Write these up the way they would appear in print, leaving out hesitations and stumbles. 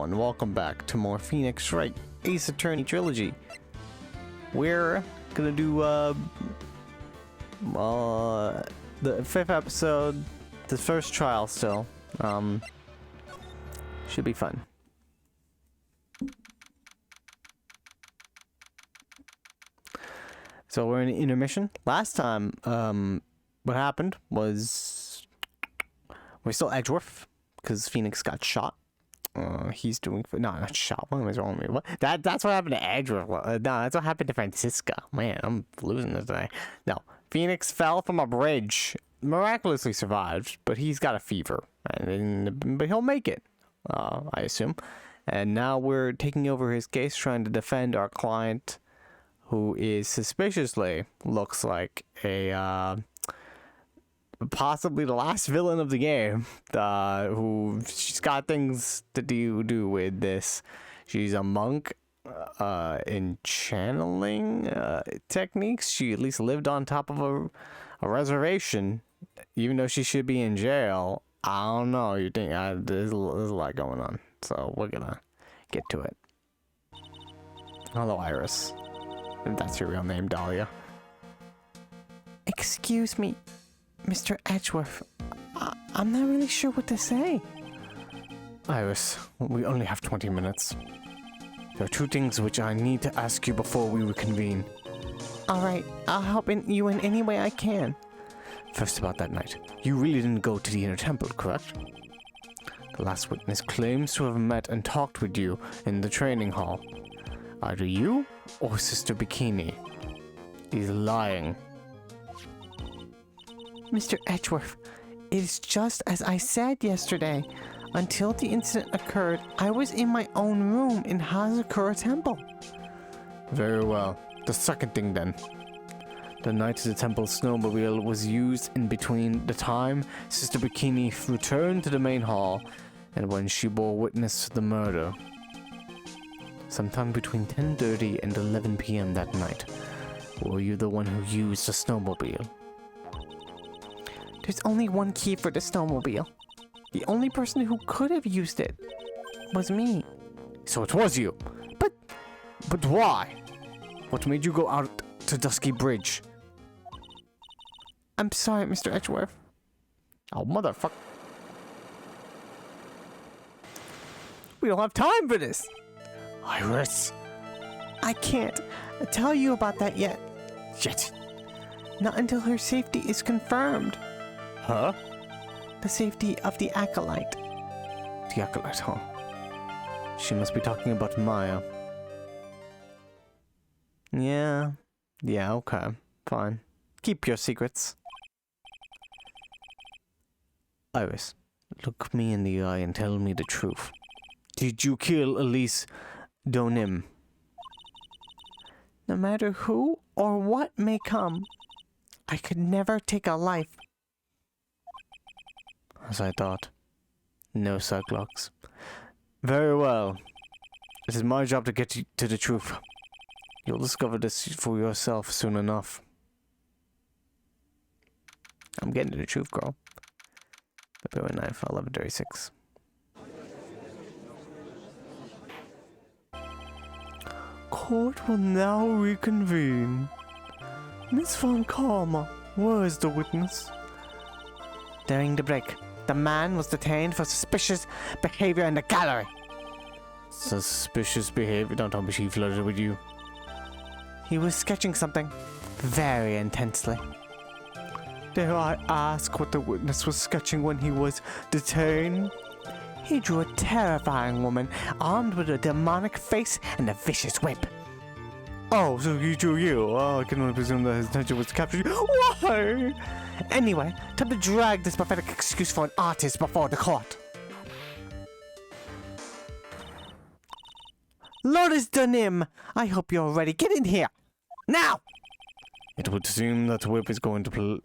everyone, welcome back to more Phoenix Wright Ace Attorney Trilogy. We're gonna do the 5th episode, the first trial still. Should be fun. So we're in intermission. Last time, what happened was we're still Edgeworth because Phoenix got shot. He's doing not shot. What was wrong with me? What? That's what happened to Edgeworth. No, that's what happened to Francisca. Man, I'm losing this today. No, Phoenix fell from a bridge, miraculously survived, but he's got a fever, but he'll make it, I assume. And now we're taking over his case, trying to defend our client, who is suspiciously looks like a possibly the last villain of the game, who she's got things to do with this. She's a monk in channeling techniques. She at least lived on top of a reservation, even though she should be in jail. I don't know. You think there's a lot going on, so we're gonna get to it. Hello, Iris. If that's your real name, Dahlia. Excuse me, Mr. Edgeworth, I'm not really sure what to say. Iris, we only have 20 minutes. There are two things which I need to ask you before we reconvene. Alright, I'll help you in any way I can. First, about that night. You really didn't go to the inner temple, correct? The last witness claims to have met and talked with you in the training hall. Either you or Sister Bikini. He's lying. Mr. Edgeworth, it is just as I said yesterday. Until the incident occurred, I was in my own room in Hazakura Temple. Very well. The second thing then. The night the temple snowmobile was used in between the time Sister Bikini returned to the main hall and when she bore witness to the murder. Sometime between 10:30 and 11 p.m. that night. Were you the one who used the snowmobile? There's only one key for the snowmobile. The only person who could have used it was me. So it was you. But why? What made you go out to Dusky Bridge? I'm sorry, Mr. Edgeworth. Oh, motherfucker. We don't have time for this. Iris. I can't tell you about that yet. Shit. Not until her safety is confirmed. Huh? The safety of the Acolyte. The Acolyte, huh? She must be talking about Maya. Yeah, okay. Fine. Keep your secrets. Iris, look me in the eye and tell me the truth. Did you kill Elise Donim? No matter who or what may come, I could never take a life. As I thought. No Cyclops. Very well. It is my job to get you to the truth. You'll discover this for yourself soon enough. I'm getting to the truth, girl. February 9th, 11:36. Court will now reconvene. Miss Von Karma, where is the witness? During the break, the man was detained for suspicious behavior in the gallery. Suspicious behavior? Don't tell me she flirted with you. He was sketching something very intensely. Dare I ask what the witness was sketching when he was detained? He drew a terrifying woman, armed with a demonic face and a vicious whip. Oh, so he drew you? Oh, I can only presume that his intention was to capture you. Why? Anyway, time to drag this pathetic excuse for an artist before the court. Laurice Denim, I hope you're ready. Get in here! Now! It would seem that whip is going to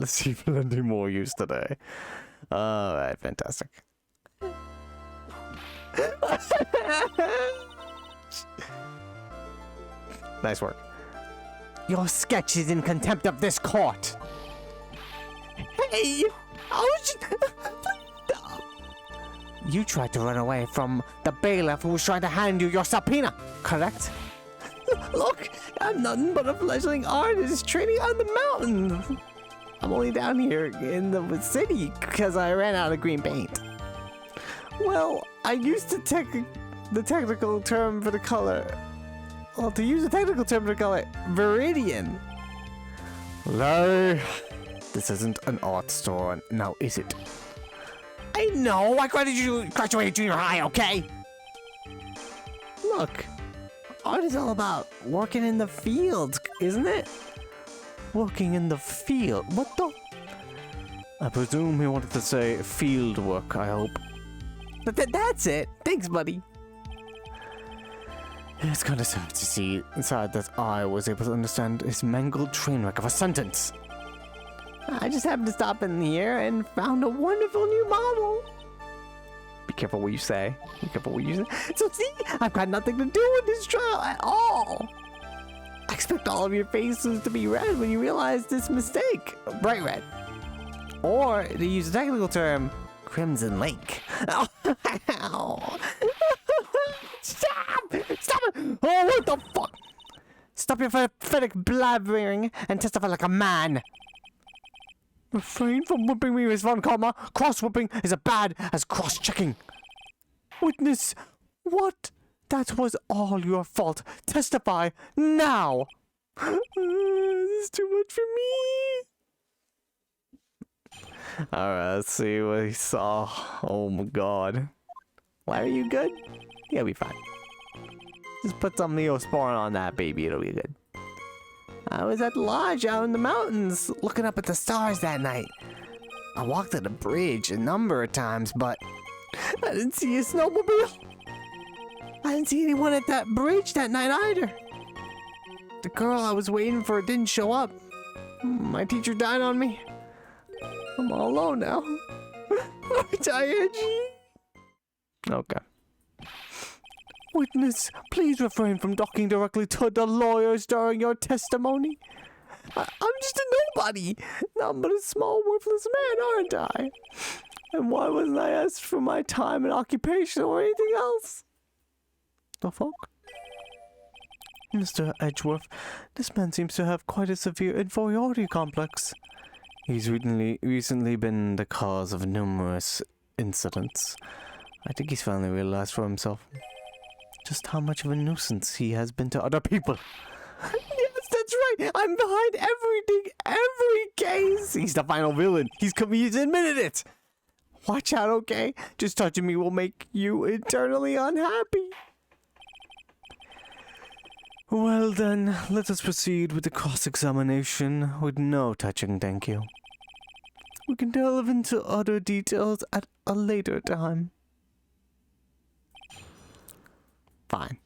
see plenty more use today. Alright, fantastic. Nice work. Your sketch is in contempt of this court. Hey! You tried to run away from the bailiff who was trying to hand you your subpoena, correct? Look, I'm nothing but a fledgling artist training on the mountain. I'm only down here in the city because I ran out of green paint. Well, I used the technical term for the color. Well, to use the technical term for the color, viridian. No, this isn't an art store, now is it? I know, I graduated junior high, okay? Look, art is all about working in the fields, isn't it? Working in the field? What the? I presume he wanted to say field work, I hope. That's it. Thanks, buddy. It's kind of sad to see inside that I was able to understand his mangled train wreck of a sentence. I just happened to stop in here and found a wonderful new model. Be careful what you say. Be careful what you say. So see, I've got nothing to do with this trial at all. I expect all of your faces to be red when you realize this mistake. Bright red. Or, to use a technical term, Crimson Lake. Ow. Stop! Stop it! Oh, what the fuck? Stop your pathetic blabbering and testify like a man. Refrain from whipping me, Miss Von Karma. Cross-whipping is as bad as cross-checking. Witness, what? That was all your fault. Testify now. This is too much for me. Alright, let's see what he saw. Oh my god. Why are you good? You'll be fine. Just put some Neosporin on that baby, it'll be good. I was at the lodge out in the mountains, looking up at the stars that night. I walked at the bridge a number of times, but I didn't see a snowmobile. I didn't see anyone at that bridge that night either. The girl I was waiting for didn't show up. My teacher died on me. I'm all alone now. I'm tired. Okay. Witness, please refrain from talking directly to the lawyers during your testimony. I'm just a nobody. I'm but a small, worthless man, aren't I? And why wasn't I asked for my time and occupation or anything else? The fuck? Mr. Edgeworth, this man seems to have quite a severe inferiority complex. He's recently been the cause of numerous incidents. I think he's finally realized for himself just how much of a nuisance he has been to other people. Yes, that's right. I'm behind everything, every case. He's the final villain. He's admitted it. Watch out, okay? Just touching me will make you eternally unhappy. Well then, let us proceed with the cross-examination with no touching, thank you. We can delve into other details at a later time. Fine.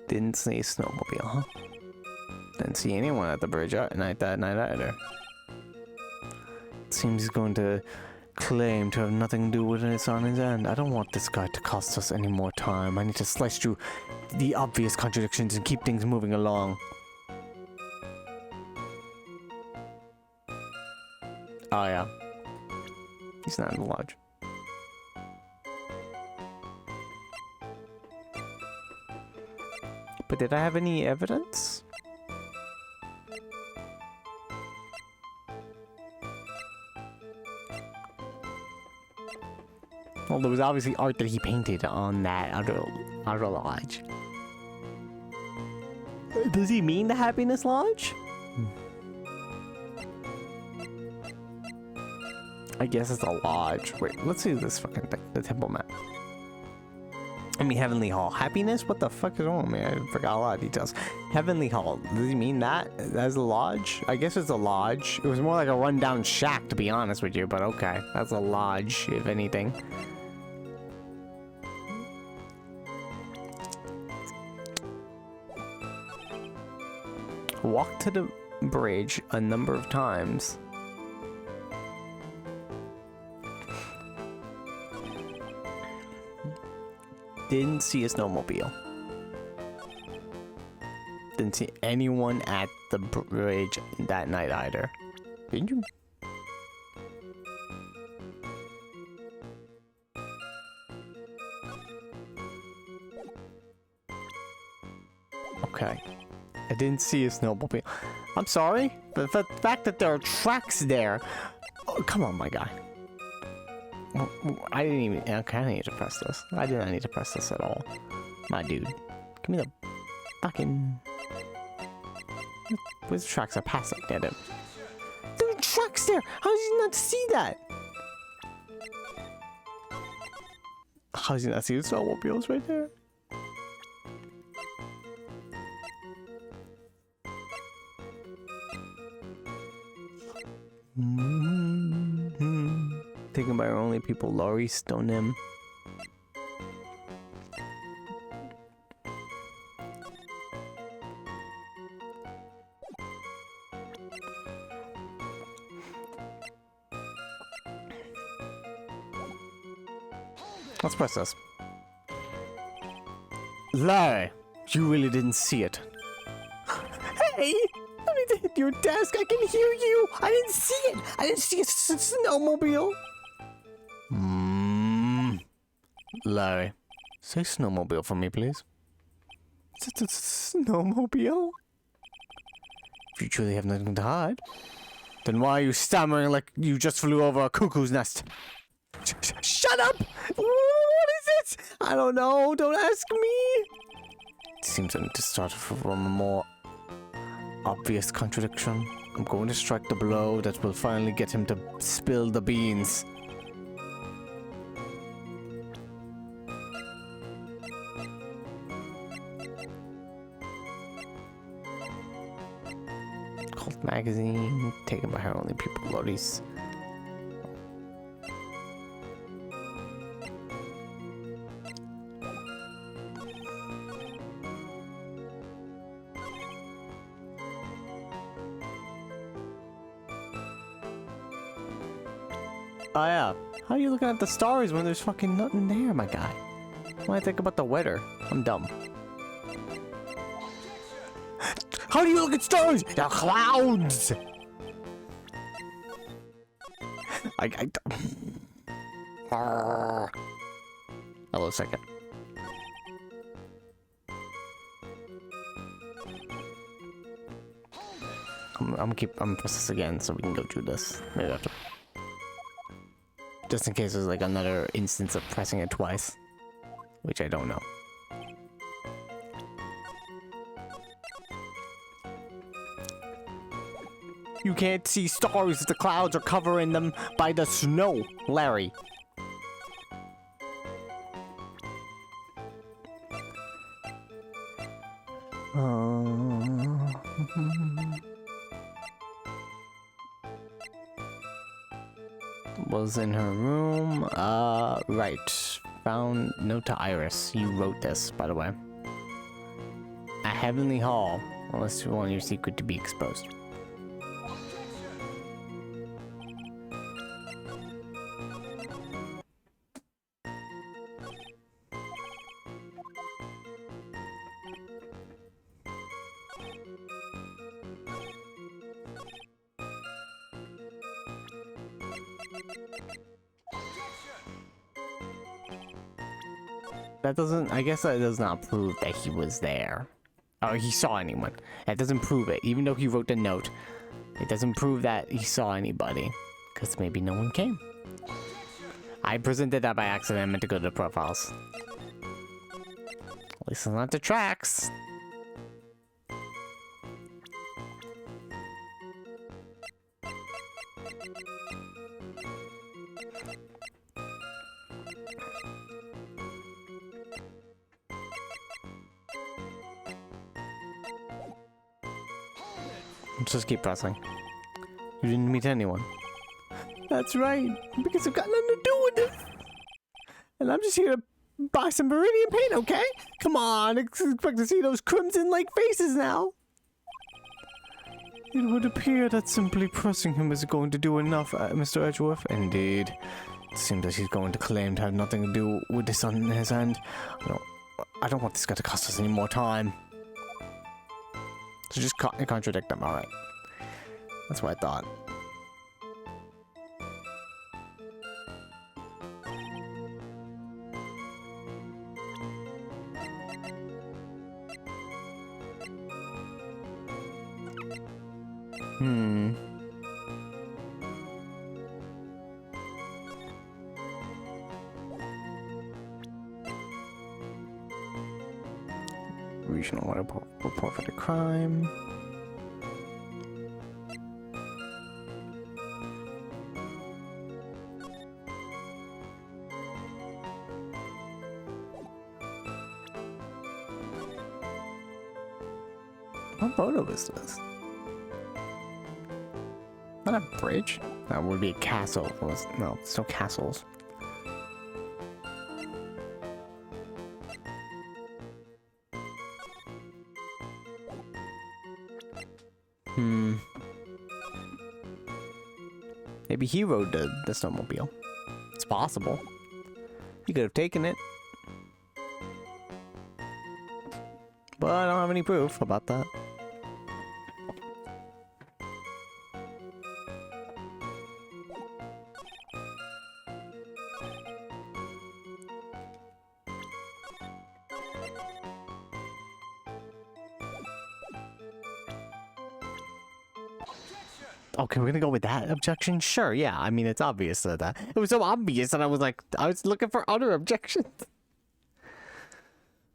Didn't see a snowmobile, huh? Didn't see anyone at the bridge at night that night either. It seems he's going to claim to have nothing to do with it on his end. I don't want this guy to cost us any more time. I need to slice through the obvious contradictions and keep things moving along. Oh yeah. He's not in the lodge. But did I have any evidence? Well, there was obviously art that he painted on that other lodge. Does he mean the Happiness Lodge? I guess it's a lodge. Wait, let's see this fucking thing. The temple map. I mean, Heavenly Hall. Happiness? What the fuck is wrong with me? I forgot a lot of details. Heavenly Hall. Does he mean that? That's a lodge? I guess it's a lodge. It was more like a rundown shack, to be honest with you, but okay. That's a lodge, if anything. Walked to the bridge a number of times. Didn't see a snowmobile. didn't see anyone at the bridge that night either. Did you? Okay. I didn't see a snowmobile. I'm sorry, but the fact that there are tracks there. Oh, come on, my guy. I didn't even. Okay, I didn't need to press this. I did not need to press this at all. My dude. Give me the fucking. Where's the tracks are passing? There are tracks there! How did you not see that? How did you not see the snowmobiles right there? Taken by our only people, Laurice, stone him. Let's press this. Lie! You really didn't see it. Hey! I need to hit your desk. I can hear you. I didn't see it. I didn't see a snowmobile. Larry, say snowmobile for me, please. Snowmobile? If you truly have nothing to hide, then why are you stammering like you just flew over a cuckoo's nest? Shut up! What is it? I don't know. Don't ask me. It seems I need to start from a more obvious contradiction. I'm going to strike the blow that will finally get him to spill the beans. Cult magazine, taken by her only people, Laurice. Oh yeah, how are you looking at the stars when there's fucking nothing there, my guy? When I think about the weather, I'm dumb. How do you look at stars? They're clouds! I Hello, second. I'm press this again so we can go through this. Maybe after. Just in case there's like another instance of pressing it twice. Which I don't know. You can't see stars if the clouds are covering them by the snow, Larry. Was in her room. Right. Found note to Iris. You wrote this, by the way. A heavenly hall, unless you want your secret to be exposed. That doesn't, I guess that does not prove that he was there. Or he saw anyone. That doesn't prove it. Even though he wrote the note, it doesn't prove that he saw anybody. Because maybe no one came. I presented that by accident. I meant to go to the profiles. At least it's not the tracks. Just keep pressing. You didn't meet anyone. That's right, because I've got nothing to do with it. And I'm just here to buy some Viridian paint, okay? Come on, expect to see those crimson-like faces now. It would appear that simply pressing him is going to do enough, Mr. Edgeworth. Indeed. It seems that he's going to claim to have nothing to do with this on his end. No, I don't want this guy to cost us any more time. So just contradict them. All right. That's what I thought. Regional report for the crime. What photo is this? Not a bridge? That would be a castle. No, it's no castles. Maybe he rode the snowmobile. It's possible. He could have taken it. But I don't have any proof about that. Okay, we're gonna go with that objection? Sure, yeah. I mean, it's obvious that it was so obvious that I was looking for other objections.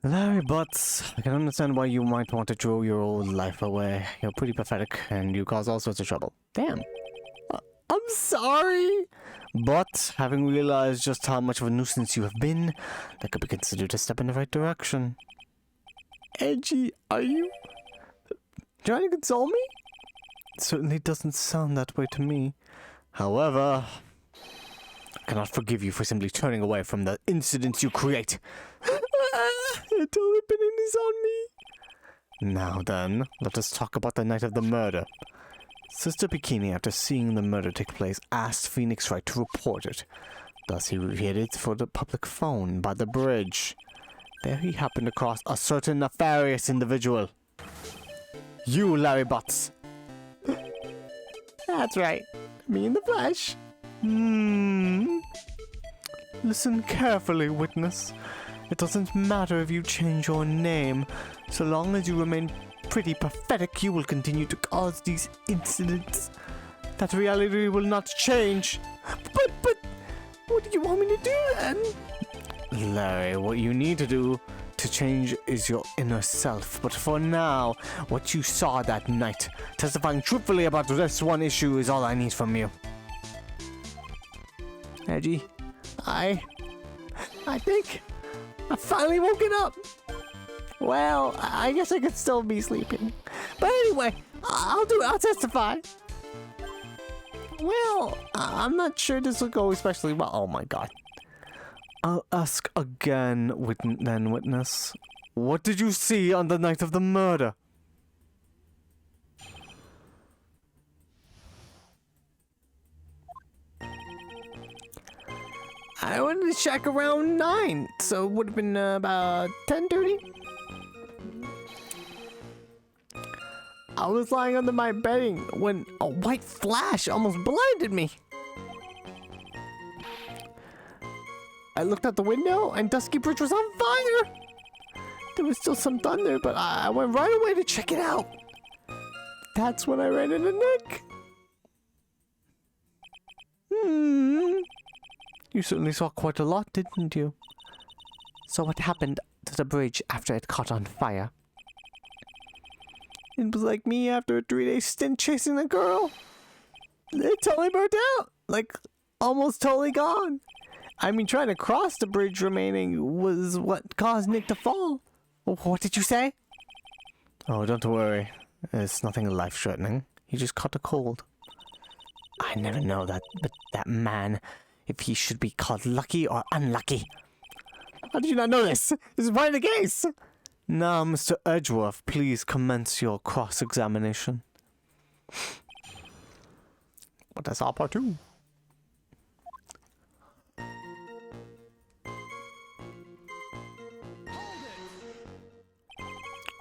Larry Butts, I can understand why you might want to throw your old life away. You're pretty pathetic, and you cause all sorts of trouble. Damn. I'm sorry. But, having realized just how much of a nuisance you have been, that could be considered a step in the right direction. Edgy, are you trying to console me? It certainly doesn't sound that way to me. However, I cannot forgive you for simply turning away from the incidents you create. It's only been on me. Now then, let us talk about the night of the murder. Sister Bikini, after seeing the murder take place, asked Phoenix Wright to report it. Thus he headed for the public phone by the bridge. There he happened across a certain nefarious individual. You, Larry Butts. That's right. Me in the flesh. Listen carefully, witness. It doesn't matter if you change your name. So long as you remain pretty pathetic, you will continue to cause these incidents. That reality will not change. But, what do you want me to do then? Larry, what you need to do to change is your inner self. But for now, what you saw that night, testifying truthfully about this one issue, is all I need from you. Edgy, I think I've finally woken up. Well, I guess I could still be sleeping. But anyway, I'll testify. Well, I'm not sure this will go especially well. Oh my god. I'll ask again, witness. What did you see on the night of the murder? I went to check around 9, so it would have been about 10:30. I was lying under my bedding when a white flash almost blinded me. I looked out the window and Dusky Bridge was on fire. There was still some thunder, but I went right away to check it out. That's when I ran into Nick. You certainly saw quite a lot, didn't you? So what happened to the bridge after it caught on fire? It was like me after a 3-day stint chasing a girl. It totally burnt out. Like, almost totally gone. I mean, trying to cross the bridge remaining was what caused Nick to fall. What did you say? Oh, don't worry. It's nothing life-threatening. He just caught a cold. I never know that, but that man, if he should be called lucky or unlucky. How did you not know this? This is part of the case. Now, Mr. Edgeworth, please commence your cross-examination. But that's all part 2.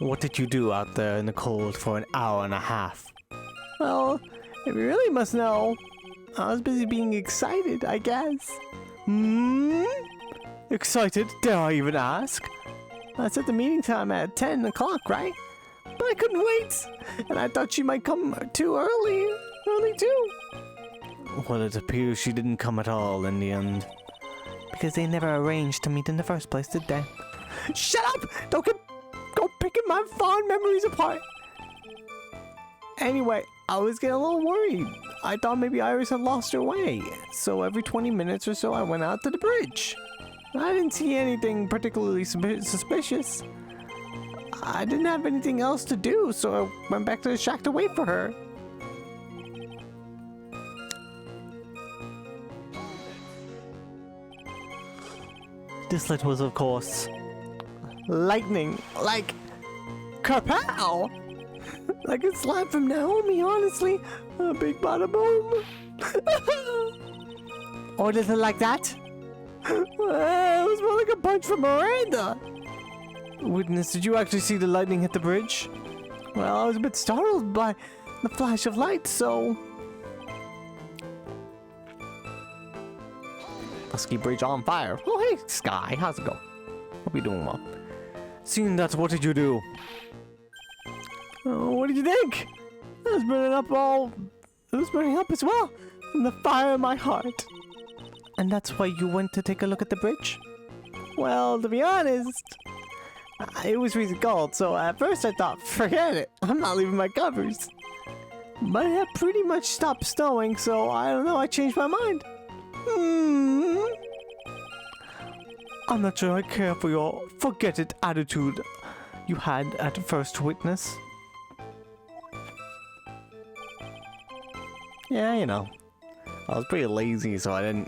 What did you do out there in the cold for an hour and a half? Well, if you really must know, I was busy being excited, I guess. Excited? Dare I even ask? I set the meeting time at 10 o'clock, right? But I couldn't wait, and I thought she might come too early too. Well, it appears she didn't come at all in the end. Because they never arranged to meet in the first place, did they? Shut up! Don't go picking my fond memories apart! Anyway, I was getting a little worried. I thought maybe Iris had lost her way. So every 20 minutes or so, I went out to the bridge. I didn't see anything particularly suspicious. I didn't have anything else to do, so I went back to the shack to wait for her. This light was, of course, lightning, like kapow! Like a slap from Naomi, honestly. A big bada boom. Or is it like that? It was more like a punch from Miranda. Witness, did you actually see the lightning hit the bridge? Well, I was a bit startled by the flash of light, so... Husky Bridge on fire. Oh, hey, Sky, how's it going? Hope you're doing well. Seeing that, what did you do? Oh, what did you think? It was burning up as well, from the fire in my heart. And that's why you went to take a look at the bridge? Well, to be honest, it was freezing cold, so at first I thought, forget it, I'm not leaving my covers. But it had pretty much stopped snowing, so I don't know, I changed my mind. I'm not sure I care for your forget-it attitude you had at first witness. Yeah, you know, I was pretty lazy, so I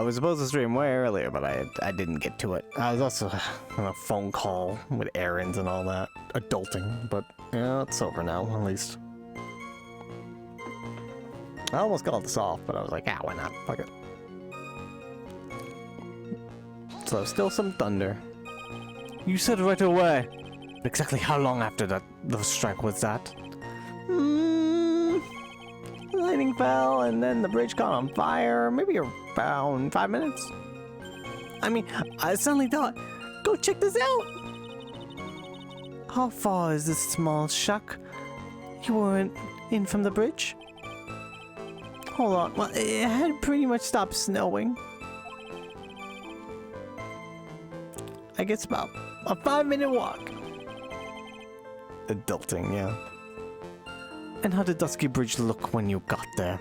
was supposed to stream way earlier, but I didn't get to it. I was also on a phone call with errands and all that, adulting, but yeah, it's over now, at least. I almost called this off, but I was like, why not? Fuck it. So, still some thunder. You said right away. Exactly how long after the strike was that? Lightning fell, and then the bridge caught on fire. Maybe around 5 minutes. I mean, I suddenly thought, go check this out. How far is this small shack you were in from the bridge? Hold on. Well, it had pretty much stopped snowing. I guess about a 5-minute walk. Adulting, yeah. And how did Dusky Bridge look when you got there?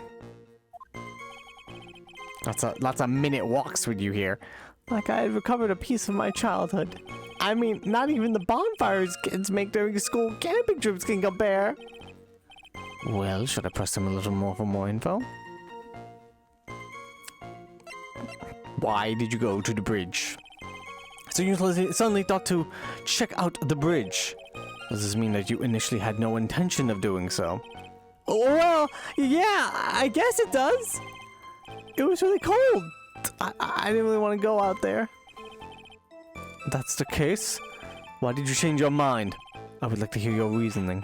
Lots of minute walks with you here. Like I had recovered a piece of my childhood. I mean, not even the bonfires kids make during school camping trips can compare. Well, should I press him a little more for more info? Why did you go to the bridge? So you suddenly thought to check out the bridge. Does this mean that you initially had no intention of doing so? Well, yeah, I guess it does. It was really cold. I didn't really want to go out there. That's the case? Why did you change your mind? I would like to hear your reasoning.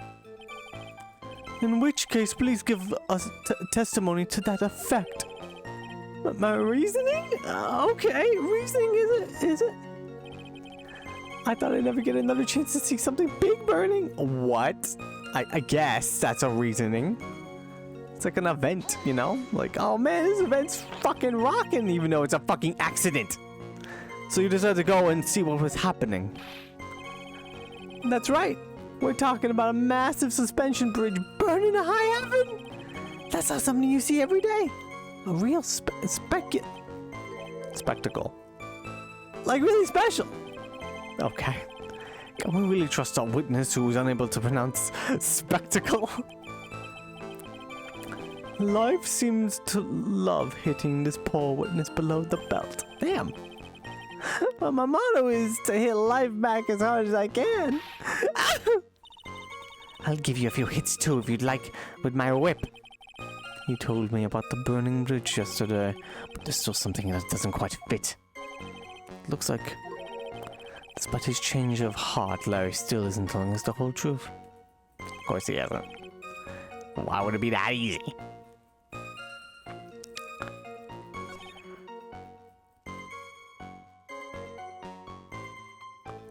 In which case, please give us testimony to that effect. My reasoning? Okay, reasoning is it? I thought I'd never get another chance to see something big burning. What? I guess that's a reasoning. It's like an event, you know? Like, oh man, this event's fucking rocking, even though it's a fucking accident. So you decided to go and see what was happening. That's right. We're talking about a massive suspension bridge burning to high heaven. That's not something you see every day. A real spectacle. Like really special. Okay. Can we really trust our witness who is unable to pronounce spectacle? Life seems to love hitting this poor witness below the belt. Damn. But my motto is to hit life back as hard as I can. I'll give you a few hits too if you'd like with my whip. You told me about the burning bridge yesterday, but there's still something that doesn't quite fit. Looks like the Despite his change of heart, Larry still isn't telling us the whole truth. Of course he hasn't. Why would it be that easy?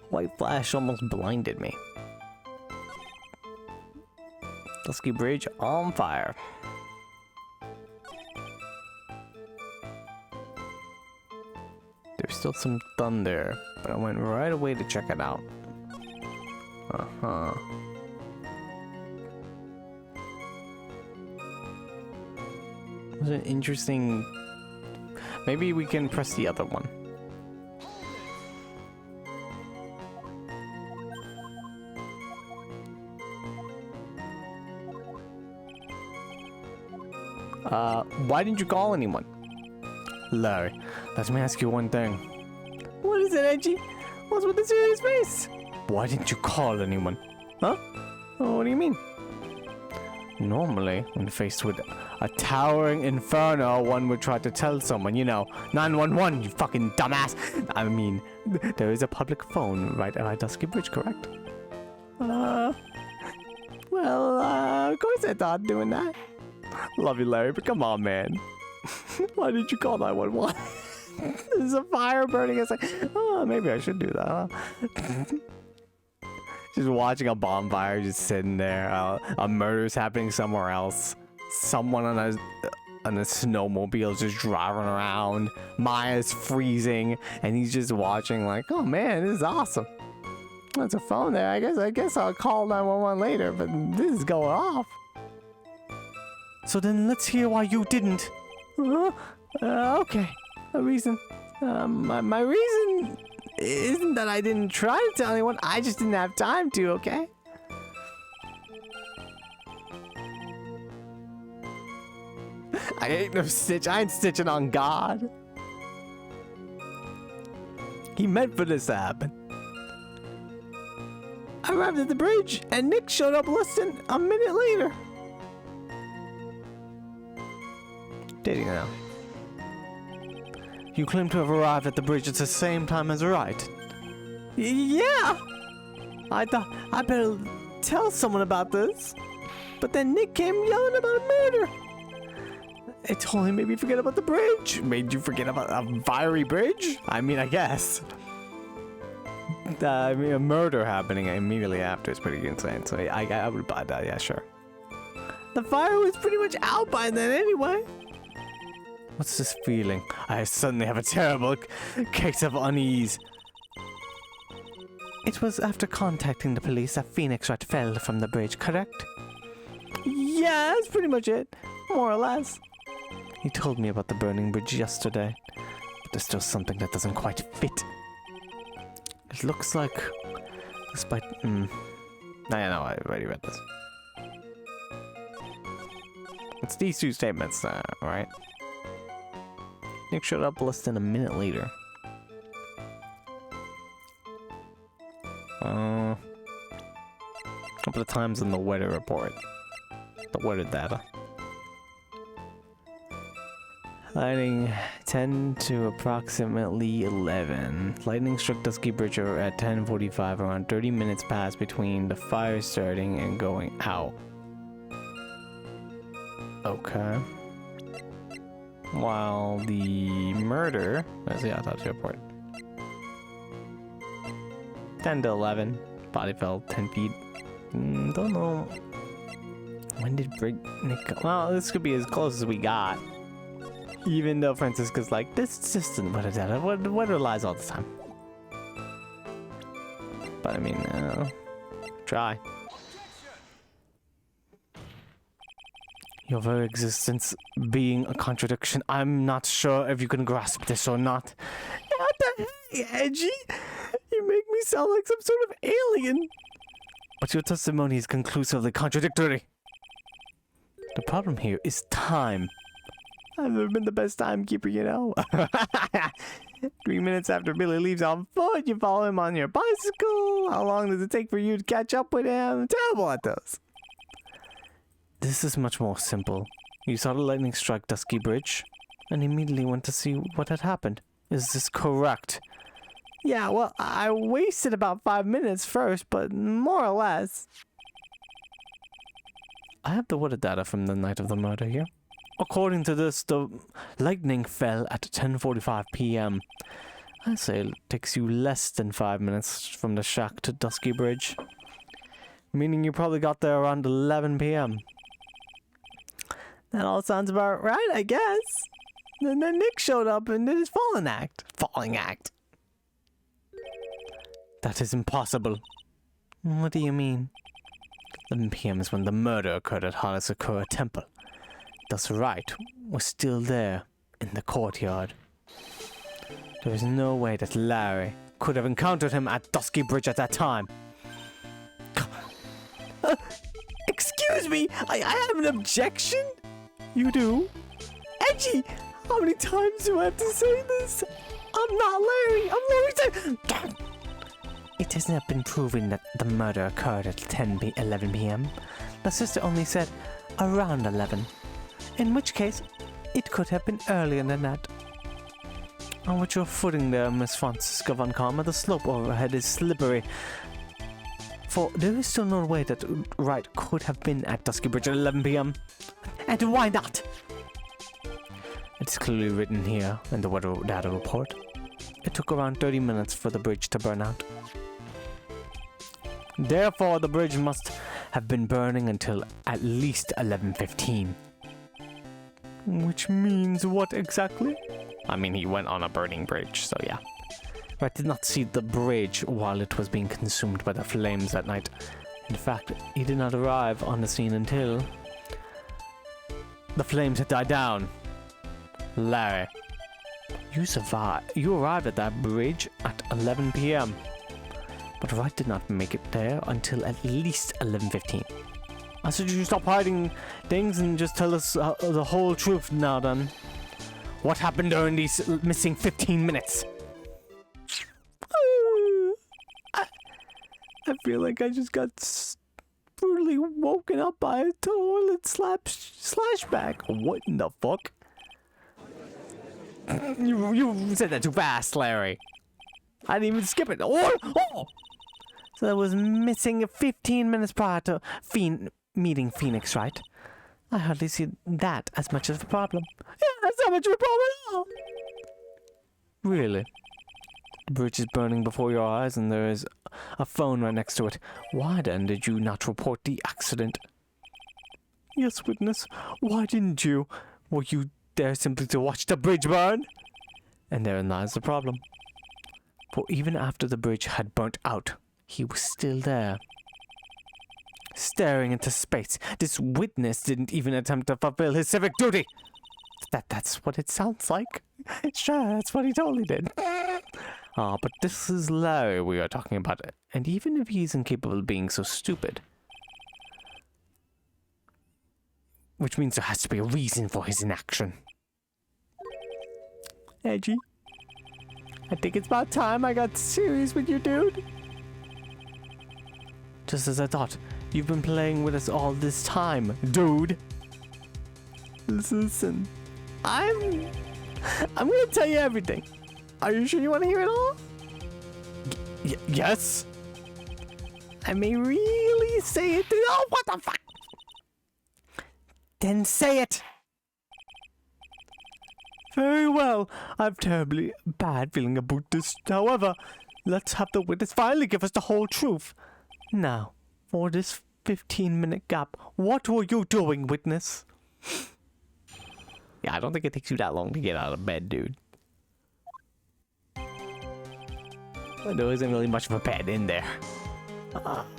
White flash almost blinded me. Dusky Bridge on fire. There's still some thunder, but I went right away to check it out. Uh-huh. It was an interesting... Maybe we can press the other one. Why didn't you call anyone? Larry, let me ask you one thing. What is it, Edgy? What's with the serious face? Why didn't you call anyone? Huh? Oh, what do you mean? Normally, when faced with a towering inferno, one would try to tell someone, you know, 911, you fucking dumbass. I mean, there is a public phone right at Dusky Bridge, correct? Well, of course I thought doing that. Love you, Larry, but come on, man. Why did you call 911? There's a fire burning. It's like, oh, maybe I should do that, huh? Just watching a bonfire, just sitting there. A murder's happening somewhere else. Someone on a snowmobile just driving around. Maya's freezing, and he's just watching like, oh man, this is awesome. That's a phone there. I guess I'll call 911 later, but this is going off. So then let's hear why you didn't. Okay. A reason. My reason isn't that I didn't try to tell anyone. I just didn't have time to, okay? I ain't no stitch. I ain't stitching on God. He meant for this to happen. I arrived at the bridge, and Nick showed up less than a minute later. Did he now? You claim to have arrived at the bridge at the same time as right? Yeah! I thought I better tell someone about this. But then Nick came yelling about a murder. It totally made me forget about the bridge. Made you forget about a fiery bridge? I mean, I guess. I mean, a murder happening immediately after is pretty insane. So I would buy that, yeah, sure. The fire was pretty much out by then anyway. What's this feeling? I suddenly have a terrible case of unease. It was after contacting the police that Phoenix Wright fell from the bridge, correct? Yeah, that's pretty much it. More or less. You told me about the burning bridge yesterday, but there's still something that doesn't quite fit. It looks like... Despite... No, I already read this. It's these two statements, right? Nick showed up less than a minute later. A couple of times in the weather report. The weather data. Lightning 10 to approximately 11. Lightning struck Dusky Bridge at 10:45. Around 30 minutes passed between the fire starting and going out. Okay. While the murder... Where's the autopsy report? 10 to 11. Body fell 10 feet. Don't know. When did Nick go? Well, this could be as close as we got. Even though Francisca's like, this is just weather lies all the time. But I mean, try. Your very existence being a contradiction. I'm not sure if you can grasp this or not. What the heck, Edgy? You make me sound like some sort of alien. But your testimony is conclusively contradictory. The problem here is time. I've never been the best timekeeper, you know. 3 minutes after Billy leaves on foot, you follow him on your bicycle. How long does it take for you to catch up with him? I'm terrible at those. This is much more simple. You saw the lightning strike Dusky Bridge, and immediately went to see what had happened. Is this correct? Yeah, well, I wasted about 5 minutes first, but more or less. I have the weather data from the night of the murder here. According to this, the lightning fell at 10:45 p.m. I say it takes you less than 5 minutes from the shack to Dusky Bridge. Meaning you probably got there around 11 p.m. That all sounds about right, I guess. And then Nick showed up and did his falling act. Falling act. That is impossible. What do you mean? 11 p.m. is when the murder occurred at Halasakura Temple. Thus Wright was still there in the courtyard. There is no way that Larry could have encountered him at Dusky Bridge at that time. Excuse me, I have an objection? You do? Edgy, how many times do I have to say this? I'm not Larry, I'm Laurice. It has not been proven that the murder occurred at 11 p.m. The sister only said around 11. In which case, it could have been earlier than that. On which you're footing there, Miss Francisca von Karma, the slope overhead is slippery. For there is still no way that Wright could have been at Dusky Bridge at 11 p.m. And why not? It's clearly written here in the weather data report. It took around 30 minutes for the bridge to burn out. Therefore, the bridge must have been burning until at least 11:15. Which means what exactly? I mean, he went on a burning bridge, so yeah. Wright did not see the bridge while it was being consumed by the flames that night. In fact, he did not arrive on the scene until the flames had died down. Larry, you arrived at that bridge at 11 p.m. But Wright did not make it there until at least 11:15. I said you stop hiding things and just tell us the whole truth now then. What happened during these missing 15 minutes? I feel like I just got brutally woken up by a toilet slashback. What in the fuck? You said that too fast, Larry. I didn't even skip it. Oh! So I was missing 15 minutes prior to meeting Phoenix, right? I hardly see that as much of a problem. Yeah, that's not much of a problem at all. Really? The bridge is burning before your eyes and there is a phone right next to it. Why then did you not report the accident? Yes, witness. Why didn't you? Were you there simply to watch the bridge burn? And therein lies the problem. For even after the bridge had burnt out, he was still there. Staring into space. This witness didn't even attempt to fulfill his civic duty. That's what it sounds like. Sure, that's what he totally did. But this is Larry we are talking about. And even if he's incapable of being so stupid, which means there has to be a reason for his inaction. Edgy, I think it's about time I got serious with you, dude. Just as I thought. You've been playing with us all this time, dude. Listen, I'm gonna tell you everything. Are you sure you want to hear it all? Yes. I may really say it. Oh, what the fuck? Then say it. Very well. I have terribly bad feeling about this. However, let's have the witness finally give us the whole truth. Now, for this 15-minute gap, what were you doing, witness? Yeah, I don't think it takes you that long to get out of bed, dude. There isn't really much of a bed in there.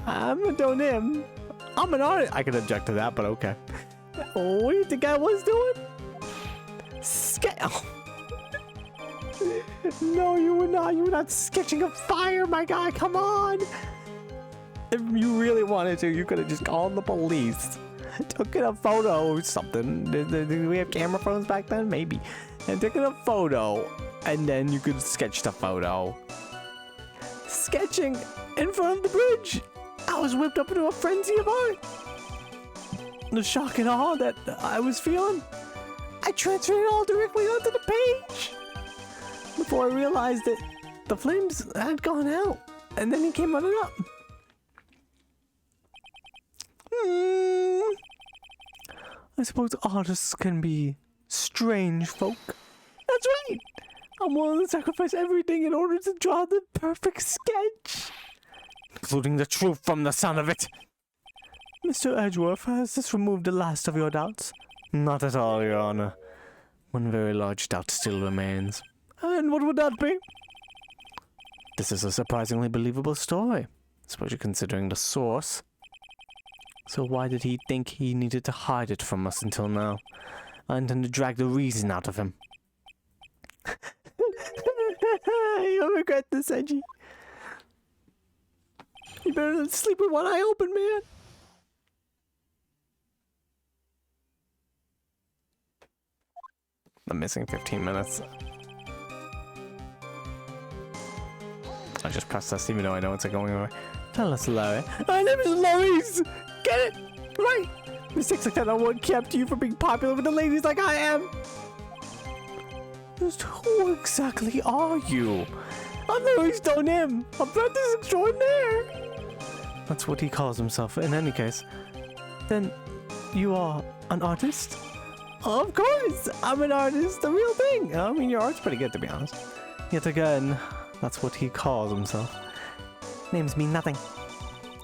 I'm doing him. I'm an artist. I can object to that, but okay. What do you think I was doing? No, you were not. You were not sketching a fire, my guy. Come on. If you really wanted to, you could have just called the police. Took a photo or something. Did we have camera phones back then? Maybe. And took a photo. And then you could sketch the photo. Sketching in front of the bridge. I was whipped up into a frenzy of art. The shock and awe that I was feeling, I transferred it all directly onto the page. Before I realized that the flames had gone out, and then he came running up. I suppose artists can be strange folk. That's right! I'm willing to sacrifice everything in order to draw the perfect sketch. Including the truth from the sound of it. Mr. Edgeworth, has this removed the last of your doubts? Not at all, Your Honor. One very large doubt still remains. And what would that be? This is a surprisingly believable story. I suppose you're considering the source. So why did he think he needed to hide it from us until now? I intend to drag the reason out of him. You'll regret this, Edgy. You better sleep with one eye open, man. I'm missing 15 minutes. I just pressed this even though I know it's going away. Tell us, Larry. My name is Laurice! Get it? Right! Mistakes like that are what kept you from being popular with the ladies like I am. Just who exactly are you? I'm Laurice Donim, apprentice extraordinaire. That's what he calls himself in any case. Then you are an artist? Of course, I'm an artist, the real thing. I mean, your art's pretty good, to be honest. Yet again, that's what he calls himself. Names mean nothing.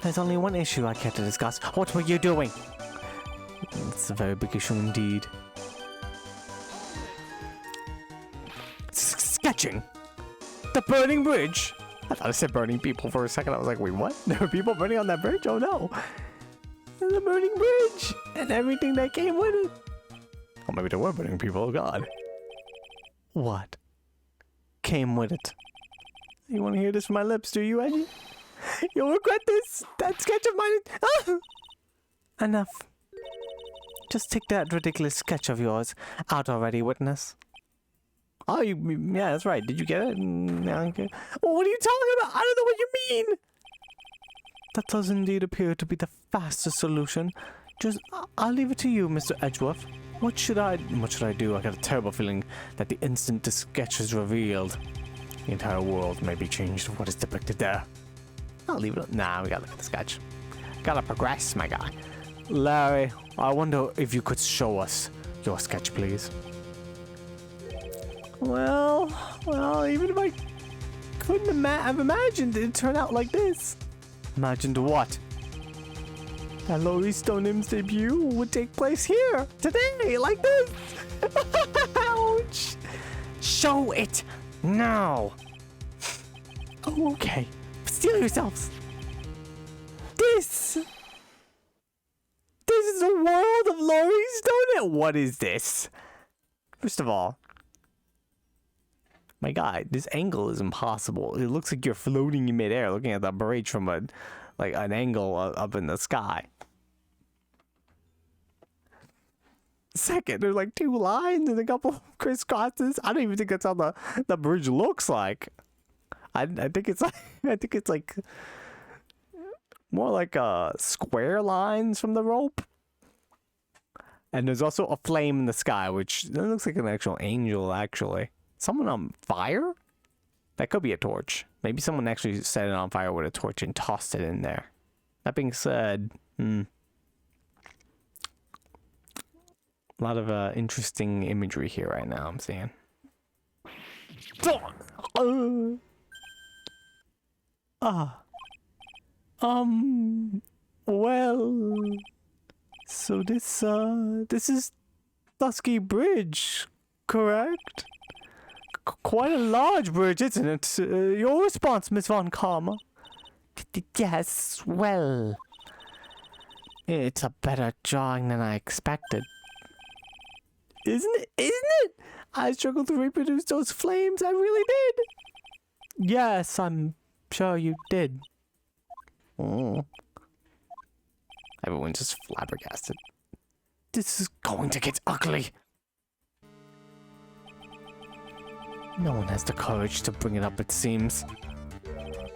There's only one issue I care to discuss. What were you doing? It's a very big issue indeed. Sketching? The burning bridge? I thought I said burning people for a second. I was like, wait, what? There were people burning on that bridge? Oh no. The burning bridge and everything that came with it. Oh, maybe there were burning people. Oh god. What came with it? You want to hear this from my lips, do you, Edgy? You'll regret this. That sketch of mine. Ah! Enough. Just take that ridiculous sketch of yours out already, witness. Oh, yeah, that's right. Did you get it? Yeah, okay. Well, what are you talking about? I don't know what you mean. That does indeed appear to be the fastest solution. Just, I'll leave it to you, Mr. Edgeworth. What should I do? I got a terrible feeling that the instant the sketch is revealed, the entire world may be changed to what is depicted there. I'll leave it. Nah, we gotta look at the sketch. Gotta progress, my guy. Larry, I wonder if you could show us your sketch, please. Well, even if I couldn't have imagined it'd turn out like this. Imagined what? That Laurice Stonehim's debut would take place here, today, like this. Ouch. Show it now. Oh, okay. Steel yourselves. This is the world of Laurice Stonehim. What is this? First of all, my god, this angle is impossible. It looks like you're floating in midair looking at the bridge from an angle up in the sky. Second, there's like two lines and a couple crisscrosses. I don't even think that's how the bridge looks like. I think it's like more like square lines from the rope. And there's also a flame in the sky, which looks like an actual angel, actually. Someone on fire? That could be a torch. Maybe someone actually set it on fire with a torch and tossed it in there. That being said, a lot of interesting imagery here right now, I'm seeing. Well, so this is Dusky Bridge, correct? Quite a large bridge, isn't it? Your response, Miss Von Karma? Yes, well, it's a better drawing than I expected. Isn't it? I struggled to reproduce those flames, I really did. Yes, I'm sure you did. Oh. Everyone's just flabbergasted. This is going to get ugly. No one has the courage to bring it up, it seems.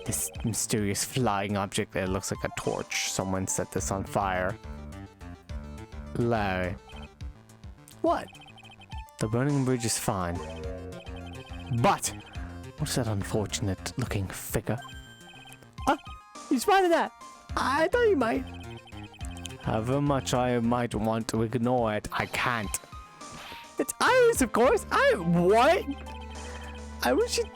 This mysterious flying object that looks like a torch. Someone set this on fire. Larry. What? The burning bridge is fine. But What's that unfortunate looking figure? Ah, you spotted that? I thought you might. However much I might want to ignore it, I can't. It's Iris, of course. What? I wish she'd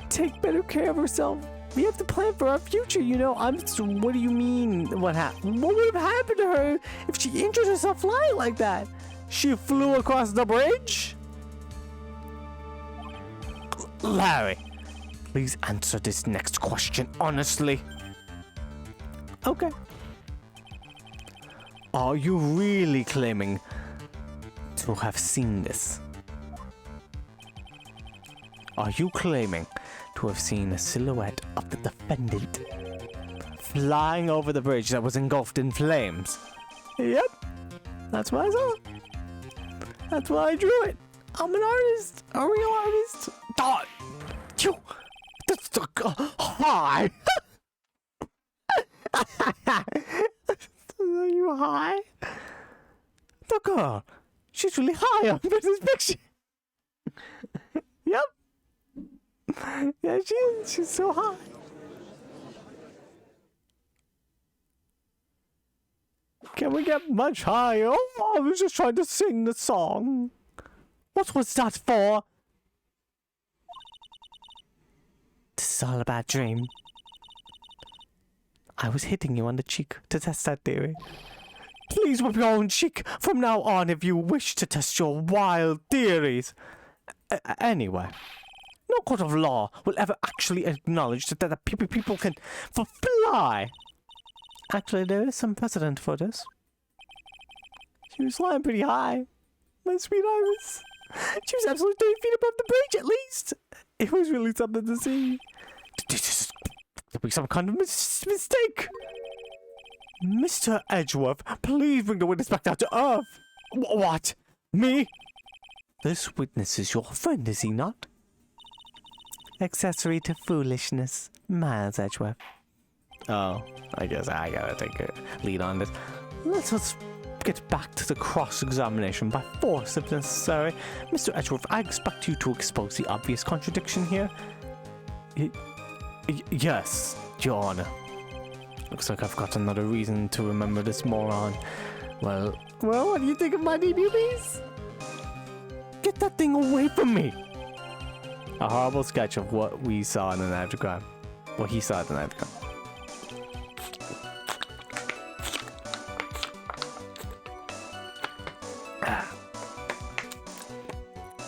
take better care of herself. We have to plan for our future, you know. What do you mean? What happened? What would have happened to her if she injured herself flying like that? She flew across the bridge? Larry, please answer this next question honestly. Okay. Are you really claiming to have seen this? Are you claiming to have seen a silhouette of the defendant flying over the bridge that was engulfed in flames? Yep. That's what I saw. That's why I drew it. I'm an artist. A real artist. Hi. Are you high? The girl. She's really high up in this picture. Yep. Yeah, she is. She's so high. Can we get much higher? Oh, I was just trying to sing the song. What was that for? This is all a bad dream. I was hitting you on the cheek to test that theory. Please whip your own cheek from now on if you wish to test your wild theories. Anyway, no court of law will ever actually acknowledge that the people can fly. Actually, there is some precedent for this. She was flying pretty high. My sweet Iris. She was absolutely 30 feet above the bridge, at least. It was really something to see. This could be some kind of mistake. Mr. Edgeworth, please bring the witness back down to earth. What? Me? This witness is your friend, is he not? Accessory to foolishness, Miles Edgeworth. Oh, I guess I gotta take a lead on this. Let us get back to the cross-examination by force if necessary. Mr. Edgeworth, I expect you to expose the obvious contradiction here. Yes, Your Honor. Looks like I've got another reason to remember this moron. Well, what do you think of my DBs? Get that thing away from me! A horrible sketch of what we saw in the anagram. What he saw in the anagram.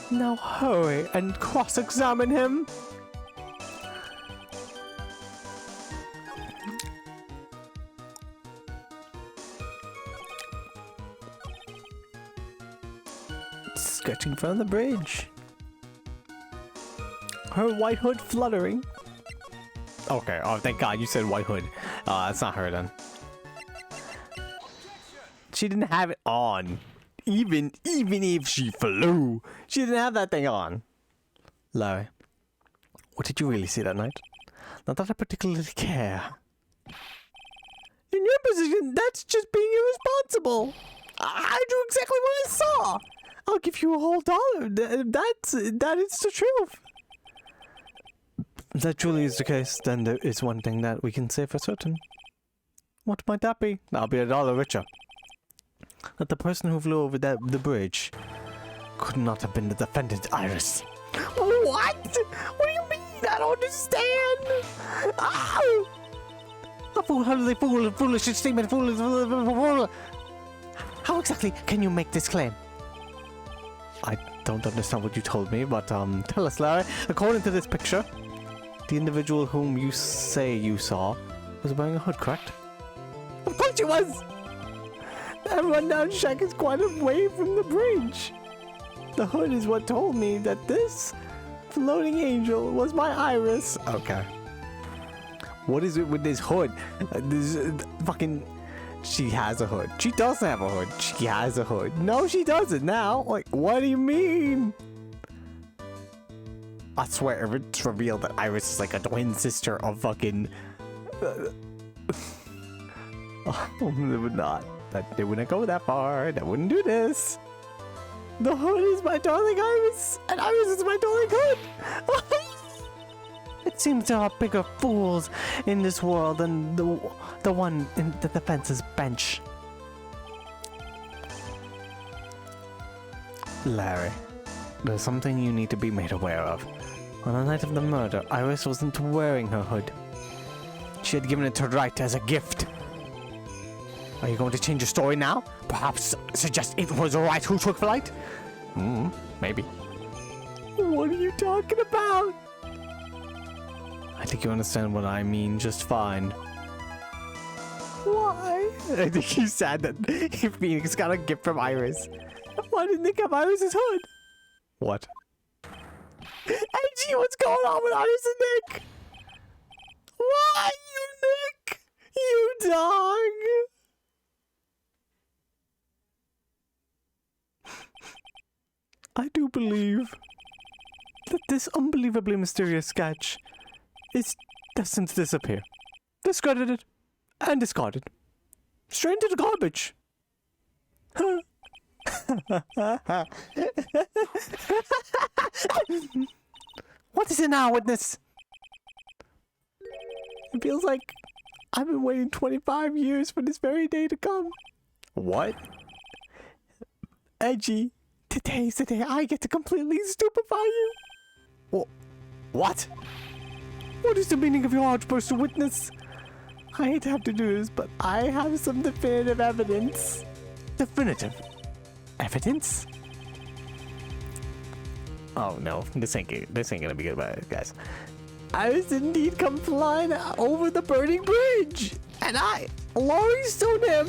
Now hurry and cross-examine him. Sketching from the bridge. Her white hood fluttering. Okay, oh thank God you said white hood. That's not her then. She didn't have it on. Even if she flew, she didn't have that thing on. Larry, what did you really see that night? Not that I particularly care. In your position, that's just being irresponsible. I drew exactly what I saw. I'll give you a whole $1. That is the truth. If that truly is the case, then there is one thing that we can say for certain. What might that be? I'll be $1 richer. That the person who flew over the bridge could not have been the defendant, Iris. What? What do you mean? I don't understand. Oh! A fool, foolish statement, fool. How exactly can you make this claim? I don't understand what you told me, but tell us, Larry. According to this picture, the individual whom you say you saw was wearing a hood, correct? Of course she was! That rundown shack is quite a way from the bridge. The hood is what told me that this floating angel was my Iris. Okay. What is it with this hood? This fucking... She has a hood. She does have a hood. She has a hood. No, she doesn't now. Like, what do you mean? I swear, if it's revealed that Iris is like a twin sister of fucking... Oh, they would not. They wouldn't go that far. They wouldn't do this. The hood is my darling Iris, and Iris is my darling hood. Seems there are bigger fools in this world than the one in the defense's bench. Larry, there's something you need to be made aware of. On the night of the murder, Iris wasn't wearing her hood. She had given it to Wright as a gift. Are you going to change your story now? Perhaps suggest it was Wright who took flight? Maybe. What are you talking about? I think you understand what I mean just fine. Why? I think you said that Phoenix got a gift from Iris. Why didn't they give Iris's hood? What? Angie, what's going on with Iris and Nick? Why, you Nick? You dog! I do believe that this unbelievably mysterious sketch is destined to disappear. Discredited and discarded. Straight into the garbage. What is it now, witness? It feels like I've been waiting 25 years for this very day to come. What? Edgy, today's the day I get to completely stupefy you. What? What is the meaning of your outburst, witness? I hate to have to do this, but I have some definitive evidence. Definitive evidence? Oh no, this ain't gonna be good, guys. I was indeed come flying over the burning bridge, and I, Laurice told him,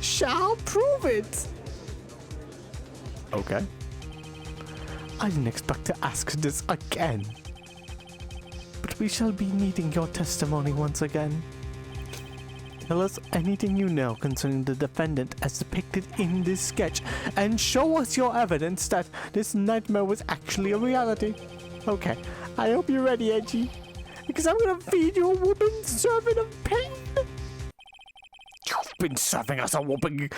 shall prove it. Okay. I didn't expect to ask this again, but we shall be needing your testimony once again. Tell us anything you know concerning the defendant as depicted in this sketch, and show us your evidence that this nightmare was actually a reality. Okay, I hope you're ready, Edgy, because I'm gonna feed you a whooping serving of pain. You've been serving us a whooping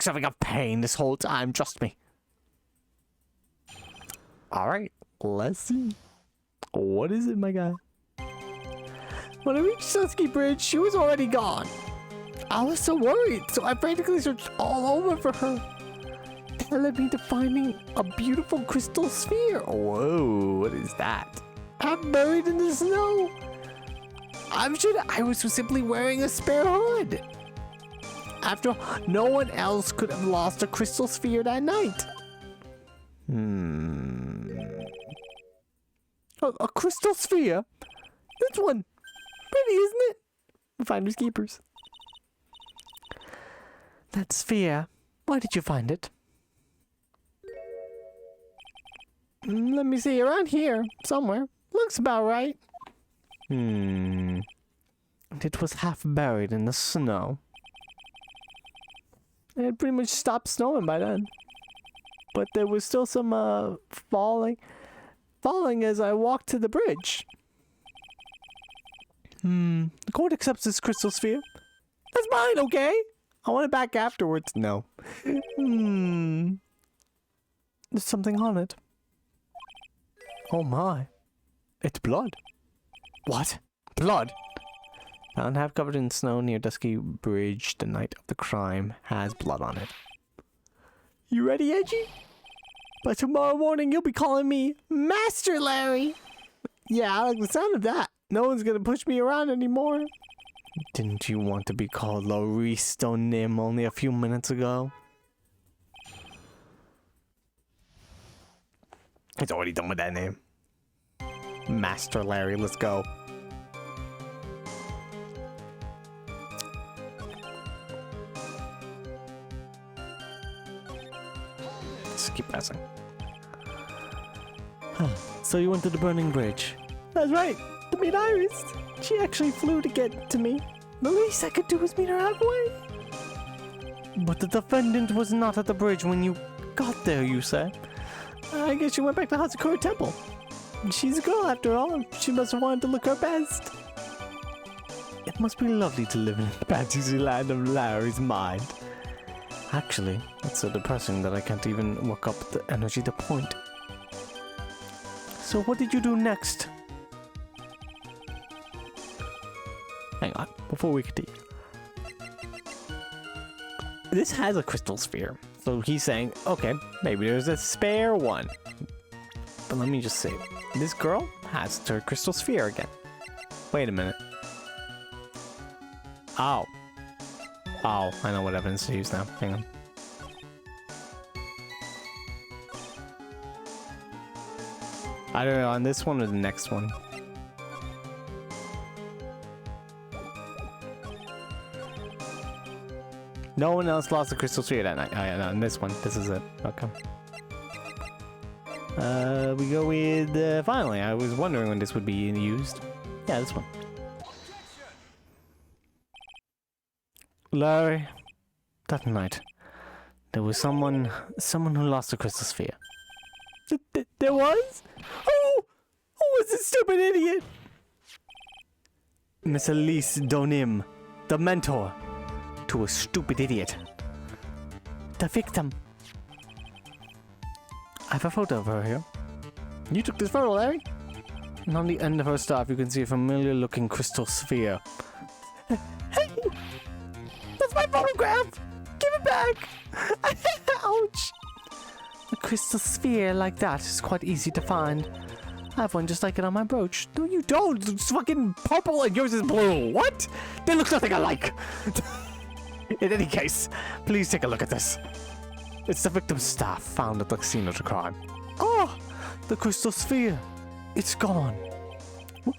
serving of pain this whole time, trust me. Alright, let's see. What is it, my guy? When I reached Susky Bridge, she was already gone. I was so worried, so I frantically searched all over for her. That led me to finding a beautiful crystal sphere. Whoa, what is that? I'm buried in the snow. I'm sure that Iris was simply wearing a spare hood. After all, no one else could have lost a crystal sphere that night. A crystal sphere? This one. Pretty, isn't it? Finders keepers. That sphere. Where did you find it? Let me see. Around here. Somewhere. Looks about right. And it was half buried in the snow. It had pretty much stopped snowing by then. But there was still some, falling as I walked to the bridge. The court accepts this crystal sphere. That's mine, okay? I want it back afterwards. No. There's something on it. Oh my. It's blood. What? Blood? Found half covered in snow near Dusky Bridge the night of the crime has blood on it. You ready, Edgy? By tomorrow morning, you'll be calling me Master Larry. Yeah, I like the sound of that. No one's gonna push me around anymore. Didn't you want to be called Laurice Nim only a few minutes ago? He's already done with that name. Master Larry, let's go. Just keep pressing. So you went to the burning bridge? That's right. To meet Iris. She actually flew to get to me. The least I could do was meet her halfway. But the defendant was not at the bridge when you got there, you say? I guess she went back to Hazakura Temple. She's a girl after all. She must have wanted to look her best. It must be lovely to live in the fantasy land of Larry's mind. Actually, it's so depressing that I can't even work up the energy to point. So what did you do next? hang on, before we continue. This has a crystal sphere, so he's saying, okay, maybe there's a spare one. But let me just say, this girl has her crystal sphere again. Wait a minute. Oh. Oh, I know what evidence to use now. Hang on. I don't know, on this one or the next one. No one else lost the crystal sphere that night. Oh yeah, no, on this one. This is it. Okay. We go with, finally, I was wondering when this would be used. Yeah, this one. Larry, that night, there was someone who lost the crystal sphere. There was? Who was this stupid idiot? Miss Elise Donim, the mentor to a stupid idiot. The victim. I have a photo of her here. You took this photo, Larry? And on the end of her staff, you can see a familiar-looking crystal sphere. Hey! That's my photograph! Give it back! Ouch! A crystal sphere like that is quite easy to find. I have one just like it on my brooch. No, you don't! It's fucking purple and yours is blue! What? They look nothing alike! In any case, please take a look at this. It's the victim's staff found at the scene of the crime. Oh! The crystal sphere! It's gone. What?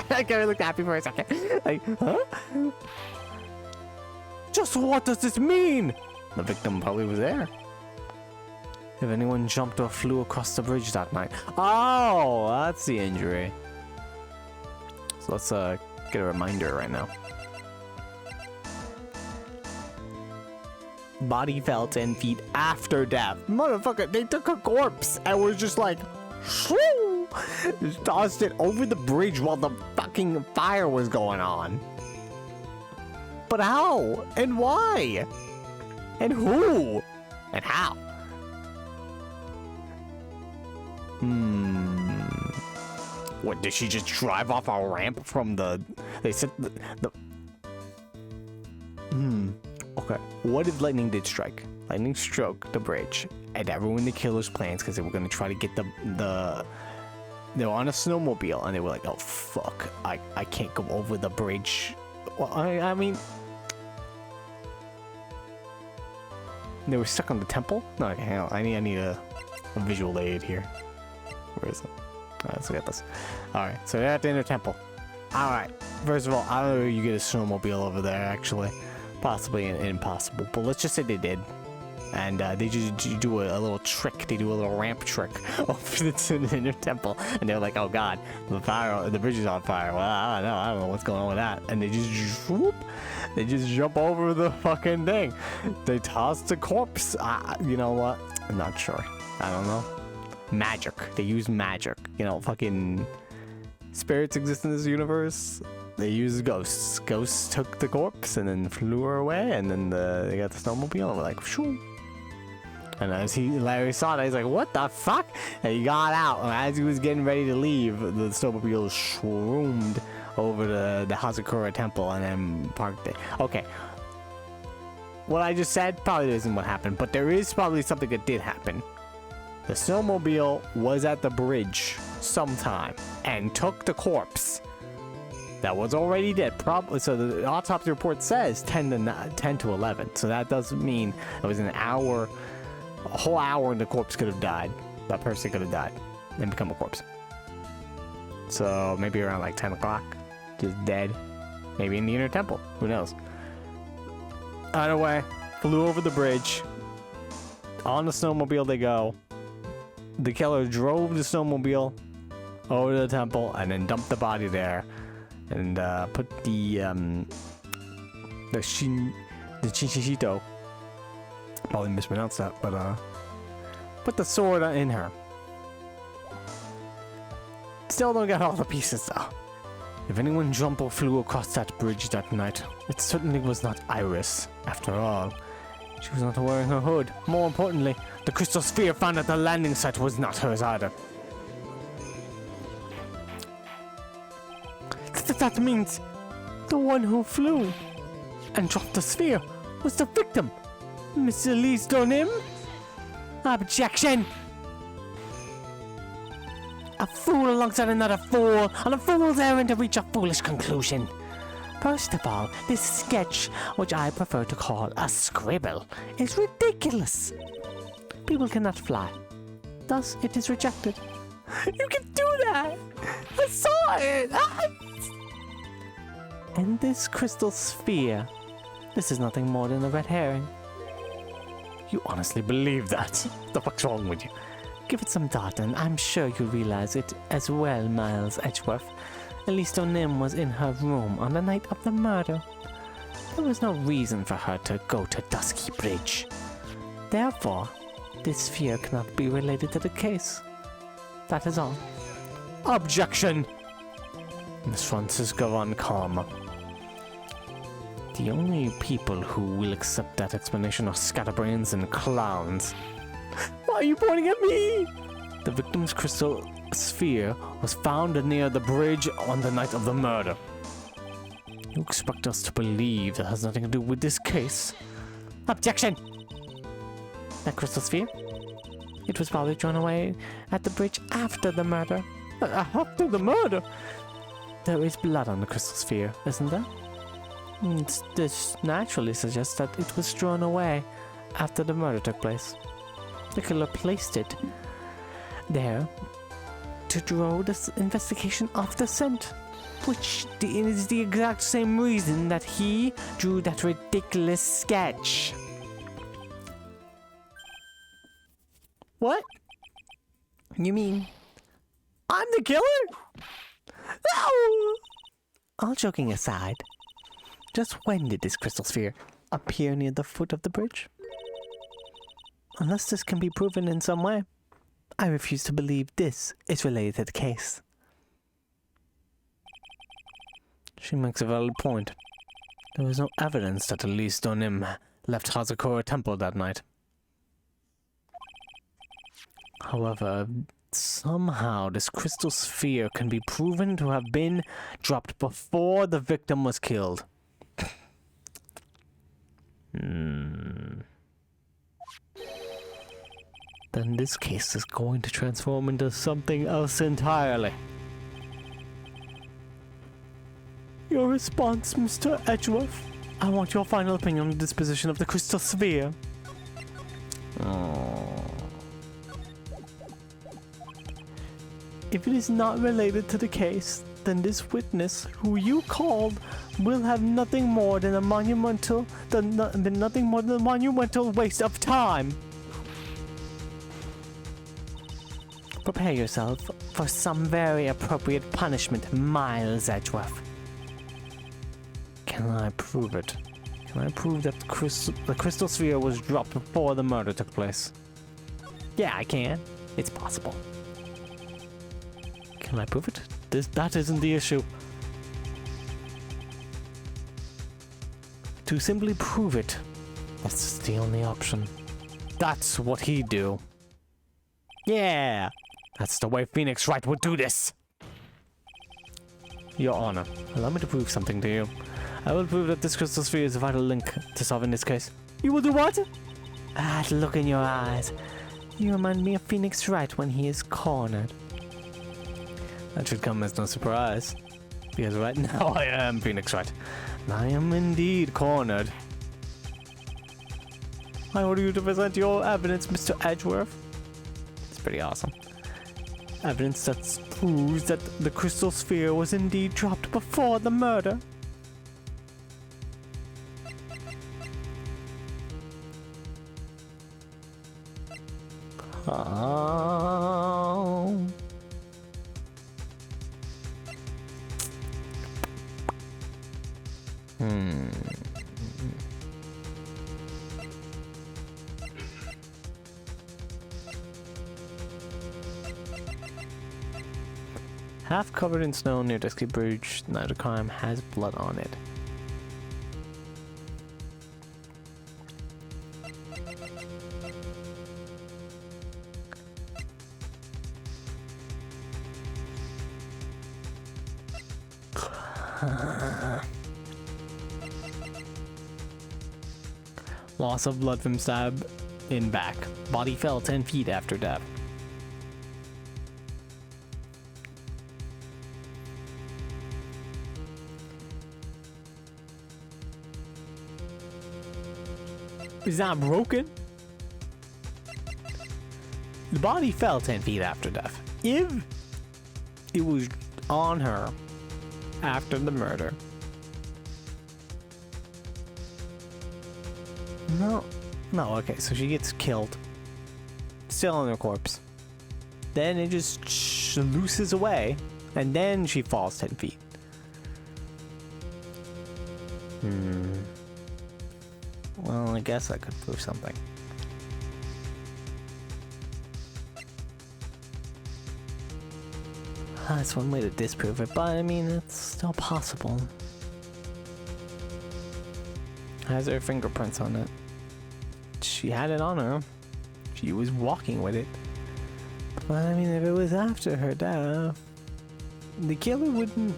I kind of looked happy for a second. Like, huh? Just what does this mean? The victim probably was there. If anyone jumped or flew across the bridge that night. Oh, that's the injury. So let's get a reminder right now. Body fell 10 feet after death. Motherfucker, they took a corpse and was just like, shoo, just tossed it over the bridge while the fucking fire was going on. But how? And why? And who? And how? What, did she just drive off a ramp from the... They said the... Okay. What if lightning did strike? Lightning struck the bridge and everyone in the killer's plans because they were going to try to get the... They were on a snowmobile and they were like, oh fuck, I can't go over the bridge. Well, I mean... They were stuck on the temple? No, okay, hang on. I need a visual aid here. Where is it? Alright, let's look at this. Alright, so they're at the inner temple. Alright, first of all, I don't know if you get a snowmobile over there, actually. Possibly impossible, but let's just say they did. And they just do a little trick. They do a little ramp trick over to the inner temple. And they're like, oh god, the bridge is on fire. Well, I don't know what's going on with that. And they just, whoop, they just jump over the fucking thing. They toss the corpse. You know what? I'm not sure. I don't know. Magic. They use magic. You know, fucking spirits exist in this universe. They use ghosts. Ghosts took the corpse and then flew her away, and then they got the snowmobile and we're like, shoo. And as Larry saw that, he's like, what the fuck? And he got out, and as he was getting ready to leave, the snowmobile shroomed over to the Hazakura temple and then parked it. Okay. What I just said probably isn't what happened, but there is probably something that did happen. The snowmobile was at the bridge sometime and took the corpse that was already dead. Probably, so the autopsy report says 10 to 11. So that does mean it was an hour, a whole hour, and the corpse could have died. That person could have died and become a corpse. So maybe around like 10 o'clock, just dead. Maybe in the inner temple. Who knows? Either way, flew over the bridge. On the snowmobile they go. The killer drove the snowmobile over to the temple and then dumped the body there. And put the Shinshito, probably mispronounced that, but put the sword in her. Still don't get all the pieces though. If anyone jumped or flew across that bridge that night, it certainly was not Iris. After all, she was not wearing her hood. More importantly, the crystal sphere found at the landing site was not hers either. that means the one who flew and dropped the sphere was the victim, Miss Elise Donim? Objection! A fool alongside another fool on a fool's errand to reach a foolish conclusion. First of all, this sketch, which I prefer to call a scribble, is ridiculous. People cannot fly. Thus, it is rejected. You can do that! I saw it! And this crystal sphere, this is nothing more than a red herring. You honestly believe that? What the fuck's wrong with you? Give it some thought, and I'm sure you'll realize it as well, Miles Edgeworth. Elise O'Nim was in her room on the night of the murder. There was no reason for her to go to Dusky Bridge. Therefore, this sphere cannot be related to the case. That is all. Objection! Miss Francisca von Karma. The only people who will accept that explanation are scatterbrains and clowns. Why are you pointing at me? The victim's crystal sphere was found near the bridge on the night of the murder. You expect us to believe that has nothing to do with this case? Objection! That crystal sphere? It was probably thrown away at the bridge after the murder. After the murder? There is blood on the crystal sphere, isn't there? This naturally suggests that it was thrown away after the murder took place. The killer placed it there to draw this investigation off the scent, which is the exact same reason that he drew that ridiculous sketch. What? You mean I'm the killer? No! All joking aside, just when did this crystal sphere appear near the foot of the bridge? Unless this can be proven in some way, I refuse to believe this is related to the case. She makes a valid point. There was no evidence that Elise Donim left Hazakura Temple that night. However, somehow this crystal sphere can be proven to have been dropped before the victim was killed. Then this case is going to transform into something else entirely. Your response, Mr. Edgeworth? I want your final opinion on the disposition of the crystal sphere. If it is not related to the case, then this witness, who you called, will have nothing more than a monumental waste of time. Prepare yourself for some very appropriate punishment, Miles Edgeworth. Can I prove it? Can I prove that the crystal sphere was dropped before the murder took place? Yeah, I can. It's possible. Can I prove it? That isn't the issue. To simply prove it, that's the only option. That's what he'd do. Yeah! That's the way Phoenix Wright would do this! Your Honor, allow me to prove something to you. I will prove that this crystal sphere is a vital link to solving this case. You will do what? That look in your eyes. You remind me of Phoenix Wright when he is cornered. That should come as no surprise. Because right now I am Phoenix Wright. And I am indeed cornered. I order you to present your evidence, Mr. Edgeworth. It's pretty awesome. Evidence that proves that the crystal sphere was indeed dropped before the murder. Oh. Half covered in snow near Dusky Bridge, the night of crime has blood on it. Loss of blood from stab in back. Body fell 10 feet after death. It's not broken. The body fell 10 feet after death. If it was on her after the murder. No. No, okay, so she gets killed. Still on her corpse. Then it just looses away, and then she falls 10 feet. Well, I guess that could prove something. That's one way to disprove it, but I mean, it's still possible. Has her fingerprints on it. She had it on her. She was walking with it. But I mean, if it was after her death, the killer wouldn't...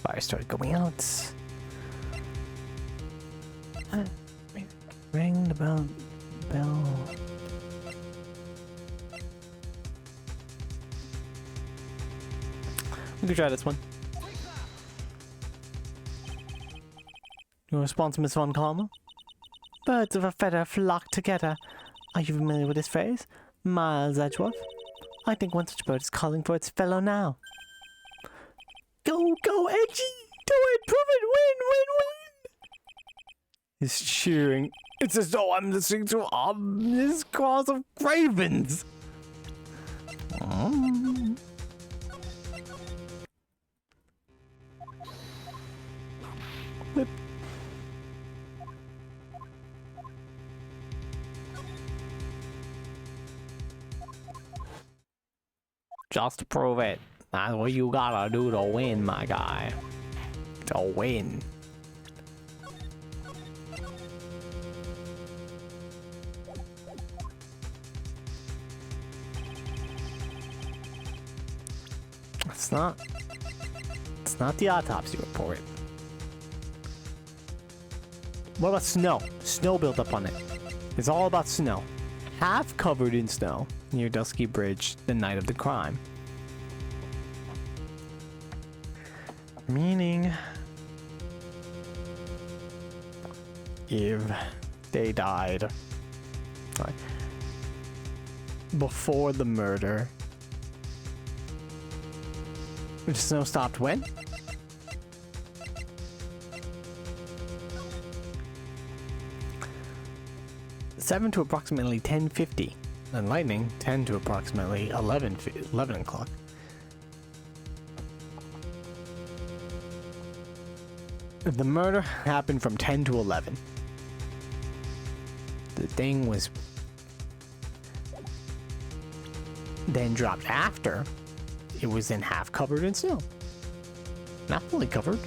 Fire started going out. Ring the bell. We could try this one. Your response, Miss Von Karma? Birds of a feather flock together. Are you familiar with this phrase? Miles Edgeworth? I think one such bird is calling for its fellow now. Go, Edgy! Do it! Prove it! Win! He's cheering. It's as though I'm listening to ominous calls of ravens. Whip. Just to prove it. That's what you gotta do to win, my guy. To win. It's not the autopsy report. What about snow? Snow built up on it. It's all about snow. Half covered in snow near Dusky Bridge the night of the crime. Meaning, if they died before the murder, the snow stopped when? Seven to approximately 10:50, and lightning 10 to approximately 11 o'clock. The murder happened from 10 to 11. The thing was then dropped after it was then half covered in snow. Not fully covered.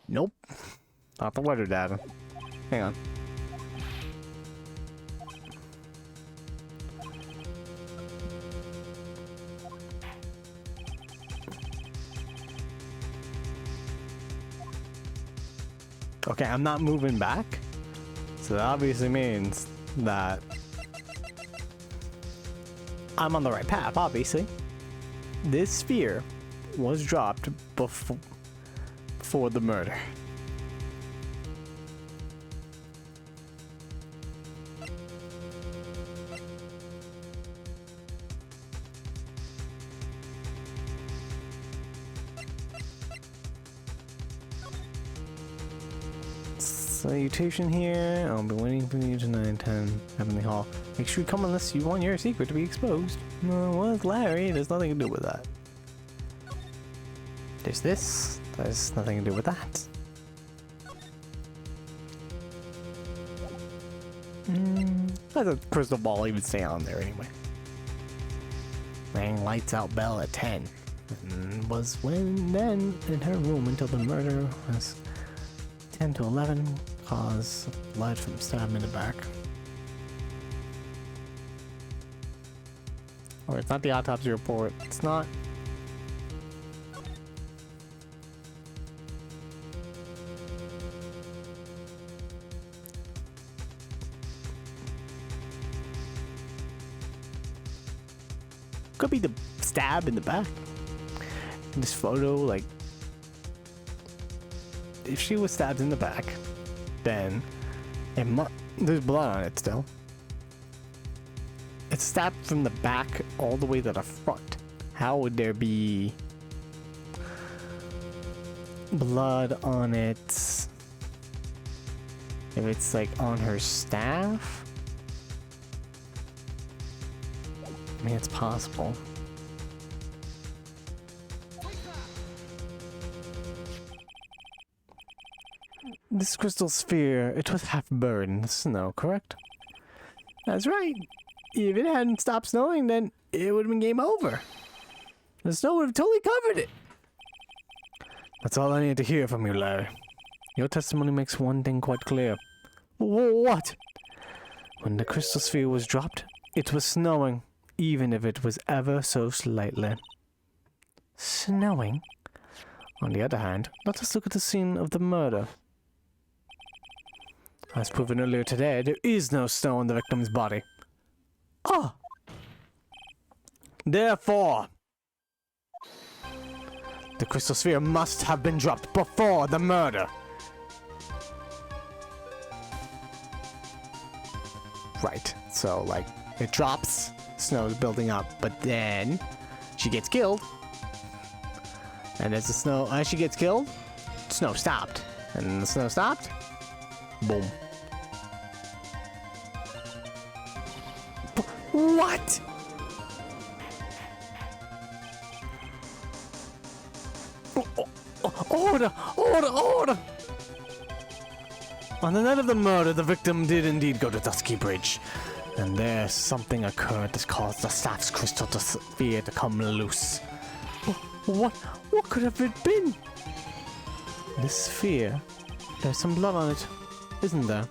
Nope. Not the weather data. Hang on. Okay, I'm not moving back. So that obviously means that I'm on the right path, obviously. This sphere was dropped before the murder. Salutation here. I'll be waiting for you to 9:10 Heavenly Hall. Make sure you come unless you want your secret to be exposed. No, well, it's Larry. There's nothing to do with that. There's this. There's nothing to do with that. Let the crystal ball even stay on there anyway. Rang lights out bell at 10. And was then in her room until the murder was 10 to 11. Cause blood from stab in the back. Or it's not the autopsy report. It's not. Could be the stab in the back. In this photo, like, if she was stabbed in the back, then there's blood on it still. It's stabbed from the back all the way to the front. How would there be blood on it if it's like on her staff? I mean, it's possible. This crystal sphere, it was half buried in the snow, correct? That's right. If it hadn't stopped snowing, then it would have been game over. The snow would have totally covered it. That's all I need to hear from you, Larry. Your testimony makes one thing quite clear. What? When the crystal sphere was dropped, it was snowing, even if it was ever so slightly. Snowing? On the other hand, let us look at the scene of the murder. As proven earlier today, there is no snow on the victim's body. Ah! Therefore, the crystal sphere must have been dropped before the murder. Right, so like, it drops, snow is building up, but then she gets killed. And as she gets killed, snow stopped. And the snow stopped, boom. What? Order! Order! Order! On the night of the murder, the victim did indeed go to Dusky Bridge. And there something occurred that caused the staff's crystal sphere to come loose. What could have it been? This sphere, there's some blood on it, isn't there?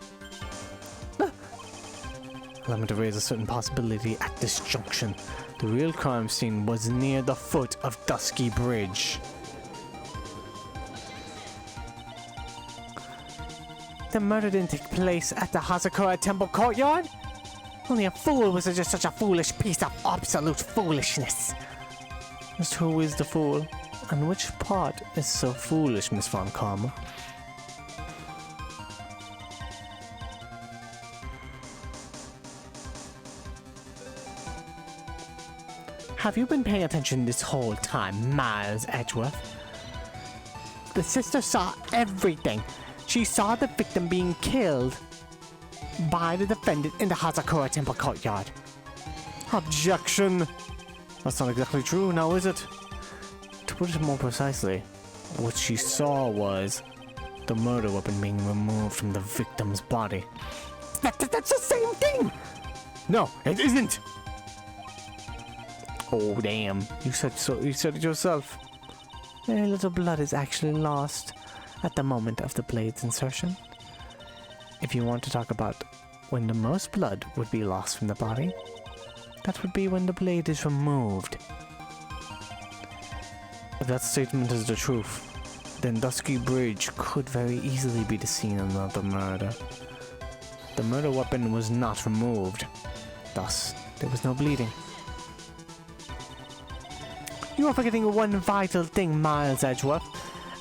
Allow me to raise a certain possibility at this junction. The real crime scene was near the foot of Dusky Bridge. The murder didn't take place at the Hazakura Temple courtyard? Only a fool would suggest such a foolish piece of absolute foolishness. Just who is the fool? And which part is so foolish, Miss Von Karma? Have you been paying attention this whole time, Miles Edgeworth? The sister saw everything. She saw the victim being killed by the defendant in the Hazakura Temple courtyard. Objection! That's not exactly true, now is it? To put it more precisely, what she saw was the murder weapon being removed from the victim's body. That's the same thing! No, it isn't! Oh damn, you said so. You said it yourself. Very little blood is actually lost at the moment of the blade's insertion. If you want to talk about when the most blood would be lost from the body, that would be when the blade is removed. If that statement is the truth, then Dusky Bridge could very easily be the scene of the murder. The murder weapon was not removed, thus there was no bleeding. You are forgetting one vital thing, Miles Edgeworth.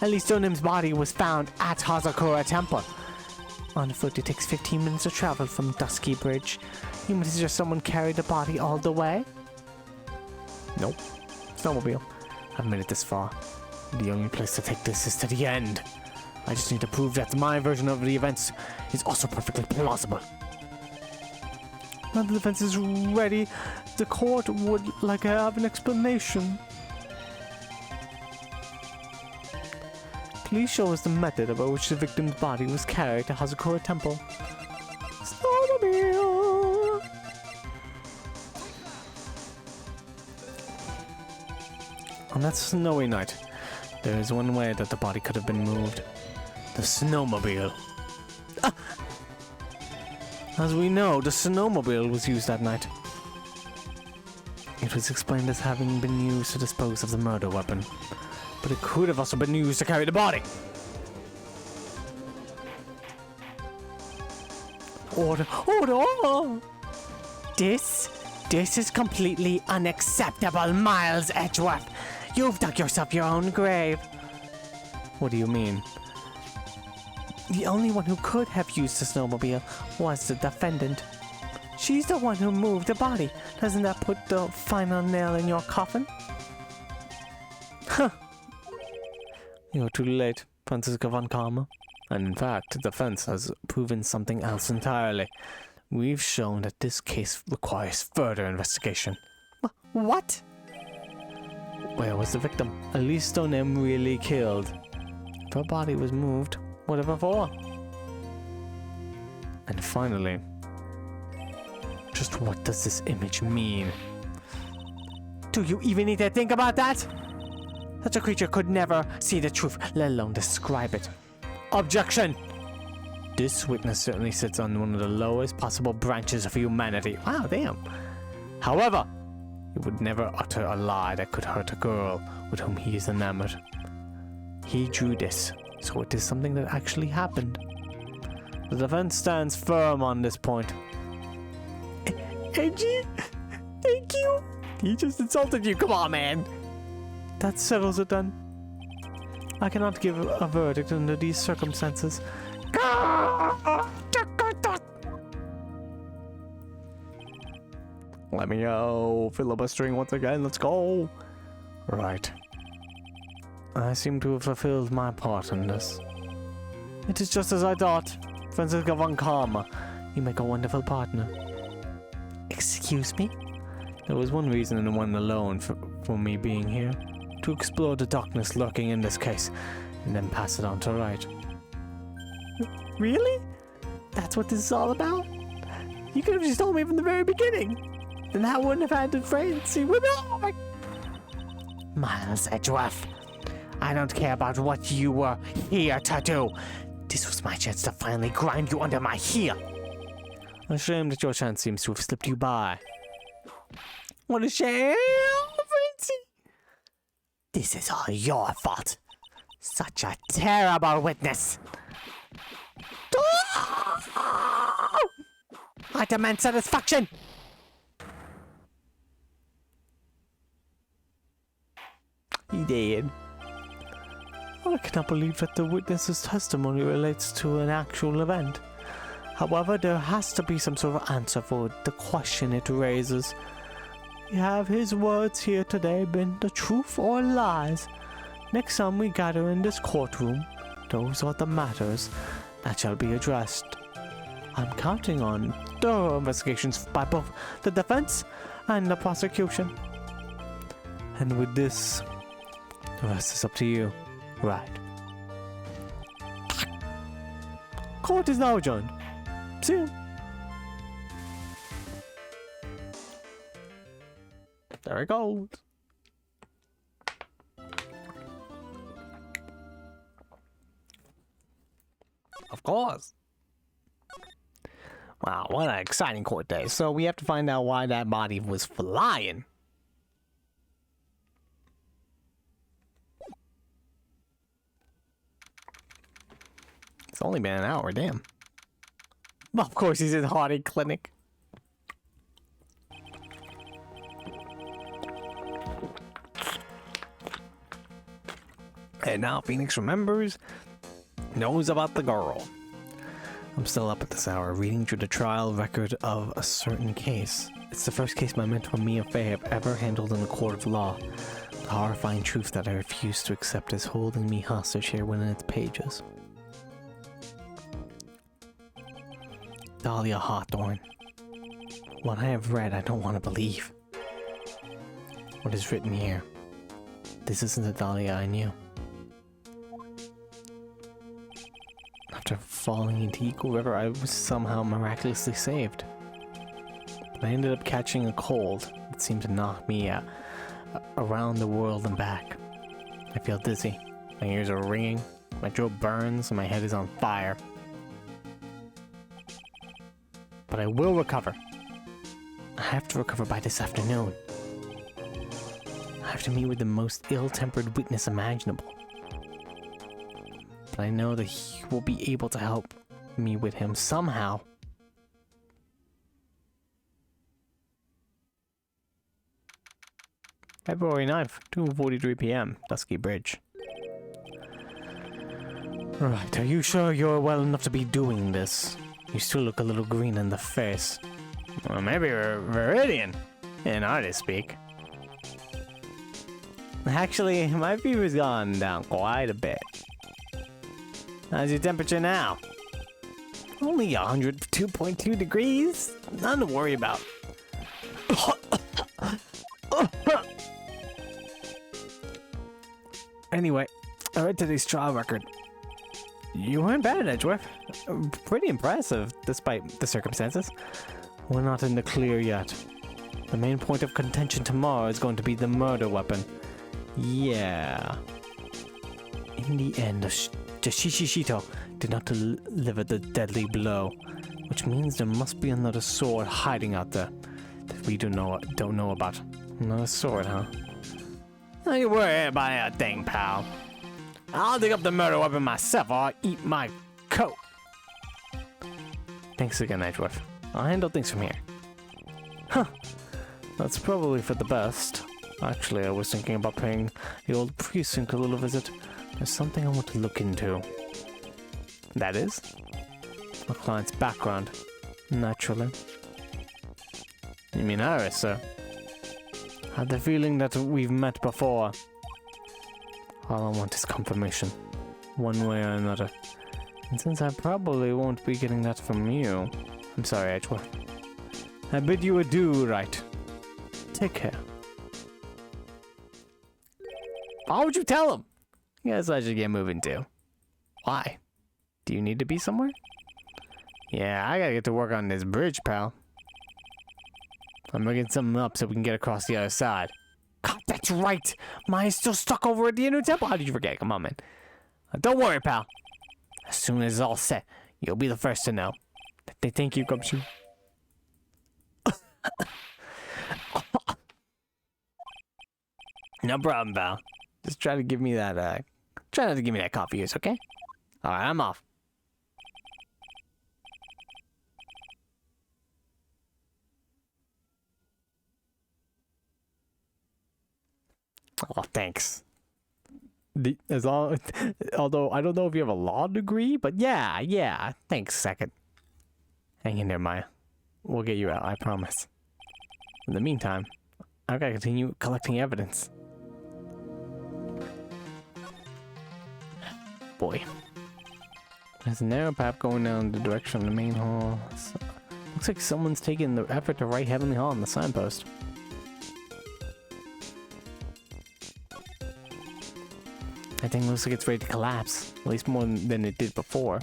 At least Onim's body was found at Hazakura Temple. On foot, it takes 15 minutes to travel from Dusky Bridge. You must suggest someone carried the body all the way? Nope. Snowmobile. I've made it this far. The only place to take this is to the end. I just need to prove that my version of the events is also perfectly plausible. Now the defense is ready. The court would like to have an explanation. Please show us the method by which the victim's body was carried to Hazakura Temple. Snowmobile! On that snowy night, there is one way that the body could have been moved. The snowmobile. Ah! As we know, the snowmobile was used that night. It was explained as having been used to dispose of the murder weapon, but it could have also been used to carry the body. Order! This is completely unacceptable, Miles Edgeworth. You've dug yourself your own grave. What do you mean? The only one who could have used the snowmobile was the defendant. She's the one who moved the body. Doesn't that put the final nail in your coffin? Huh. You're too late, Franziska von Karma. And in fact, the defense has proven something else entirely. We've shown that this case requires further investigation. What? Where was the victim? At least don't name really killed. If her body was moved, whatever for? And finally, just what does this image mean? Do you even need to think about that? Such a creature could never see the truth, let alone describe it. Objection! This witness certainly sits on one of the lowest possible branches of humanity. Wow, damn. However, he would never utter a lie that could hurt a girl with whom he is enamored. He drew this, so it is something that actually happened. The defense stands firm on this point. Angie, thank you. He just insulted you. Come on, man. That settles it then. I cannot give a verdict under these circumstances. Let me go. Filibustering once again. Let's go. Right. I seem to have fulfilled my part in this. It is just as I thought. Franziska von Karma, you make a wonderful partner. Excuse me? There was one reason and one alone for me being here. To explore the darkness lurking in this case, and then pass it on to Wright. Really? That's what this is all about? You could have just told me from the very beginning. Then I wouldn't have had the frenzy with me. Miles Edgeworth, I don't care about what you were here to do. This was my chance to finally grind you under my heel. A shame that your chance seems to have slipped you by. What a shame, Frenzy. This is all your fault. Such a terrible witness. I demand satisfaction. He did. I cannot believe that the witness's testimony relates to an actual event. However, there has to be some sort of answer for the question it raises. Have his words here today been the truth or lies? Next time we gather in this courtroom, those are the matters that shall be addressed. I'm counting on thorough investigations by both the defense and the prosecution. And with this, the rest is up to you. Right. Court is now adjourned. See you. There it goes. Of course. Wow, what an exciting court day. So we have to find out why that body was flying. It's only been an hour, damn. Well, of course he's in Hardy Clinic. And now Phoenix knows about the girl. I'm still up at this hour, reading through the trial record of a certain case. It's the first case my mentor Mia Fey have ever handled in a court of law. The horrifying truth that I refuse to accept is holding me hostage here within its pages. Dahlia Hawthorne. What I have read, I don't want to believe. What is written here? This isn't the Dahlia I knew. After falling into Eagle River, I was somehow miraculously saved. But I ended up catching a cold that seemed to knock me out around the world and back. I feel dizzy. My ears are ringing. My throat burns and my head is on fire. But I will recover. I have to recover by this afternoon. I have to meet with the most ill-tempered witness imaginable. But I know that he will be able to help me with him somehow. February 9th, 2:43 p.m., Dusky Bridge. Right, are you sure you're well enough to be doing this? You still look a little green in the face. Well, maybe Viridian, in artist speak. Actually, my fever's gone down quite a bit. How's your temperature now? Only 102.2 degrees? Nothing to worry about. Anyway, I read today's trial record. You weren't bad, Edgeworth. Pretty impressive, despite the circumstances. We're not in the clear yet. The main point of contention tomorrow is going to be the murder weapon. Yeah. In the end, Shishito did not deliver the deadly blow, which means there must be another sword hiding out there that we don't know about. Another sword, huh? Don't you worry about a thing, pal. I'll dig up the murder weapon myself or I'll eat my coat. Thanks again, Edgeworth. I'll handle things from here. Huh. That's probably for the best. Actually, I was thinking about paying the old precinct a little visit. There's something I want to look into. That is? My client's background. Naturally. You mean Laurice, sir? I had the feeling that we've met before. All I want is confirmation, one way or another. And since I probably won't be getting that from you, I'm sorry, Edgeworth. I bid you adieu, right? Take care. Why would you tell him? Guess I should get moving too. Why? Do you need to be somewhere? Yeah, I gotta get to work on this bridge, pal. I'm rigging something up so we can get across the other side. God, that's right! Maya's still stuck over at the inner temple. How did you forget? Come on, man. Don't worry, pal. As soon as it's all set, you'll be the first to know. Thank you, Gumshoe. No problem, pal. Just try to give me that, try not to give me that coffee use, okay? Alright, I'm off. Oh, thanks. Although I don't know if you have a law degree, but yeah. Thanks, second. Hang in there, Maya. We'll get you out, I promise. In the meantime, I've got to continue collecting evidence. Boy. There's a narrow path going down the direction of the main hall. Looks like someone's taking the effort to write Heavenly Hall on the signpost. That thing looks like it's ready to collapse, at least more than it did before.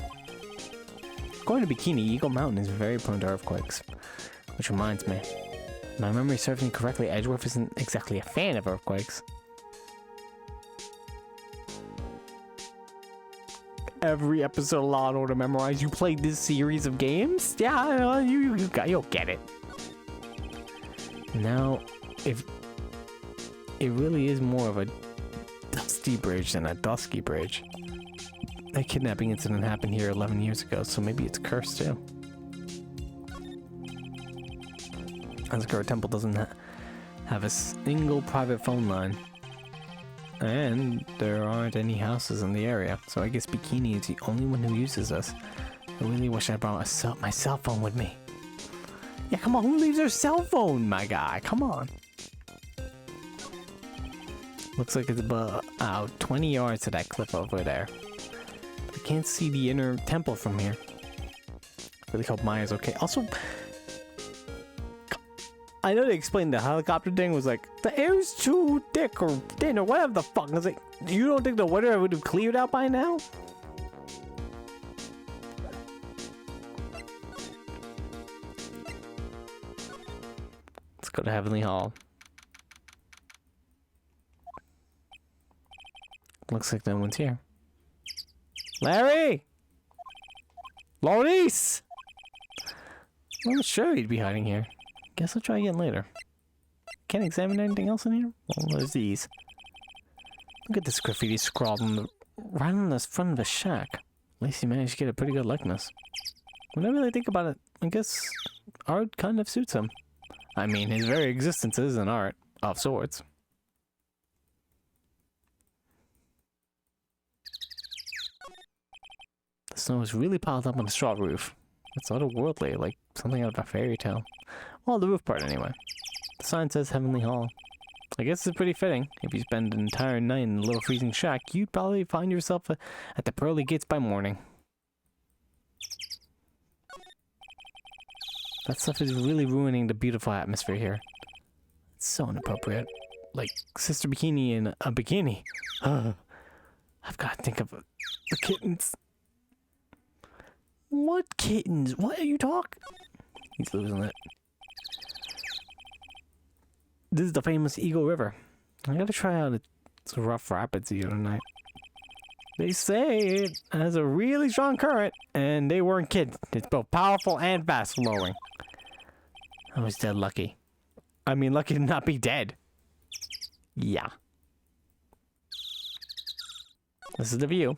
Going to Bikini, Eagle Mountain is very prone to earthquakes. Which reminds me, if my memory serves me correctly, Edgeworth isn't exactly a fan of earthquakes. Every episode of Law & Order Memorize, you played this series of games? Yeah, you'll get it. Now, if it really is more of a dusty bridge than a dusky bridge. That kidnapping incident happened here 11 years ago, so maybe it's cursed too. Azakura Temple doesn't have a single private phone line. And there aren't any houses in the area, so I guess Bikini is the only one who uses this. I really wish I brought my cell phone with me. Yeah, come on, who leaves their cell phone, my guy? Come on. Looks like it's about 20 yards to that cliff over there. I can't see the inner temple from here. I really hope Maya's okay. Also, I know they explained the helicopter thing was like, the air's too thick or thin or whatever the fuck. I was like, you don't think the weather would have cleared out by now? Let's go to Heavenly Hall. looks like no one's here. Larry! Laurice! I'm not sure he'd be hiding here. Guess I'll try again later. Can't examine anything else in here? Well, there's these. Look at this graffiti scrawled right on the front of the shack. At least he managed to get a pretty good likeness. When I really think about it, I guess art kind of suits him. I mean, his very existence is an art, of sorts. The snow is really piled up on the straw roof. It's otherworldly, like something out of a fairy tale. Well, the roof part anyway. The sign says Heavenly Hall. I guess it's pretty fitting. If you spend an entire night in a little freezing shack, you'd probably find yourself at the pearly gates by morning. That stuff is really ruining the beautiful atmosphere here. It's so inappropriate. Like Sister Bikini in a bikini. I've got to think of the kittens. What kittens? What are you talking? He's losing it. This is the famous Eagle River. I gotta try out its rough rapids the other night. They say it has a really strong current, and they weren't kidding. It's both powerful and fast flowing. I was dead lucky. I mean, lucky to not be dead. Yeah. This is the view.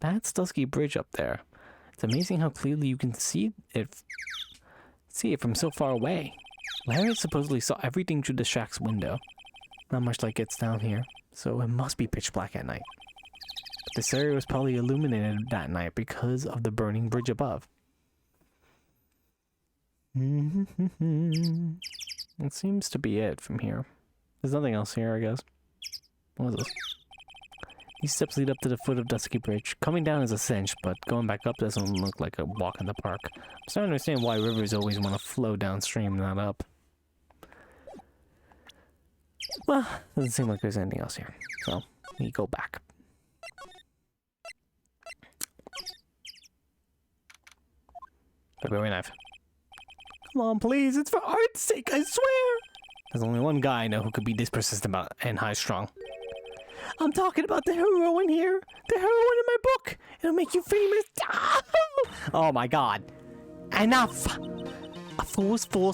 That's Dusky Bridge up there. It's amazing how clearly you can see it from so far away. Larry supposedly saw everything through the shack's window. Not much light gets down here, so it must be pitch black at night. But this area was probably illuminated that night because of the burning bridge above. That seems to be it from here. There's nothing else here, I guess. What is this? These steps lead up to the foot of Dusky Bridge. Coming down is a cinch, but going back up doesn't look like a walk in the park. I'm starting to understand why rivers always want to flow downstream, not up. Well, doesn't seem like there's anything else here, so we go back. February 9th. Come on, please, it's for art's sake, I swear! There's only one guy I know who could be this persistent and high-strung. I'm talking about the heroine here. The heroine in my book. It'll make you famous. Oh my god. Enough. A foolishly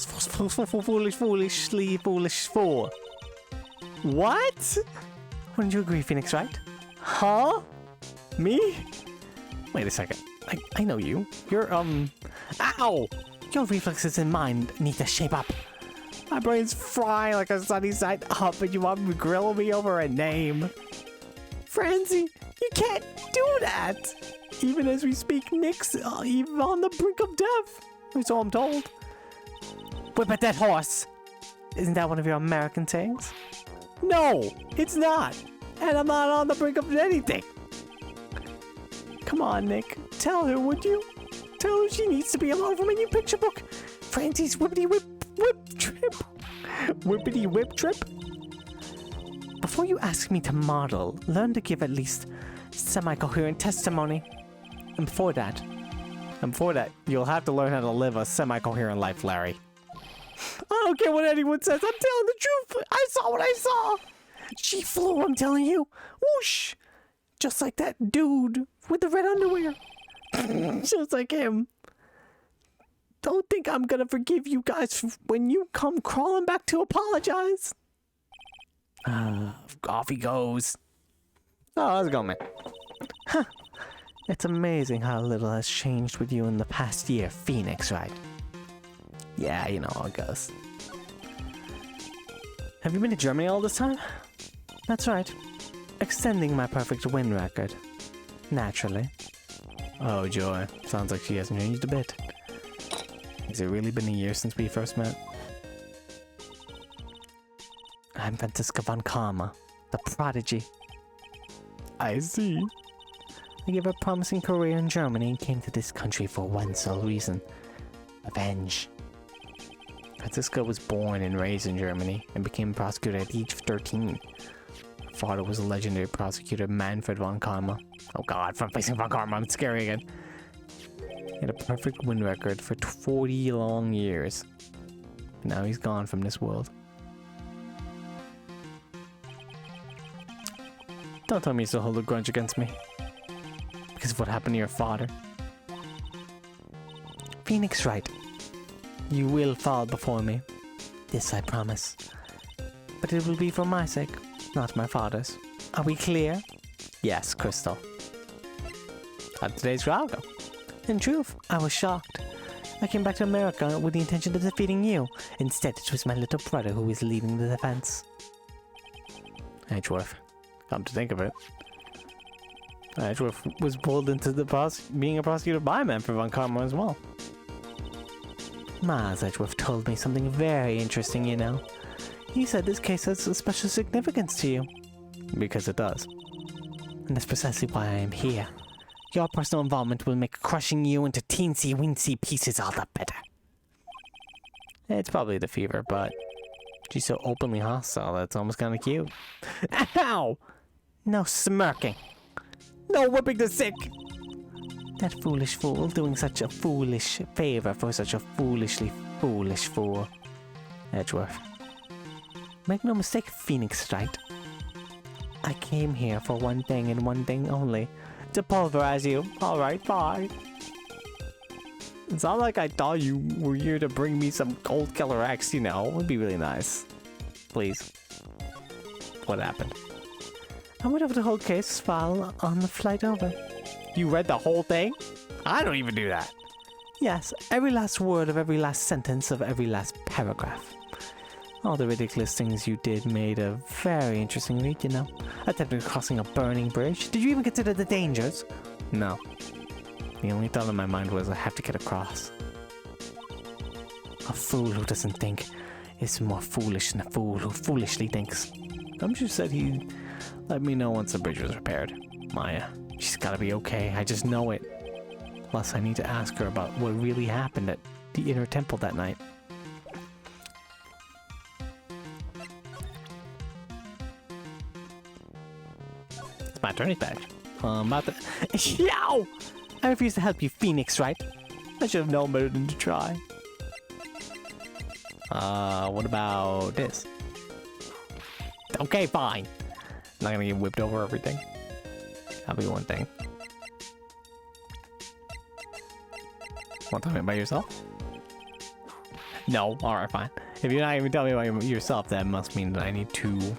foolish fool. What? Wouldn't you agree, Phoenix, right? Huh? Me? Wait a second. I know you. You're, Ow! Your reflexes and mine need to shape up. My brain's frying like a sunny side up, and you want me to grill me over a name. Francie, you can't do that! Even as we speak, Nick's even on the brink of death. Or so I'm told. Whip at that horse! Isn't that one of your American sayings? No, it's not! And I'm not on the brink of anything! Come on, Nick. Tell her, would you? Tell her she needs to be alone from a new picture book. Francie's whippity whip trip. Whippity whip trip? Before you ask me to model, learn to give at least semi-coherent testimony. And before that, you'll have to learn how to live a semi-coherent life, Larry. I don't care what anyone says, I'm telling the truth. I saw what I saw. She flew, I'm telling you. Whoosh. Just like that dude with the red underwear. Just like him. Don't think I'm gonna forgive you guys when you come crawling back to apologize. Off he goes. Oh, how's it going, man? Huh. It's amazing how little has changed with you in the past year, Phoenix, right? Yeah, you know how it goes. Have you been to Germany all this time? That's right. Extending my perfect win record. Naturally. Oh, joy. Sounds like she hasn't changed a bit. Has it really been a year since we first met? I'm Franziska von Karma, the prodigy. I see. I gave a promising career in Germany and came to this country for one sole reason. Revenge. Franziska was born and raised in Germany and became a prosecutor at the age of 13. Her father was a legendary prosecutor, Manfred von Karma. Oh god, Franziska von Karma, I'm scary again. He had a perfect win record for 40 long years. Now he's gone from this world. Don't tell me you still hold a grudge against me. Because of what happened to your father. Phoenix Wright. You will fall before me. This I promise. But it will be for my sake, not my father's. Are we clear? Yes, Crystal. On today's Growl. In truth, I was shocked. I came back to America with the intention of defeating you. Instead, it was my little brother who was leading the defense. Edgeworth. Come to think of it. Edgeworth was pulled into being a prosecutor by Manfred von Karma as well. Miles Edgeworth told me something very interesting, you know. He said this case has a special significance to you. Because it does. And that's precisely why I am here. Your personal involvement will make crushing you into teensy-weensy pieces all the better. It's probably the fever, but she's so openly hostile that it's almost kind of cute. Ow! No smirking. No whipping the sick! That foolish fool doing such a foolish favor for such a foolishly foolish fool. Edgeworth. Make no mistake, Phoenix Wright. I came here for one thing and one thing only. To pulverize you. Alright, bye. It's not like I thought you were here to bring me some Gold Killer X, you know. It would be really nice. Please. What happened? I went over the whole case file on the flight over. You read the whole thing? I don't even do that. Yes, every last word of every last sentence of every last paragraph. All the ridiculous things you did made a very interesting read, you know. Attempting crossing a burning bridge. Did you even consider the dangers? No. The only thought in my mind was I have to get across. A fool who doesn't think is more foolish than a fool who foolishly thinks. Gumshoe said he'd let me know once the bridge was repaired. Maya, she's gotta be okay. I just know it. Plus, I need to ask her about what really happened at the inner temple that night. My attorney's badge. About the... Yow! I refuse to help you, Phoenix Wright. I should have known better than to try. What about this? Okay, fine. I'm not gonna get whipped over everything. That'll be one thing. Want to tell me about yourself? No, alright, fine. If you're not even telling me about yourself, that must mean that I need to...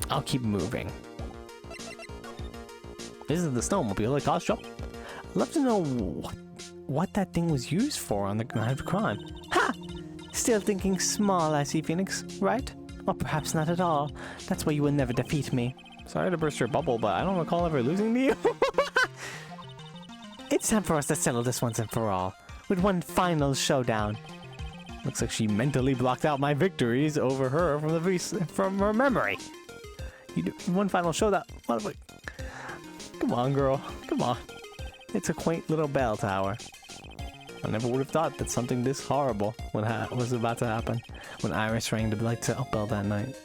I'll keep moving. This is the snowmobile that caused trouble. I'd love to know what that thing was used for on the night of crime. Ha! Still thinking small, I see, Phoenix, right? Or perhaps not at all. That's why you will never defeat me. Sorry to burst your bubble, but I don't recall ever losing to you. It's time for us to settle this once and for all, with one final showdown. Looks like she mentally blocked out my victories over her from her memory. One final showdown. Come on, girl. Come on. It's a quaint little bell tower. I never would have thought that something this horrible was about to happen when Iris rang the lights-out bell that night.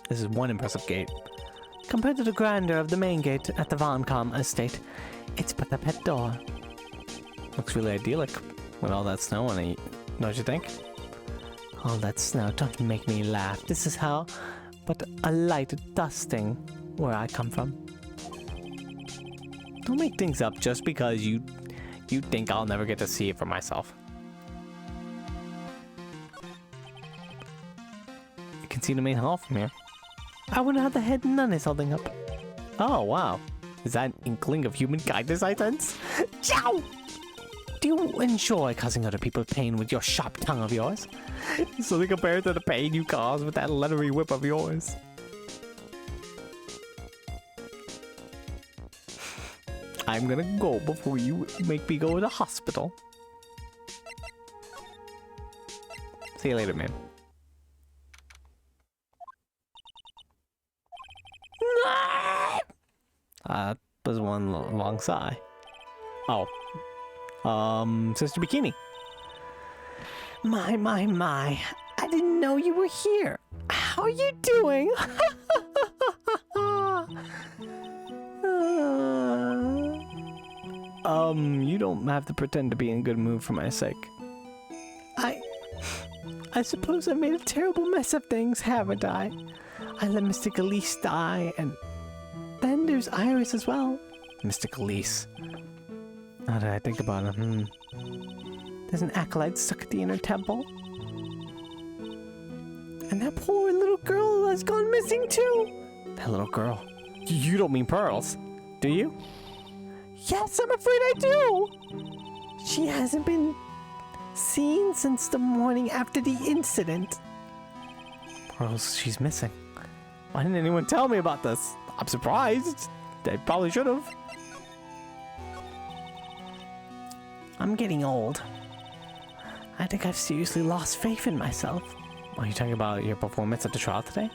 This is one impressive gate. Compared to the grandeur of the main gate at the Von Com estate, it's but a pet door. Looks really idyllic with all that snow on it, don't you think? All that snow, don't make me laugh. This is how, but a light dusting where I come from. Don't make things up just because you think I'll never get to see it for myself. You can see the main hall from here. I wonder how the head nun is holding up. Oh, wow. Is that an inkling of human kindness I sense? Ciao! Do you enjoy causing other people pain with your sharp tongue of yours? Something compared to the pain you cause with that leathery whip of yours. I'm gonna go before you make me go to the hospital. See you later, man. That was one long sigh. Oh. Sister Bikini. My. I didn't know you were here. How are you doing? You don't have to pretend to be in good mood for my sake. I suppose I made a terrible mess of things, haven't I? I let Mystic Elise die, and then there's Iris as well. Mystic Elise. Now that I think about it, There's an acolyte stuck at the inner temple. And that poor little girl has gone missing too. That little girl? You don't mean Pearls, do you? Yes, I'm afraid I do. She hasn't been seen since the morning after the incident. Pearls, she's missing. Why didn't anyone tell me about this? I'm surprised. They probably should have. I'm getting old. I think I've seriously lost faith in myself. Are you talking about your performance at the trial today?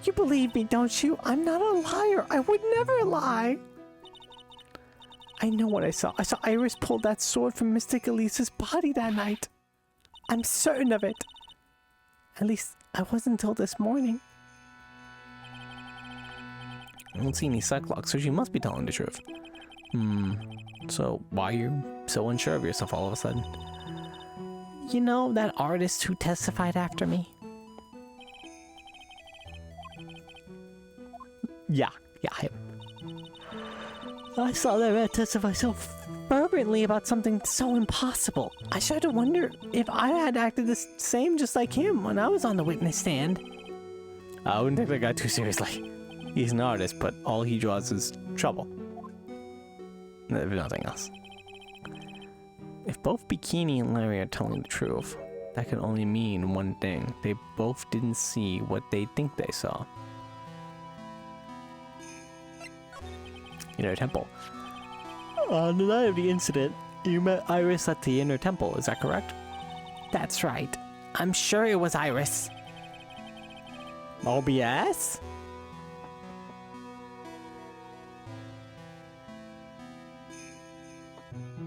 You believe me, don't you? I'm not a liar. I would never lie. I know what I saw. I saw Iris pull that sword from Mystic Elise's body that night. I'm certain of it. At least I wasn't until this morning. I don't see any cyclops, so she must be telling the truth. So why are you so unsure of yourself all of a sudden? You know that artist who testified after me? Yeah, him. I saw that man testify so fervently about something so impossible. I started to wonder if I had acted the same just like him when I was on the witness stand. I wouldn't take that guy too seriously. He's an artist, but all he draws is trouble. If nothing else. If both Bikini and Larry are telling the truth, that can only mean one thing. They both didn't see what they think they saw. Inner Temple. On the night of the incident, you met Iris at the Inner Temple, is that correct? That's right. I'm sure it was Iris. OBS?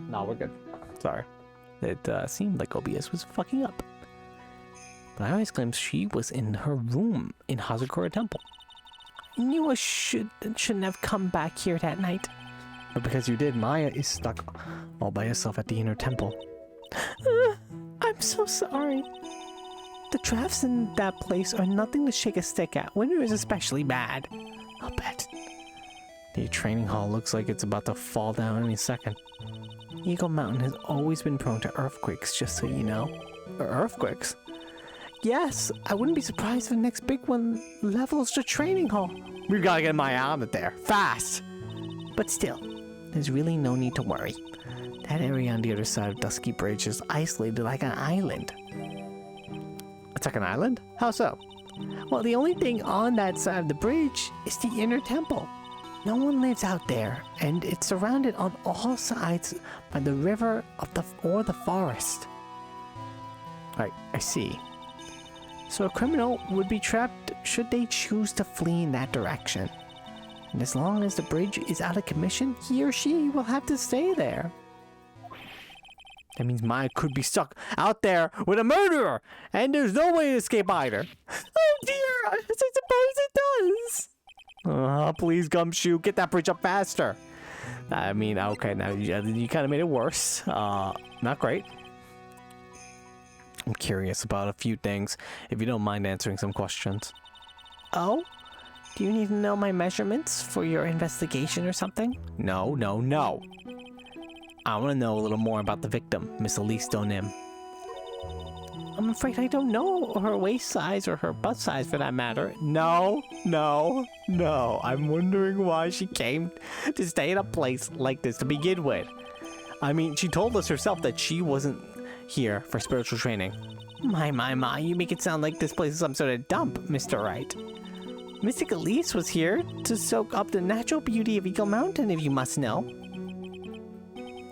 No, we're good. Sorry. It seemed like OBS was fucking up. But Iris claims she was in her room in Hazakura Temple. I knew I shouldn't have come back here that night. But because you did, Maya is stuck all by herself at the Inner Temple. I'm so sorry. The drafts in that place are nothing to shake a stick at. Winter is especially bad. I'll bet. The training hall looks like it's about to fall down any second. Eagle Mountain has always been prone to earthquakes, just so you know. Earthquakes? Yes, I wouldn't be surprised if the next big one levels the training hall. We've got to get Maya out of there, fast! But still, there's really no need to worry. That area on the other side of Dusky Bridge is isolated like an island. It's like an island? How so? Well, the only thing on that side of the bridge is the Inner Temple. No one lives out there, and it's surrounded on all sides by the river or the forest. Right, I see. So a criminal would be trapped should they choose to flee in that direction. And as long as the bridge is out of commission, he or she will have to stay there. That means Maya could be stuck out there with a murderer, and there's no way to escape either. Oh dear, I suppose it does. Please, Gumshoe, get that bridge up faster. I mean, okay, now you kind of made it worse. Not great. I'm curious about a few things, if you don't mind answering some questions. Oh? Do you need to know my measurements for your investigation or something? No. I want to know a little more about the victim, Miss Elise Donim. I'm afraid I don't know her waist size or her butt size for that matter. No. I'm wondering why she came to stay in a place like this to begin with. I mean, she told us herself that she wasn't here for spiritual training. My, you make it sound like this place is some sort of dump, Mr. Wright. Mystic Elise was here to soak up the natural beauty of Eagle Mountain, if you must know.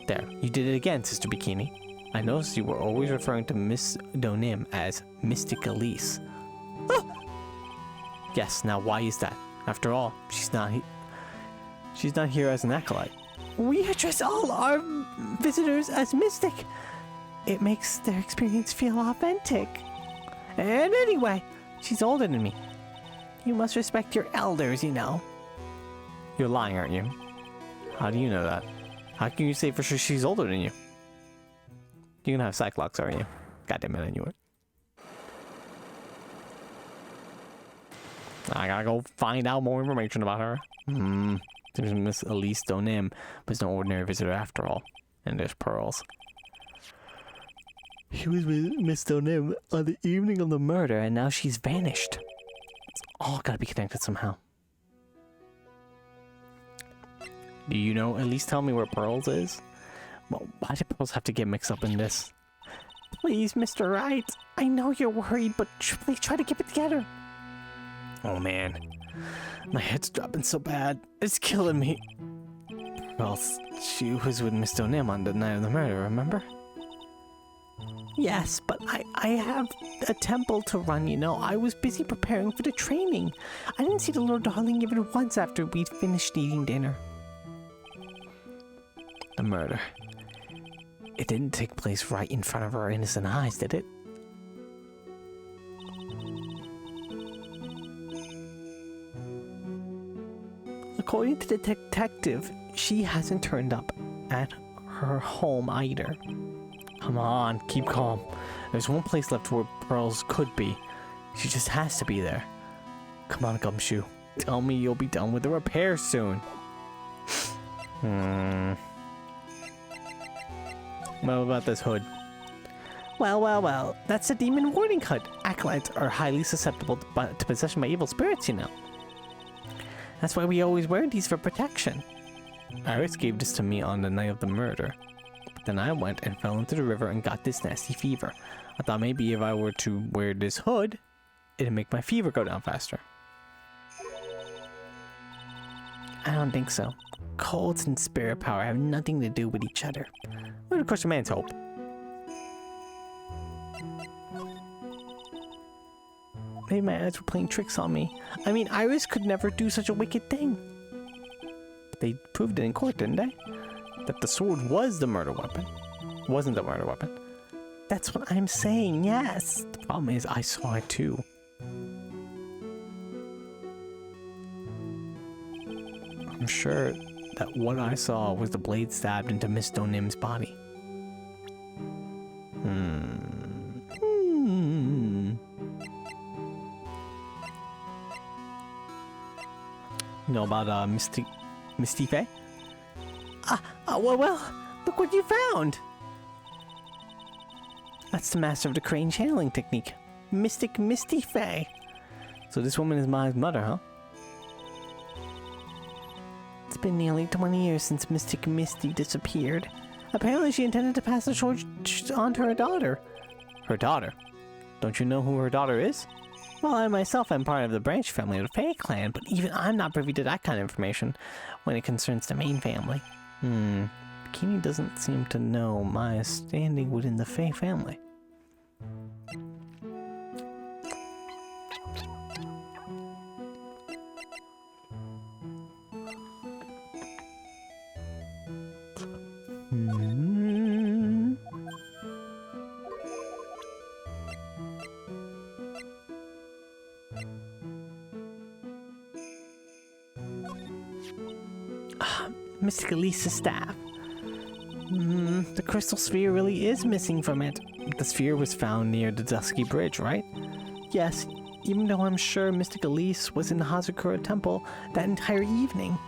There, you did it again, Sister Bikini. I noticed you were always referring to Miss Donim as Mystic Elise. Oh! Yes, now why is that? After all, she's not here as an acolyte. We address all our visitors as mystic. It makes their experience feel authentic. And anyway, she's older than me. You must respect your elders, you know. You're lying, aren't you? How do you know that? How can you say for sure she's older than you? You're gonna have Cyclops, aren't you? Goddamn it, I knew it. I gotta go find out more information about her. There's Miss Elise Donim, but it's no ordinary visitor after all. And there's Pearls. She was with Miss Donim on the evening of the murder, and now she's vanished. It's all gotta be connected somehow. Do you know? At least tell me where Pearls is. Well, why did Pearls have to get mixed up in this? Please, Mr. Wright. I know you're worried, but please try to keep it together. Oh man, my head's dropping so bad. It's killing me. Pearls, she was with Miss Donim on the night of the murder, remember? Yes, but I have a temple to run, you know. I was busy preparing for the training. I didn't see the little darling even once after we'd finished eating dinner. The murder. It didn't take place right in front of her innocent eyes, did it? According to the detective, she hasn't turned up at her home either. Come on, keep calm. There's one place left where Pearls could be. She just has to be there. Come on, Gumshoe. Tell me you'll be done with the repairs soon. What about this hood? Well. That's the demon warning hood. Acolytes are highly susceptible to possession by evil spirits, you know. That's why we always wear these for protection. Iris gave this to me on the night of the murder. But then I went and fell into the river and got this nasty fever. I thought maybe if I were to wear this hood, it'd make my fever go down faster. I don't think so. Colds and spirit power have nothing to do with each other. Well, of course, a man's hope. Maybe my eyes were playing tricks on me. I mean, Iris could never do such a wicked thing. But they proved it in court, didn't they? That the sword was the murder weapon. Wasn't the murder weapon. That's what I'm saying, yes. The problem is, I saw it too. I'm sure that what I saw was the blade stabbed into Miss Donim's body. You know about Misty Faye? Well, look what you found! That's the master of the crane channeling technique. Mystic Misty Faye. So this woman is my mother, huh? It's been nearly 20 years since Mystic Misty disappeared. Apparently she intended to pass the torch on to her daughter. Her daughter? Don't you know who her daughter is? Well, I myself am part of the branch family of the Fae clan, but even I'm not privy to that kind of information when it concerns the main family. Bikini doesn't seem to know my standing within the Fae family. Mystic Elise's staff. The crystal sphere really is missing from it. The sphere was found near the Dusky Bridge, right? Yes, even though I'm sure Mystic Elise was in the Hazakura Temple that entire evening.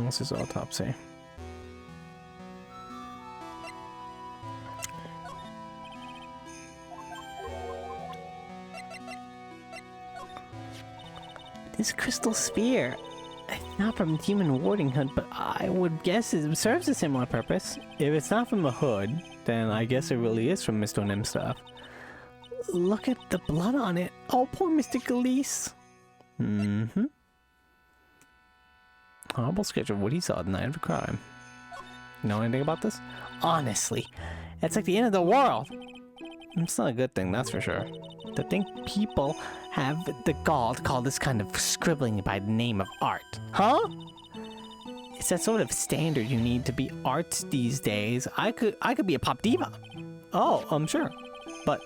This is autopsy. This crystal sphere, not from Demon Warding Hood, but I would guess it serves a similar purpose. If it's not from a hood, then I guess it really is from Miss Donim's stuff. Look at the blood on it. Oh, poor Mystic Elise. Horrible sketch of what he saw the night of the crime. Know anything about this? Honestly, it's like the end of the world. It's not a good thing, that's for sure. To think people have the gall to call this kind of scribbling by the name of art. Huh? It's that sort of standard you need to be arts these days. I could be a pop diva. Oh, I'm sure. But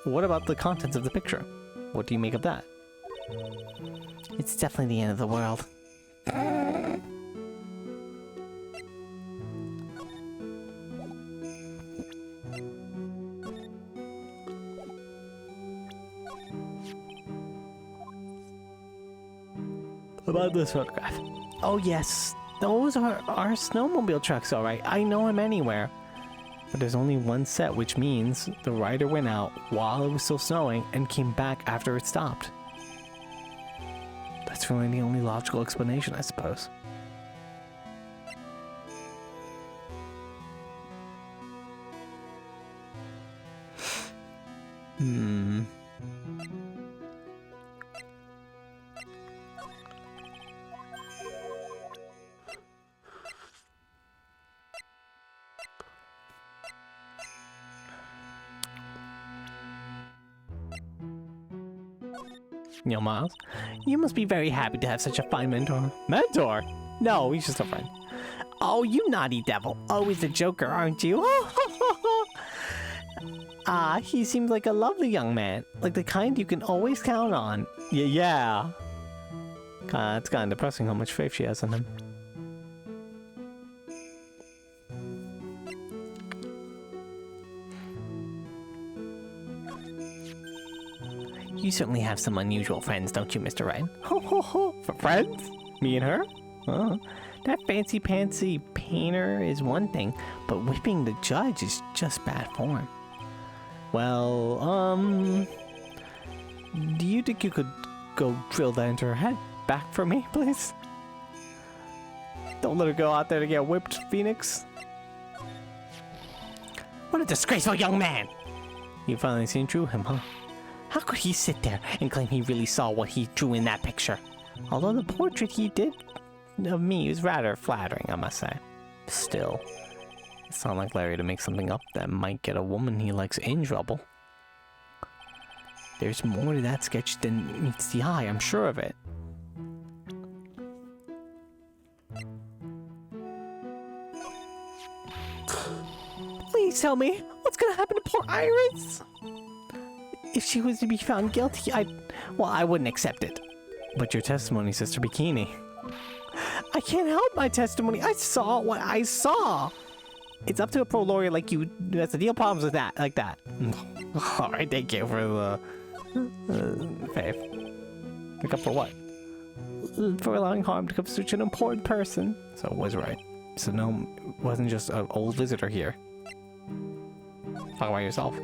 what about the contents of the picture? What do you make of that? It's definitely the end of the world. about this photograph? Oh yes, those are our snowmobile trucks, alright. I know him anywhere. But there's only one set, which means the rider went out while it was still snowing and came back after it stopped. That's really the only logical explanation, I suppose. Yo, Miles, you must be very happy to have such a fine mentor. Mentor? No, he's just a friend. Oh, you naughty devil. Always a joker, aren't you? He seems like a lovely young man. Like the kind you can always count on. Yeah. It's kind of depressing how much faith she has in him. You certainly have some unusual friends, don't you, Mr. Wren? For friends? Me and her? That fancy-pantsy painter is one thing, but whipping the judge is just bad form. Well, do you think you could go drill that into her head? Back for me, please? Don't let her go out there to get whipped, Phoenix. What a disgraceful young man! You finally seen through him, huh? How could he sit there and claim he really saw what he drew in that picture? Although the portrait he did of me is rather flattering, I must say. Still, it's not like Larry to make something up that might get a woman he likes in trouble. There's more to that sketch than meets the eye, I'm sure of it. Please tell me, what's gonna happen to poor Iris? If she was to be found guilty, I wouldn't accept it. But your testimony, Sister Bikini. I can't help my testimony. I saw what I saw. It's up to a pro lawyer like you that's to deal problems with that, like that. Alright, thank you for the faith. Make up for what? For allowing harm to come to such an important person. So it was right. So no, it wasn't just an old visitor here. Talk about yourself.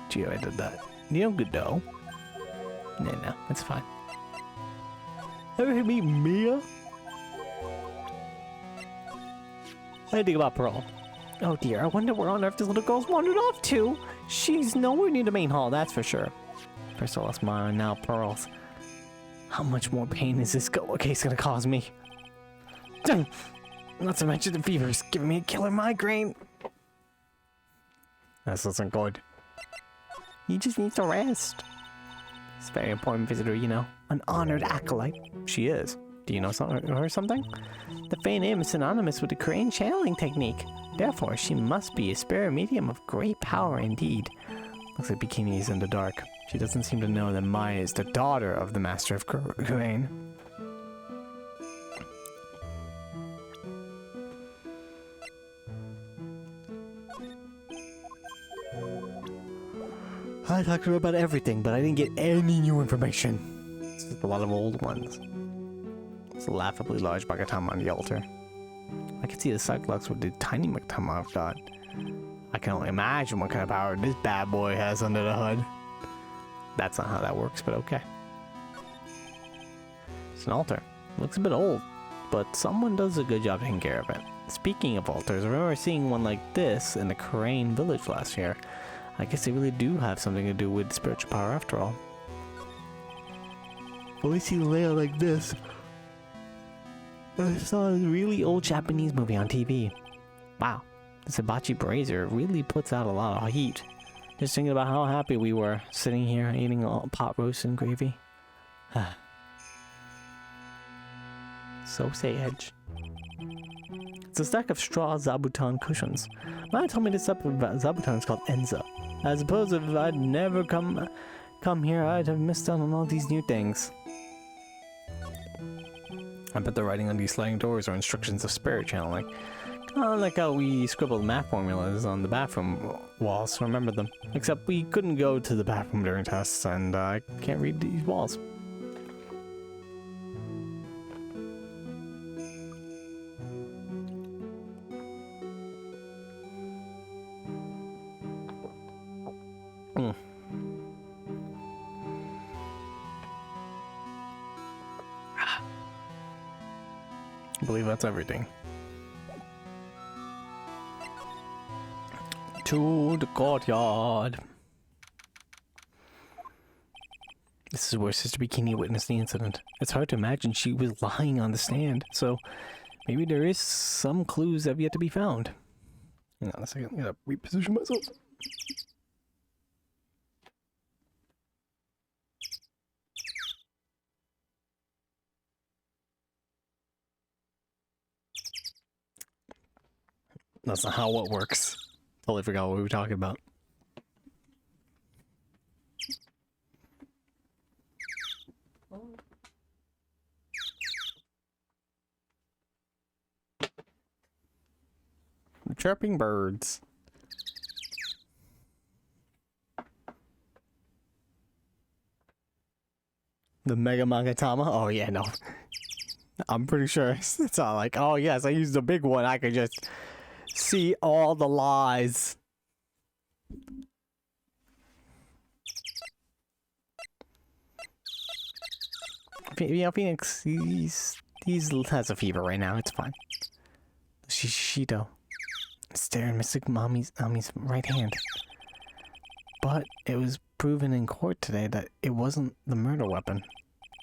Gee, I did that. You know, good though. No, it's fine. Ever meet Mia? What do you think about Pearl? Oh dear, I wonder where on earth this little girl's wandered off to. She's nowhere near the main hall, that's for sure. First I lost Mara, and now Pearl's. How much more pain is this case gonna cause me? Not to mention the fever's giving me a killer migraine. This isn't good. You just need to rest. It's a very important visitor, you know. An honored acolyte. She is. Do you know something? The faint name is synonymous with the crane channeling technique. Therefore, she must be a spirit medium of great power indeed. Looks like Bikini is in the dark. She doesn't seem to know that Maya is the daughter of the master of crane. I talked to her about everything, but I didn't get any new information. It's just a lot of old ones. It's a laughably large Bagatama on the altar. I can see the Cyclops with the tiny Magatama I've got. I can only imagine what kind of power this bad boy has under the hood. That's not how that works, but okay. It's an altar. It looks a bit old, but someone does a good job taking care of it. Speaking of altars, I remember seeing one like this in the Crane village last year. I guess they really do have something to do with spiritual power after all. Only see the layout like this. I saw a really old Japanese movie on TV. Wow, this hibachi brazier really puts out a lot of heat. Just thinking about how happy we were sitting here eating all pot roast and gravy. So sage. It's a stack of straw zabuton cushions. Maya told me this type of zabuton is called Enza. I suppose if I'd never come here, I'd have missed out on all these new things. I bet the writing on these sliding doors are instructions of spirit channeling. Like how we scribbled math formulas on the bathroom walls, remember them. Except we couldn't go to the bathroom during tests, and I can't read these walls. I believe that's everything. To the courtyard. This is where Sister Bikini witnessed the incident. It's hard to imagine she was lying on the stand, so maybe there is some clues that have yet to be found. Hang on a second, I gotta reposition myself. That's not how it works. Totally forgot what we were talking about. The chirping birds. The Mega Magatama? Oh yeah, no. I'm pretty sure it's not like, oh yes, I used the big one, I could just see all the lies. Yeah, Phoenix, he has a fever right now, it's fine. Shishido staring Mystic Mommy's right hand. But it was proven in court today that it wasn't the murder weapon.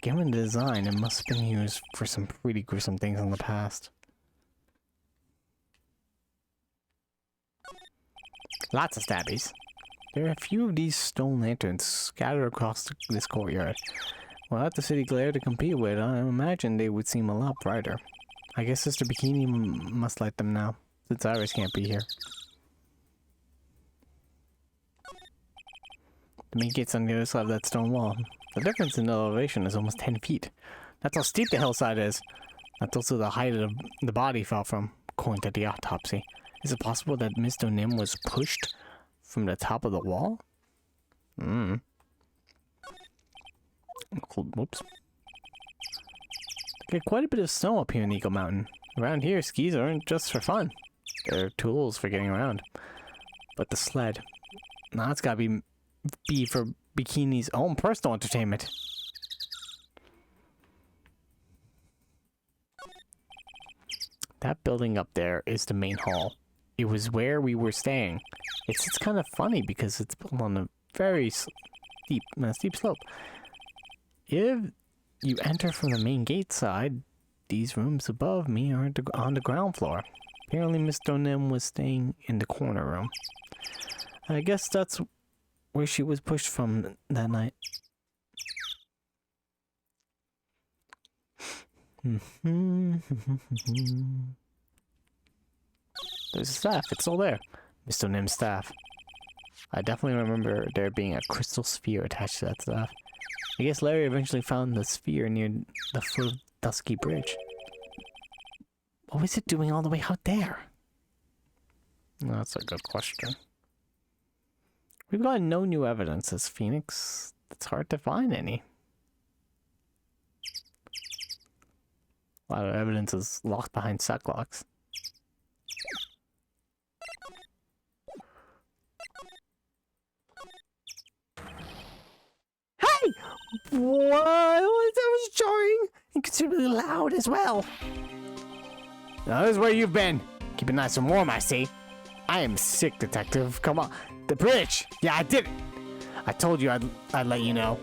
Given the design, it must have been used for some pretty gruesome things in the past. Lots of stabbies. There are a few of these stone lanterns scattered across this courtyard. Without the city glare to compete with, I imagine they would seem a lot brighter. I guess Sister Bikini must light them now, since Iris can't be here. The main gate's on the other side of that stone wall. The difference in elevation is almost 10 feet. That's how steep the hillside is. That's also the height of the body fell from, according to the autopsy. Is it possible that Miss Donim was pushed from the top of the wall? Whoops. Get quite a bit of snow up here in Eagle Mountain. Around here, skis aren't just for fun. They're tools for getting around. But the sled, now it's gotta be for Bikini's own personal entertainment. That building up there is the main hall. It was where we were staying. It's kind of funny because it's built on a very steep slope. If you enter from the main gate side, these rooms above me are on the ground floor. Apparently Miss Donim was staying in the corner room. I guess that's where she was pushed from that night. There's a staff, it's still there. Miss Donim's staff. I definitely remember there being a crystal sphere attached to that staff. I guess Larry eventually found the sphere near the foot of Dusky Bridge. What was it doing all the way out there? That's a good question. We've got no new evidence as Phoenix. It's hard to find any. A lot of evidence is locked behind sack locks. Hey! What was that jarring and considerably loud as well? Now, this is where you've been. Keep it nice and warm, I see. I am sick, Detective. Come on. The bridge. Yeah, I did it. I told you I'd let you know.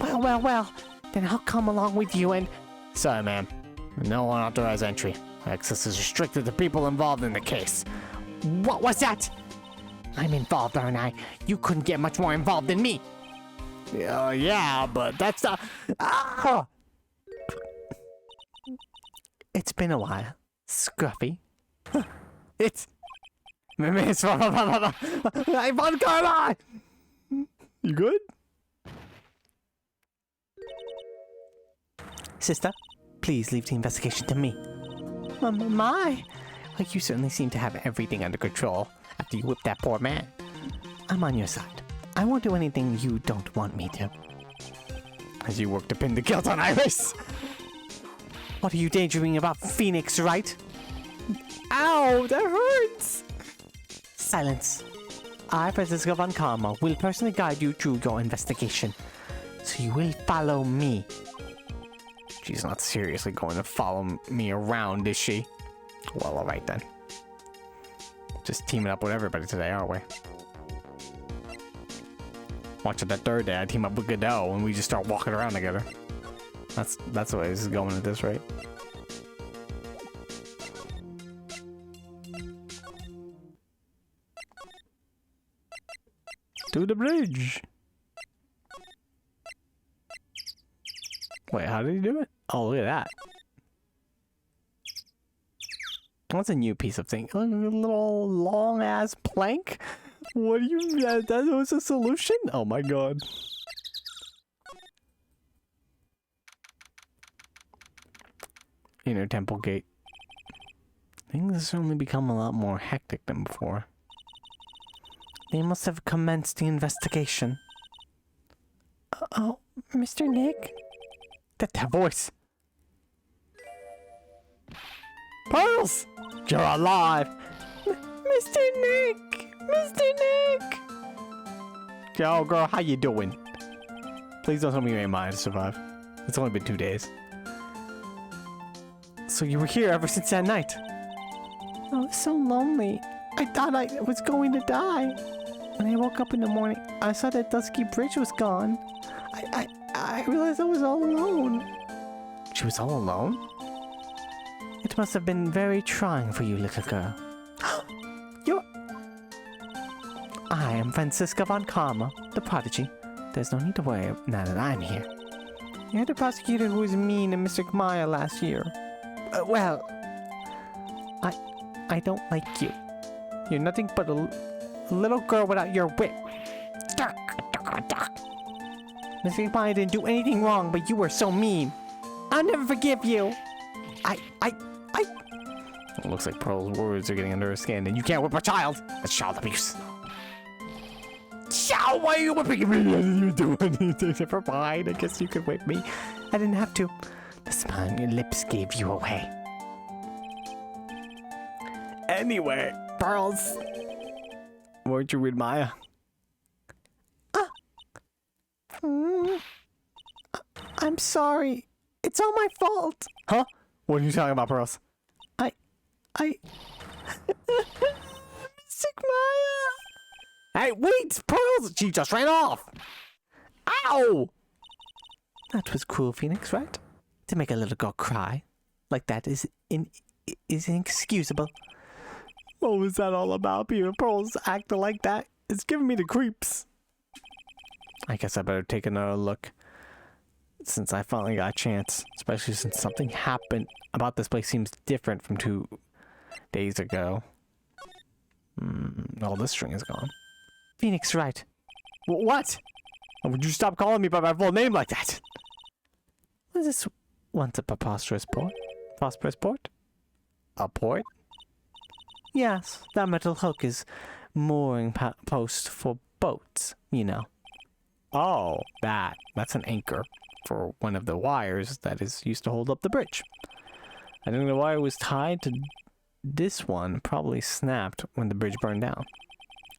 Well. Then I'll come along with you and... Sorry, ma'am. No unauthorized entry. Access is restricted to people involved in the case. What was that? I'm involved, aren't I? You couldn't get much more involved than me. Yeah, but that's the... Ah! It's been a while. Scruffy. It's... Miss Von Karma! You good? Sister, please leave the investigation to me. My, You certainly seem to have everything under control after you whipped that poor man. I'm on your side. I won't do anything you don't want me to. As you work to pin the guilt on Iris. What are you daydreaming about, Phoenix, right? Ow, that hurts! Silence. I, Francisca von Karma, will personally guide you through your investigation. So you will follow me. She's not seriously going to follow me around, is she? Well, alright then. Just teaming up with everybody today, aren't we? Watch it that third day, I team up with Godot and we just start walking around together. That's the way this is going at this rate. To the bridge. Wait, how did he do it? Oh, look at that. That's a new piece of thing. Look, a little long-ass plank? What do you... that was a solution? Oh my god. Inner temple gate. Things have certainly become a lot more hectic than before. They must have commenced the investigation. Oh, Mr. Nick? That voice. Pearls! You're alive! Mr. Nick! Mr. Nick! Yo, girl, how you doing? Please don't tell me you ain't mine to survive. It's only been 2 days. So you were here ever since that night? I was so lonely. I thought I was going to die. When I woke up in the morning, I saw that dusky bridge was gone. I realized I was all alone. She was all alone? It must have been very trying for you, little girl. You're... I am Francisca von Karma, the prodigy. There's no need to worry now that I'm here. You're the prosecutor who was mean to Mr. Maya last year. Well... I don't like you. You're nothing but a little girl without your wit. Mr. Maya didn't do anything wrong, but you were so mean. I'll never forgive you. It looks like Pearl's words are getting under her skin, and you can't whip a child. That's child abuse. Child, why are you whipping me? I didn't do anything. Never mind. I guess you could whip me. I didn't have to. The smile on your lips gave you away. Anyway, Pearls. Weren't you with Maya? I'm sorry. It's all my fault. Huh? What are you talking about, Pearls? Mr. Maya! Hey, wait! Pearls! She just ran off! Ow! That was cruel, Phoenix, right? To make a little girl cry like that is inexcusable. What was that all about? Being Pearls acting like that? It's giving me the creeps. I guess I better take another look. Since I finally got a chance. Especially since something happened about this place seems different from 2 days ago. Oh, this string is gone. Phoenix, right. What? Would you stop calling me by my full name like that? Was this once a preposterous port? Prosperous port? A port? Yes, that metal hook is mooring post for boats, you know. Oh, that's an anchor for one of the wires that is used to hold up the bridge. I think the wire was tied to this one, probably snapped when the bridge burned down.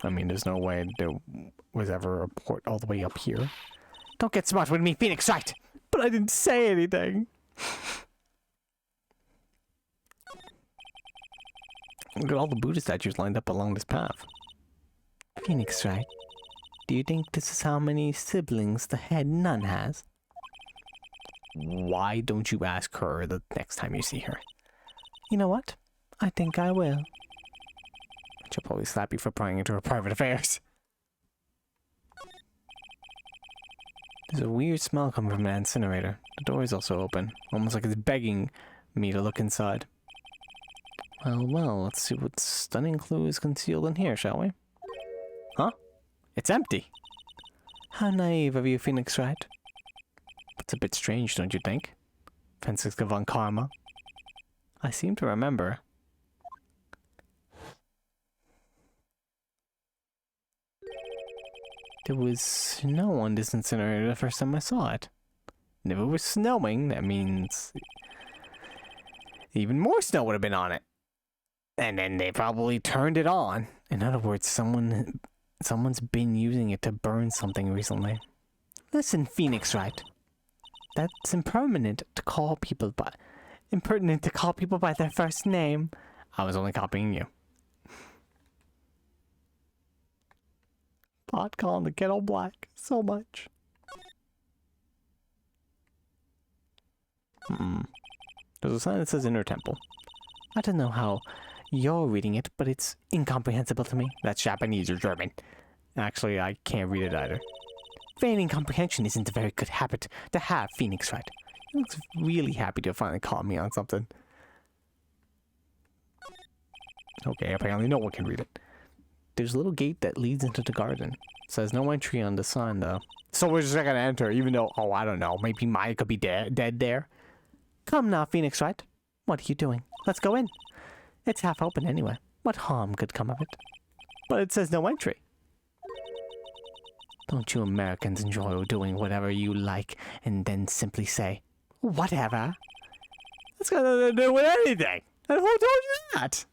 I mean, there's no way there was ever a port all the way up here. Don't get smart with me, Phoenix, right? But I didn't say anything. Look at all the Buddha statues lined up along this path. Phoenix, right? Do you think this is how many siblings the head nun has? Why don't you ask her the next time you see her? You know what? I think I will. She'll probably slap you for prying into her private affairs. There's a weird smell coming from that incinerator. The door is also open, almost like it's begging me to look inside. Well, let's see what stunning clue is concealed in here, shall we? Huh? It's empty. How naive of you, Phoenix, right? It's a bit strange, don't you think? Francisca von Karma. I seem to remember There was snow on this incinerator the first time I saw it. And if it was snowing, that means even more snow would have been on it. And then they probably turned it on. In other words, someone's been using it to burn something recently. Listen, Phoenix Wright. That's impertinent to call people by their first name. I was only copying you. Pot calling the kettle black so much. There's a sign that says Inner Temple. I don't know how you're reading it, but it's incomprehensible to me. That's Japanese or German. Actually, I can't read it either. Feigning comprehension isn't a very good habit to have, Phoenix Wright. He looks really happy to finally call me on something. Okay, apparently no one can read it. There's a little gate that leads into the garden. It says no entry on the sign, though. So we're just not gonna enter, even though, oh, I don't know, maybe Maya could be dead there. Come now, Phoenix Wright. What are you doing? Let's go in. It's half open anyway. What harm could come of it? But it says no entry. Don't you Americans enjoy doing whatever you like and then simply say, whatever? That's got nothing to do with anything. And who told you that?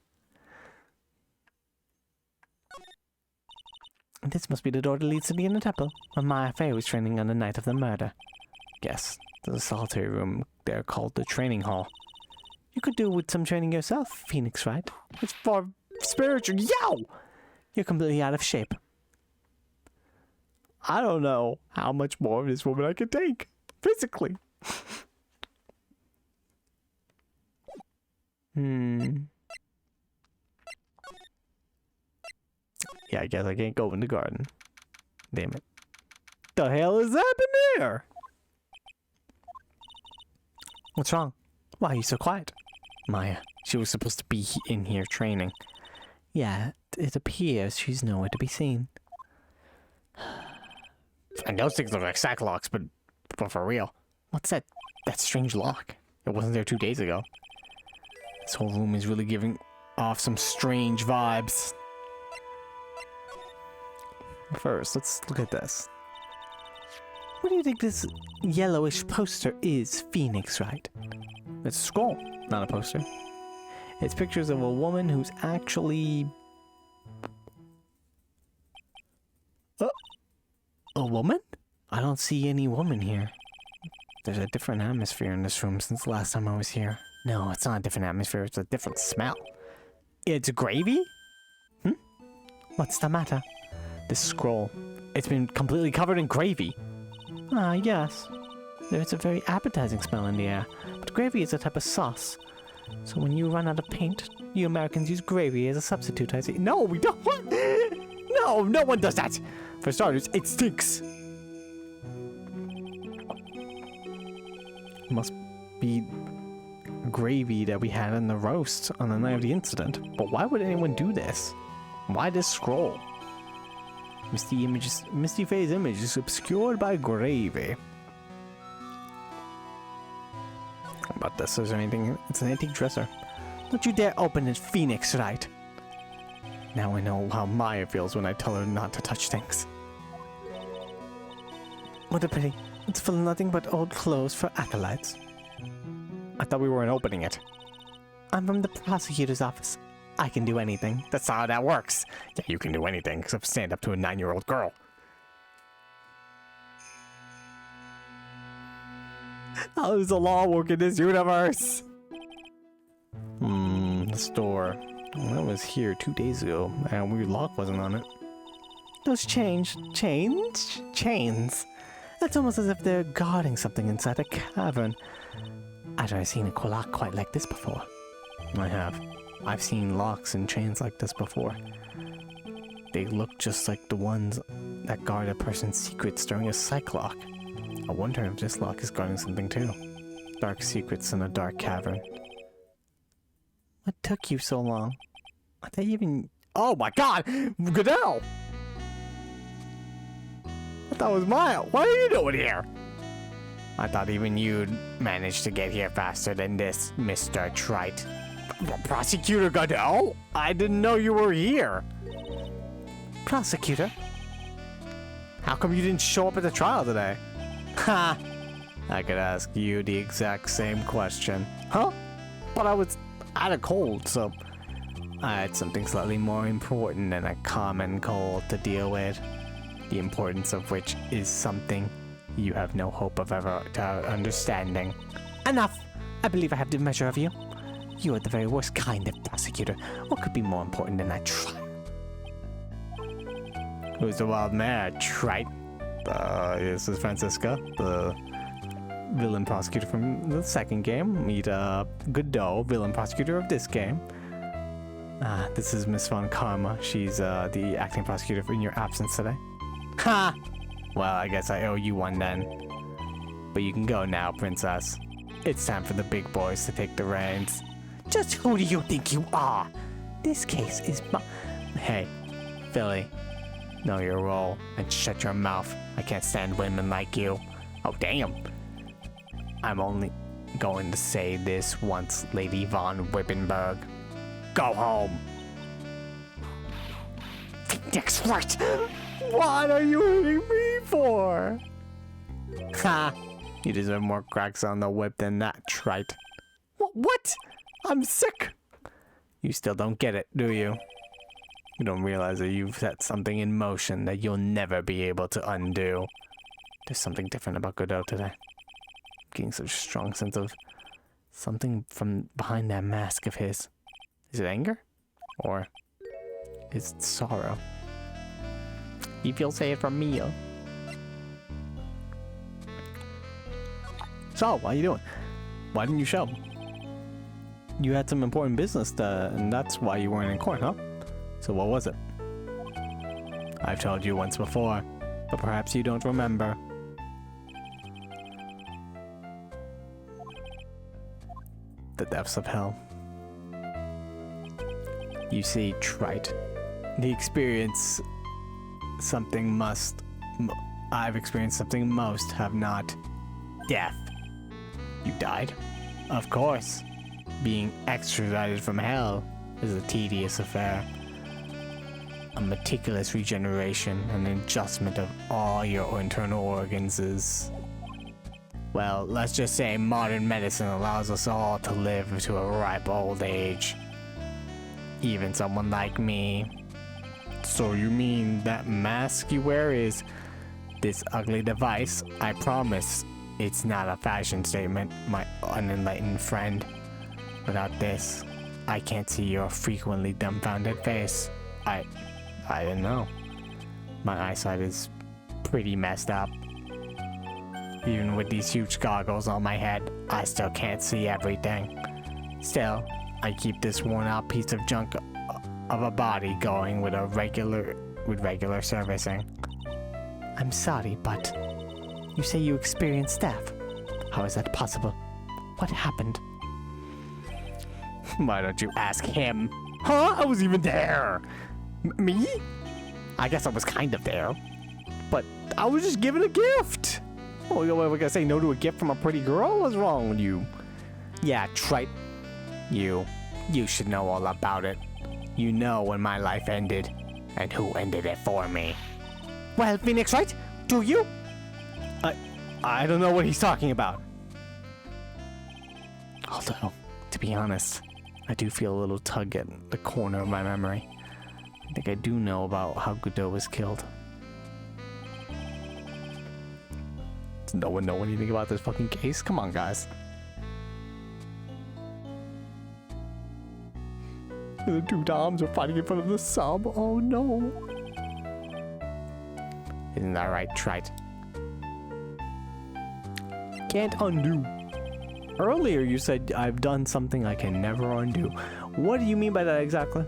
This must be the door that leads to the Inner Temple, where Maya Fey was training on the night of the murder. Yes, there's a solitary room there called the training hall. You could do with some training yourself, Phoenix Wright. It's for spiritual. Yo! You're completely out of shape. I don't know how much more of this woman I can take, physically. Yeah, I guess I can't go in the garden. Damn it. The hell is happening here? What's wrong? Why are you so quiet? Maya, she was supposed to be in here training. Yeah, it appears she's nowhere to be seen. And those things look like sack locks, but for real. What's that strange lock? It wasn't there 2 days ago. This whole room is really giving off some strange vibes. First, let's look at this. What do you think this yellowish poster is, Phoenix Wright? It's a scroll, not a poster. It's pictures of a woman who's actually... A woman? I don't see any woman here. There's a different atmosphere in this room since the last time I was here. No, it's not a different atmosphere, it's a different smell. It's gravy? What's the matter? This scroll. It's been completely covered in gravy. Ah, yes. There's a very appetizing smell in the air, but gravy is a type of sauce. So when you run out of paint, you Americans use gravy as a substitute, I see. No, we don't! No, no one does that! For starters, it stinks! Must be gravy that we had in the roast on the night of the incident. But why would anyone do this? Why this scroll? Misty Faye's image is obscured by gravy. How about this? Is there anything? It's an antique dresser. Don't you dare open it, Phoenix Wright! Now I know how Maya feels when I tell her not to touch things. What a pity. It's full of nothing but old clothes for acolytes. I thought we weren't opening it. I'm from the prosecutor's office. I can do anything. That's how that works. Yeah, you can do anything except stand up to a 9-year-old girl. How does the law work in this universe? The store. Well, that was here 2 days ago, and a weird lock wasn't on it. Those chains? It's almost as if they're guarding something inside a cavern. I've never seen a lock quite like this before. I have. I've seen locks and chains like this before. They look just like the ones that guard a person's secrets during a psych lock. I wonder if this lock is guarding something too. Dark secrets in a dark cavern. What took you so long? Are they even... Oh my god! Goodell! I thought it was Maya. What are you doing here? I thought even you'd manage to get here faster than this, Mr. Trite. Prosecutor Goodell? I didn't know you were here. Prosecutor? How come you didn't show up at the trial today? Ha! I could ask you the exact same question. Huh? But I had a cold, so I had something slightly more important than a common cold to deal with. The importance of which is something you have no hope of ever understanding. Enough! I believe I have the measure of you. You are the very worst kind of prosecutor. What could be more important than that trial? Who's the wild mare, trite? This is Francisca, the villain prosecutor from the second game. Meet Godot, villain prosecutor of this game. This is Miss Von Karma. She's the acting prosecutor in your absence today. Ha! Well, I guess I owe you one then. But you can go now, princess. It's time for the big boys to take the reins. Just who do you think you are? This case is my... Hey, Philly. Know your role and shut your mouth. I can't stand women like you. Oh, damn. I'm only going to say this once, Lady Von Wippenberg. Go home. Phoenix Wright! What are you hitting me for? Ha! You deserve more cracks on the whip than that, trite. What? I'm sick! You still don't get it, do you? You don't realize that you've set something in motion that you'll never be able to undo. There's something different about Godot today. I'm getting such a strong sense of something from behind that mask of his. Is it anger? Or is it sorrow? If you'll say it from me, So, how you doing? Why didn't you show? You had some important business, and that's why you weren't in court, huh? So what was it? I've told you once before, but perhaps you don't remember. The depths of hell. You see, trite. I've experienced something most have not. Death. You died? Of course. Being extradited from hell is a tedious affair. A meticulous regeneration and adjustment of all your internal organs is... Well, let's just say modern medicine allows us all to live to a ripe old age. Even someone like me. So you mean that mask you wear is this ugly device? I promise it's not a fashion statement, my unenlightened friend. Without this, I can't see your frequently dumbfounded face. I don't know. My eyesight is pretty messed up. Even with these huge goggles on my head, I still can't see everything. Still, I keep this worn out piece of junk of a body going with regular servicing. I'm sorry, but you say you experienced death. How is that possible? What happened? Why don't you ask him? Huh? I was even there. Me? I guess I was kind of there. But I was just given a gift. Oh, we're gonna say no to a gift from a pretty girl? What's wrong with you? Yeah, trite. You should know all about it. You know when my life ended, and who ended it for me. Well, Phoenix Wright, do you? I don't know what he's talking about. Although, to be honest, I do feel a little tug at the corner of my memory. I think I do know about how Godot was killed. Does no one know anything about this fucking case? Come on, guys. The two Doms are fighting in front of the sub. Oh no. Isn't that right, trite? Can't undo. Earlier you said I've done something I can never undo. What do you mean by that exactly?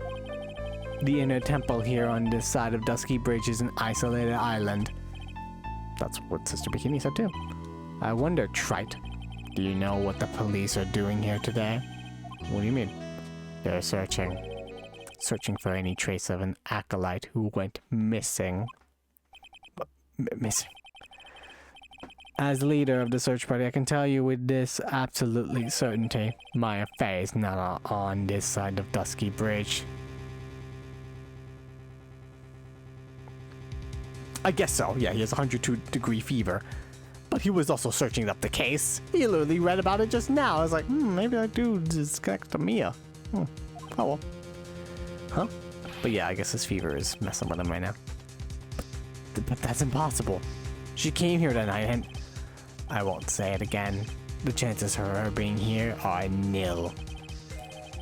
The inner temple here on this side of Dusky Bridge is an isolated island. That's what Sister Bikini said too. I wonder, trite, do you know what the police are doing here today? What do you mean? They're searching for any trace of an acolyte who went missing. Missing? As leader of the search party, I can tell you with this absolutely certainty, my affair is not on this side of Dusky Bridge. I guess so. Yeah, he has 102-degree fever. But he was also searching up the case. He literally read about it just now. I was like, maybe that dude is connected to Mia. Oh well. Huh? But yeah, I guess his fever is messing with him right now. But that's impossible. She came here tonight and... I won't say it again. The chances of her being here are nil.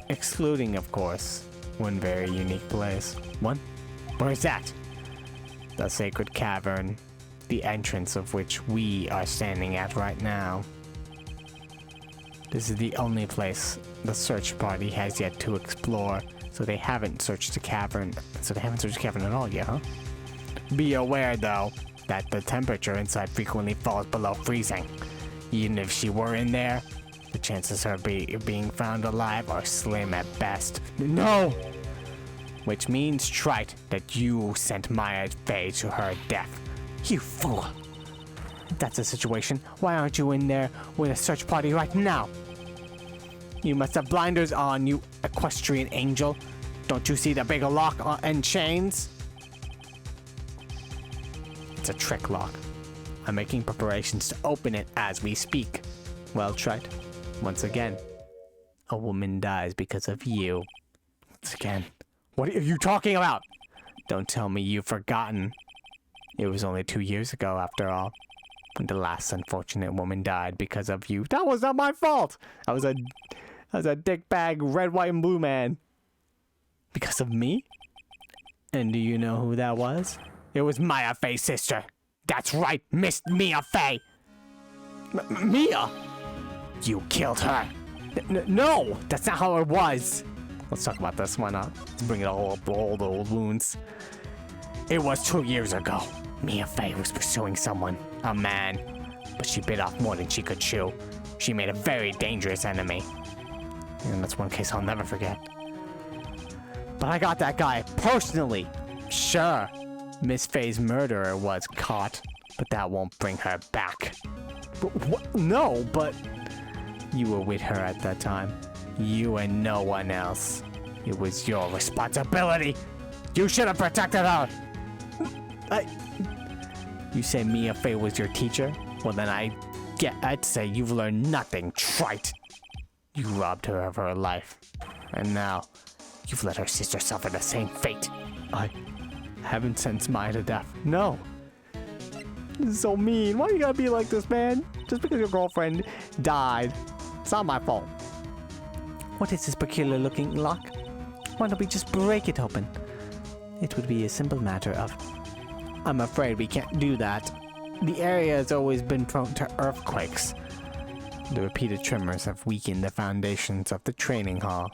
Excluding, of course, one very unique place. One? Where's that? The Sacred Cavern, the entrance of which we are standing at right now. This is the only place the search party has yet to explore, so they haven't searched the cavern. So they haven't searched the cavern at all yet, huh? Be aware, though, that the temperature inside frequently falls below freezing. Even if she were in there, the chances of her being found alive are slim at best. No! Which means, Trite, that you sent Maya Fey to her death. You fool! If that's the situation, why aren't you in there with a search party right now? You must have blinders on, you equestrian angel. Don't you see the big lock and chains? It's a trick lock. I'm making preparations to open it as we speak. Well, Trite, once again, a woman dies because of you. Once again. What are you talking about? Don't tell me you've forgotten. It was only 2 years ago, after all, when the last unfortunate woman died because of you. That was not my fault! I was a dickbag red, white, and blue man. Because of me? And do you know who that was? It was Maya Fey's sister. That's right, Miss Mia Fey. Mia? You killed her. No, that's not how it was. Let's talk about this. Why not? Let's bring it all up, all the old wounds. It was 2 years ago. Mia Fey was pursuing someone, a man, but she bit off more than she could chew. She made a very dangerous enemy. And that's one case I'll never forget. But I got that guy personally. Sure, Miss Fey's murderer was caught, but that won't bring her back. But what? No, but you were with her at that time. You and no one else. It was your responsibility. You should have protected her. You say Mia Fey was your teacher? Well, then I'd say you've learned nothing, Trite. You robbed her of her life. And now, you've let her sister suffer the same fate. I haven't sentenced Maya to death. No. This is so mean. Why you gotta be like this, man? Just because your girlfriend died. It's not my fault. What is this peculiar looking lock? Why don't we just break it open? It would be a simple matter of... I'm afraid we can't do that. The area has always been prone to earthquakes. The repeated tremors have weakened the foundations of the training hall.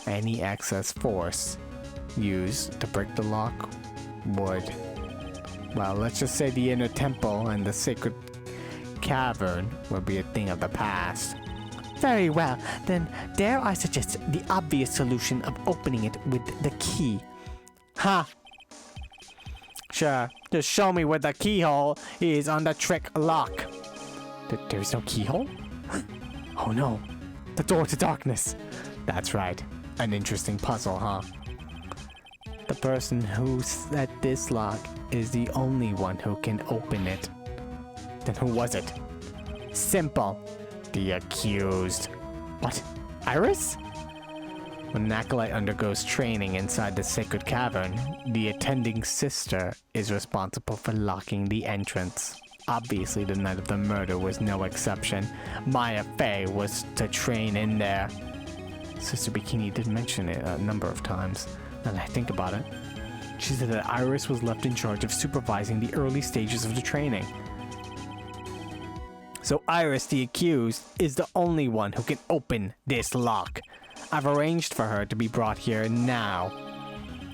Any excess force used to break the lock would... Well, let's just say the inner temple and the sacred cavern would be a thing of the past. Very well, then dare I suggest the obvious solution of opening it with the key. Huh? Sure, just show me where the keyhole is on the trick lock. There's no keyhole? Oh no, the door to darkness. That's right, an interesting puzzle, huh? The person who set this lock is the only one who can open it. Then who was it? Simple. The accused. What? Iris? When an acolyte undergoes training inside the sacred cavern, the attending sister is responsible for locking the entrance. Obviously, the night of the murder was no exception. Maya Fey was to train in there. Sister Bikini did mention it a number of times, now that I think about it. She said that Iris was left in charge of supervising the early stages of the training. So Iris, the accused, is the only one who can open this lock. I've arranged for her to be brought here now.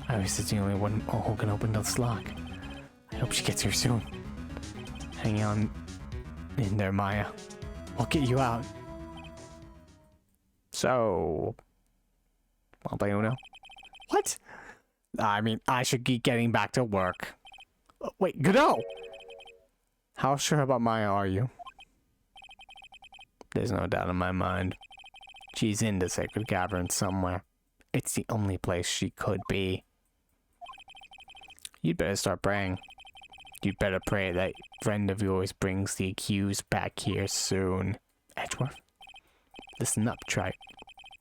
Iris is the only one who can open this lock. I hope she gets here soon. Hang on in there, Maya. I'll get you out. So... Play Uno? What? I mean, I should be getting back to work. Wait, Godot! How sure about Maya are you? There's no doubt in my mind. She's in the sacred cavern somewhere. It's the only place she could be. You'd better start praying. You'd better pray that friend of yours brings the accused back here soon. Edgeworth, listen up, Tripe.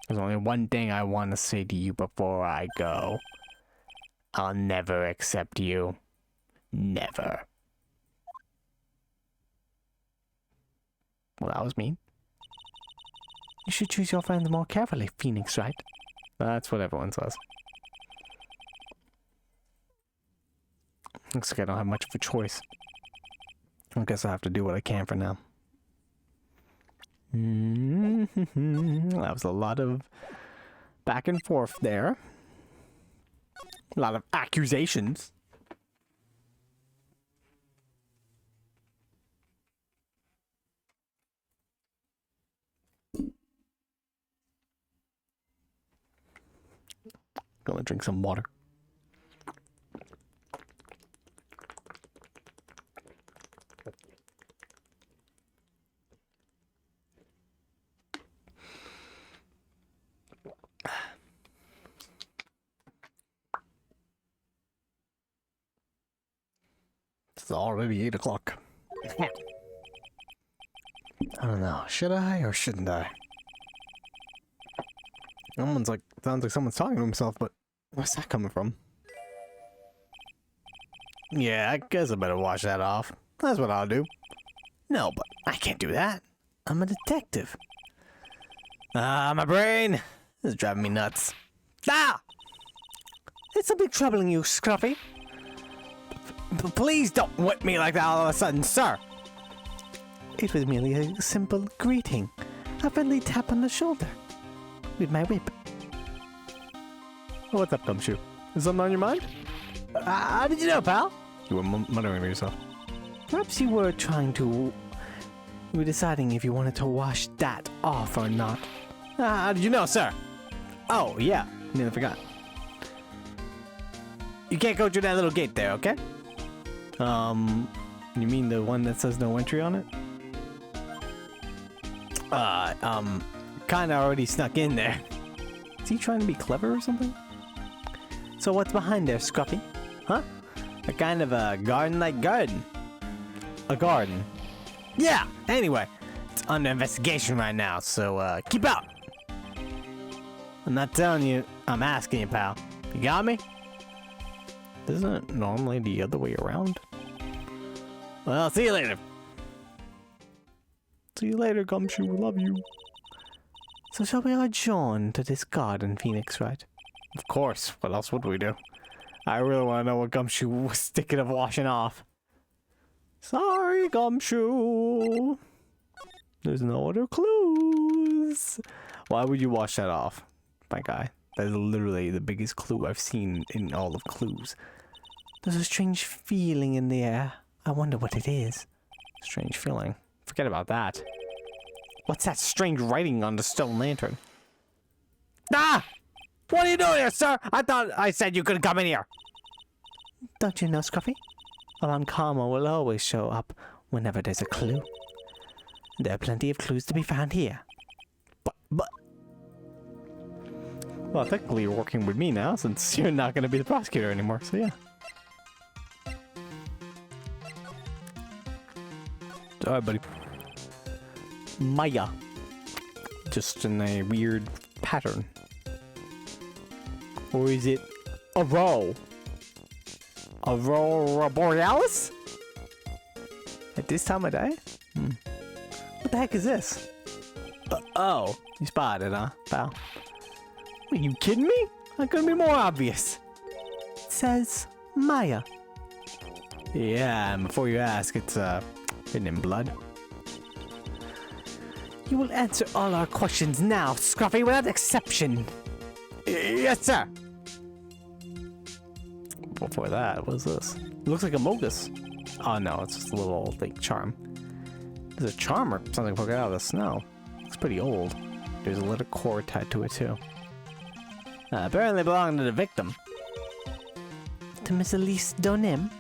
There's only one thing I want to say to you before I go. I'll never accept you. Never. Well, that was mean. You should choose your friends more carefully, Phoenix, right? That's what everyone says. Looks like I don't have much of a choice. I guess I have to do what I can for now. That was a lot of back and forth there. A lot of accusations. Gonna drink some water. It's already 8 o'clock. I don't know. Should I or shouldn't I? Sounds like someone's talking to himself, but where's that coming from? Yeah, I guess I better wash that off. That's what I'll do. No, but I can't do that. I'm a detective. My brain. This is driving me nuts. Ah! Is something troubling you, Scruffy? Please don't whip me like that all of a sudden, sir. It was merely a simple greeting. A friendly tap on the shoulder. With my whip. What's up, Gumshoe? Is something on your mind? How did you know, pal? You were muttering to yourself. Perhaps you were trying to... You were deciding if you wanted to wash that off or not. How did you know, sir? Oh, yeah. Nearly forgot. You can't go through that little gate there, okay? You mean the one that says no entry on it? Kinda already snuck in there. Is he trying to be clever or something? So what's behind there, Scruffy? Huh? A kind of a garden-like garden. A garden. Yeah! Anyway, it's under investigation right now, so, keep out! I'm not telling you, I'm asking you, pal. You got me? Isn't it normally the other way around? Well, see you later. See you later, Gumshoe. Love you. So shall we adjourn to this garden, Phoenix, right? Of course. What else would we do? I really want to know what Gumshoe was thinking of washing off. Sorry, Gumshoe. There's no other clues. Why would you wash that off, my guy? That is literally the biggest clue I've seen in all of clues. There's a strange feeling in the air. I wonder what it is. Strange feeling. Forget about that. What's that strange writing on the stone lantern? Ah! What are you doing here, sir? I thought I said you couldn't come in here. Don't you know, Scruffy? Around Karma will always show up whenever there's a clue. There are plenty of clues to be found here. But... Well, technically you're working with me now, since you're not going to be the prosecutor anymore, so yeah. Alright, buddy. Maya. Just in a weird pattern. Or is it Aurora? Aurora Borealis? At this time of day? What the heck is this? Oh, you spotted it, huh, pal? Are you kidding me? That couldn't be more obvious. It says Maya. Yeah, and before you ask, it's written in blood. You will answer all our questions now, Scruffy, without exception. Yes, sir. Before that, what's this? It looks like a Mogus. Oh no, it's just a little fake charm. There's a charm or something poking out of the snow. It's pretty old. There's a little cord tied to it too. Apparently belonging to the victim. To Miss Elise Donim?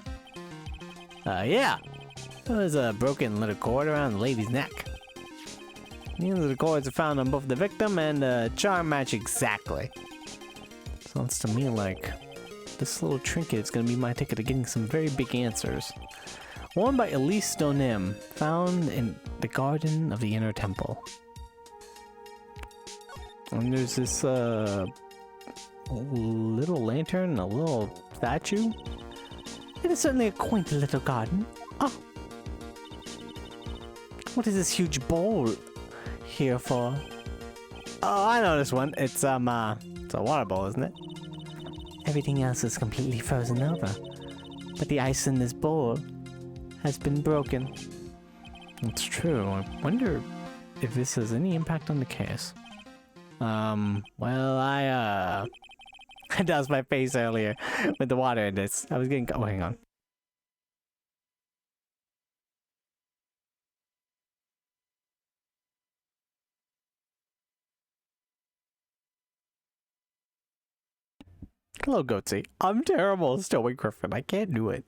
Yeah. There's a broken little cord around the lady's neck. The ends of the cords are found on both the victim and the charm match exactly. Sounds to me like This little trinket is gonna be my ticket to getting some very big answers. Worn by Elise Donim, found in the garden of the inner temple. And there's this little lantern and a little statue. It is certainly a quaint little garden. Oh! What is this huge bowl here for? Oh, I know this one. It's a water bowl, isn't it? Everything else is completely frozen over. But the ice in this bowl has been broken. It's true. I wonder if this has any impact on the case. Well, I doused my face earlier with the water in this. I was getting... Oh, hang on. Hello, Goatsy. I'm terrible, Stoic Griffin. I can't do it.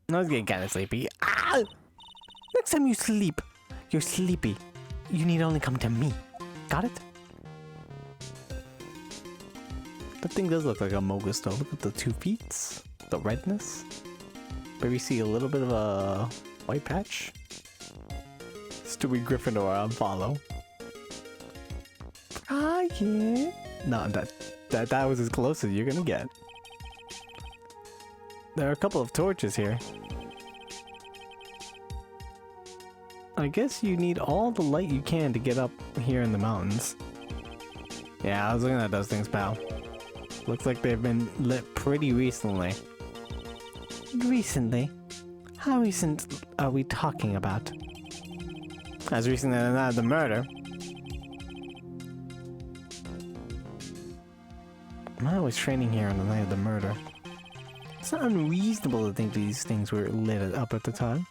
I was getting kind of sleepy. Ah! Next time you sleep, you're sleepy. You need only come to me. Got it? That thing does look like a Mogus though. Look at the 2 feet, the redness. Maybe see a little bit of a white patch. Stewie Gryffindor, unfollow. Ah, yeah. No, that was as close as you're gonna get. There are a couple of torches here. I guess you need all the light you can to get up here in the mountains. Yeah, I was looking at those things, pal. Looks like they've been lit pretty recently. Recently? How recent are we talking about? As recent as the murder. I was training here on the night of the murder. It's not unreasonable to think these things were lit up at the time.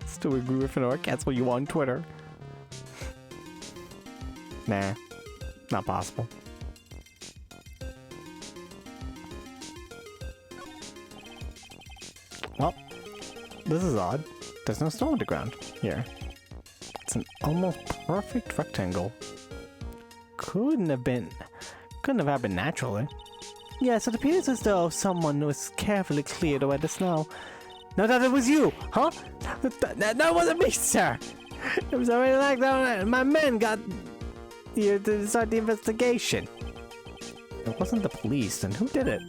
Still agree with Gryffindor, cancel you on Twitter. Nah, not possible. Well, this is odd. There's no snow on the ground here. It's an almost perfect rectangle. Couldn't have happened naturally. Yes, it appears as though someone was carefully cleared away the snow. No, that was you, huh? That wasn't me, sir. It was already like that. My men got here to start the investigation. It wasn't the police, then who did it?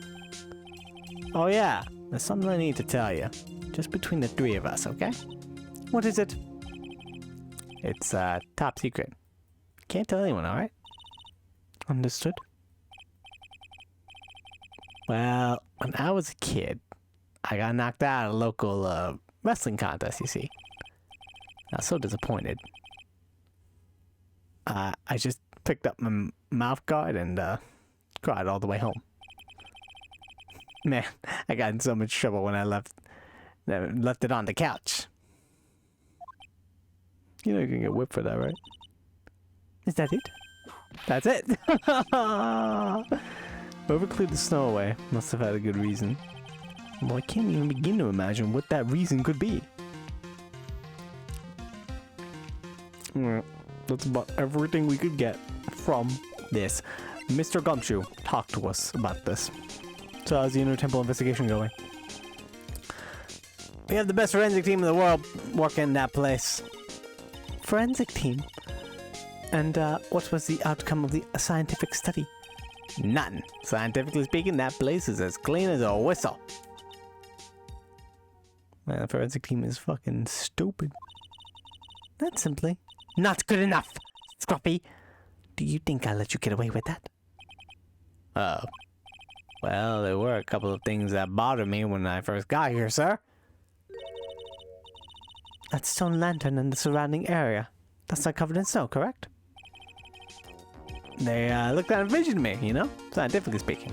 Oh yeah, there's something I need to tell you. Just between the 3 of us, okay? What is it? It's top secret. Can't tell anyone, alright? Understood. Well, when I was a kid, I got knocked out at a local wrestling contest, you see. I was so disappointed. I just picked up my mouth guard and cried all the way home. Man, I got in so much trouble when I left it on the couch. You know you're gonna get whipped for that, right? Is that it? That's it! Whoever cleared the snow away must have had a good reason. Well, I can't even begin to imagine what that reason could be. Alright, that's about everything we could get from this. Mr. Gumshoe, talk to us about this. So how's the Inner Temple investigation going? We have the best forensic team in the world working in that place. Forensic team? And what was the outcome of the scientific study? Nothing. Scientifically speaking, that place is as clean as a whistle. Man, the forensic team is fucking stupid. That's simply not good enough, Scruffy. Do you think I'll let you get away with that? Oh. Well, there were a couple of things that bothered me when I first got here, sir. That stone lantern and the surrounding area. That's not covered in snow, correct? They looked at and envisioned me, you know? Scientifically speaking.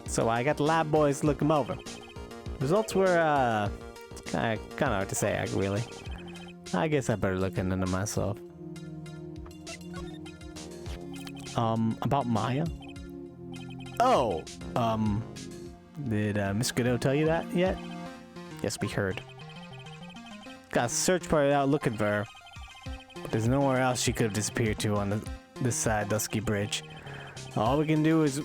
So I got the lab boys to look them over. Results were, kind of hard to say, really. I guess I better look into them myself. About Maya? Oh, did Miss Godot tell you that yet? Yes, we heard. Got a search party out looking for her. But there's nowhere else she could have disappeared to on this side Dusky Bridge. All we can do is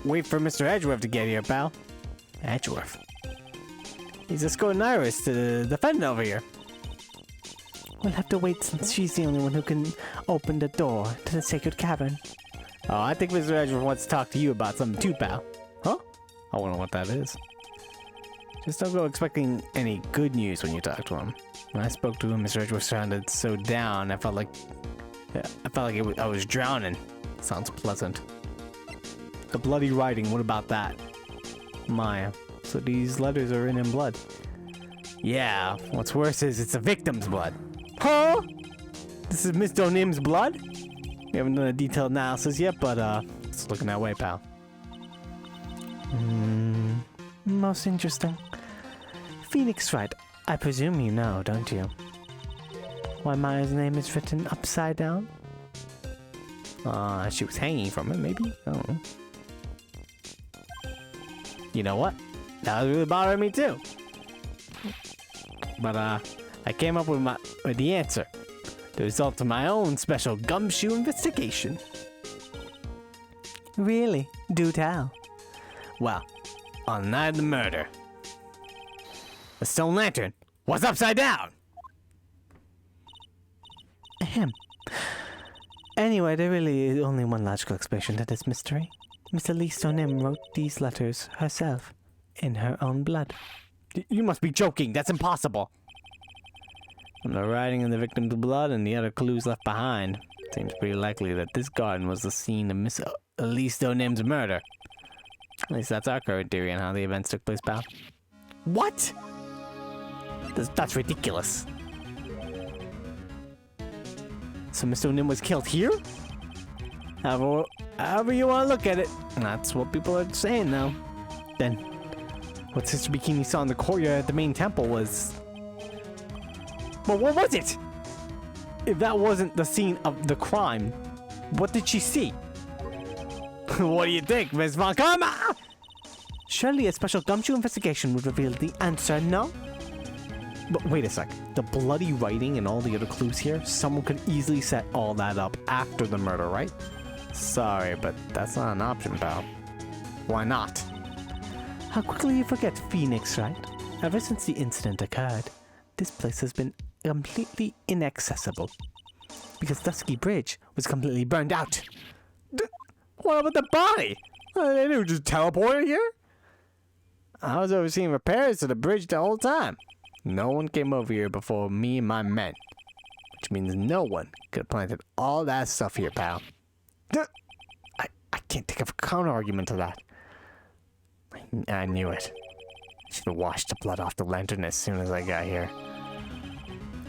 wait for Mr. Edgeworth to get here, pal. Edgeworth? He's escorting Iris to the defendant over here. We'll have to wait since she's the only one who can open the door to the sacred cavern. Oh, I think Mr. Edgeworth wants to talk to you about something too, pal. Huh? I wonder what that is. Just don't go expecting any good news when you talk to him. When I spoke to him, Mr. Edgeworth sounded so down, I felt like I was drowning. Sounds pleasant. The bloody writing, what about that? Maya. So these letters are written in blood. Yeah, what's worse is it's a victim's blood. Huh? This is Miss Donim's blood? We haven't done a detailed analysis yet, but it's looking that way, pal. Most interesting. Phoenix Wright, I presume you know, don't you? Why Maya's name is written upside down? She was hanging from it, maybe? I don't know. You know what? That was really bothering me too. But I came up with the answer. The result of my own special gumshoe investigation. Really? Do tell. Well, on the night of the murder, the stone lantern was upside down. Ahem. Anyway, there really is only one logical explanation to this mystery. Miss Elise Donim wrote these letters herself, in her own blood. You must be joking. That's impossible. From the writing of the victim's blood and the other clues left behind, it seems pretty likely that this garden was the scene of Miss Elise Donim's murder. At least that's our current theory on how the events took place, pal. What? That's ridiculous. So Miss Donim was killed here? However you want to look at it. That's what people are saying now. Then, what Sister Bikini saw in the courtyard at the main temple was... But what was it? If that wasn't the scene of the crime, what did she see? What do you think, Miss Von Karma? Surely a special gumshoe investigation would reveal the answer, no? But wait a sec. The bloody writing and all the other clues here, someone could easily set all that up after the murder, right? Sorry, but that's not an option, pal. Why not? How quickly you forget Phoenix, right? Ever since the incident occurred, this place has been completely inaccessible. Because Dusky Bridge was completely burned out. What about the body? They didn't just teleport here? I was overseeing repairs to the bridge the whole time. No one came over here before me and my men. Which means no one could have planted all that stuff here, pal. I can't think of a counter-argument to that. I knew it. I should have washed the blood off the lantern as soon as I got here.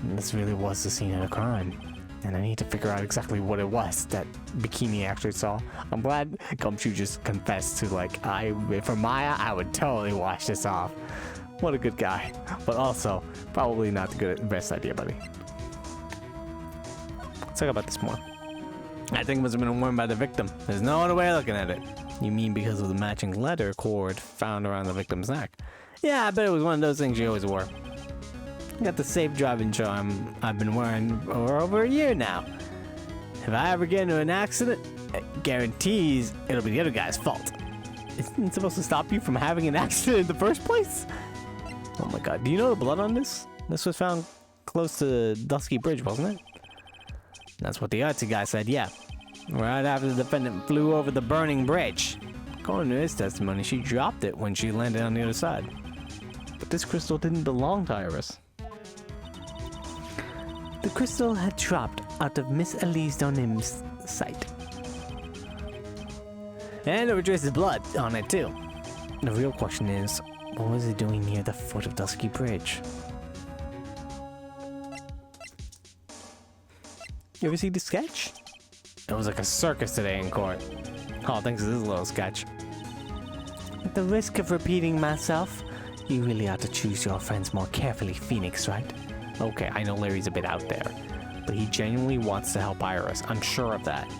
And this really was the scene of the crime. And I need to figure out exactly what it was that Bikini actually saw. I'm glad Gumshoe just confessed to, like, for Maya, I would totally wash this off. What a good guy. But also, probably not the best idea, buddy. Let's talk about this more. I think it must have been worn by the victim. There's no other way of looking at it. You mean because of the matching letter cord found around the victim's neck? Yeah, I bet it was one of those things she always wore. Got the safe driving charm I've been wearing for over a year now. If I ever get into an accident, it guarantees it'll be the other guy's fault. Isn't it supposed to stop you from having an accident in the first place? Oh my god, do you know the blood on this? This was found close to Dusky Bridge, wasn't it? That's what the artsy guy said, yeah. Right after the defendant flew over the burning bridge. According to his testimony, she dropped it when she landed on the other side. But this crystal didn't belong to Iris. The crystal had dropped out of Miss Elise Donim's sight. And there were traces of blood on it too. The real question is, what was it doing near the foot of Dusky Bridge? You ever see the sketch? It was like a circus today in court. Oh, thanks to this little sketch. At the risk of repeating myself, you really ought to choose your friends more carefully, Phoenix, right? Okay, I know Larry's a bit out there, but he genuinely wants to help Iris. I'm sure of that.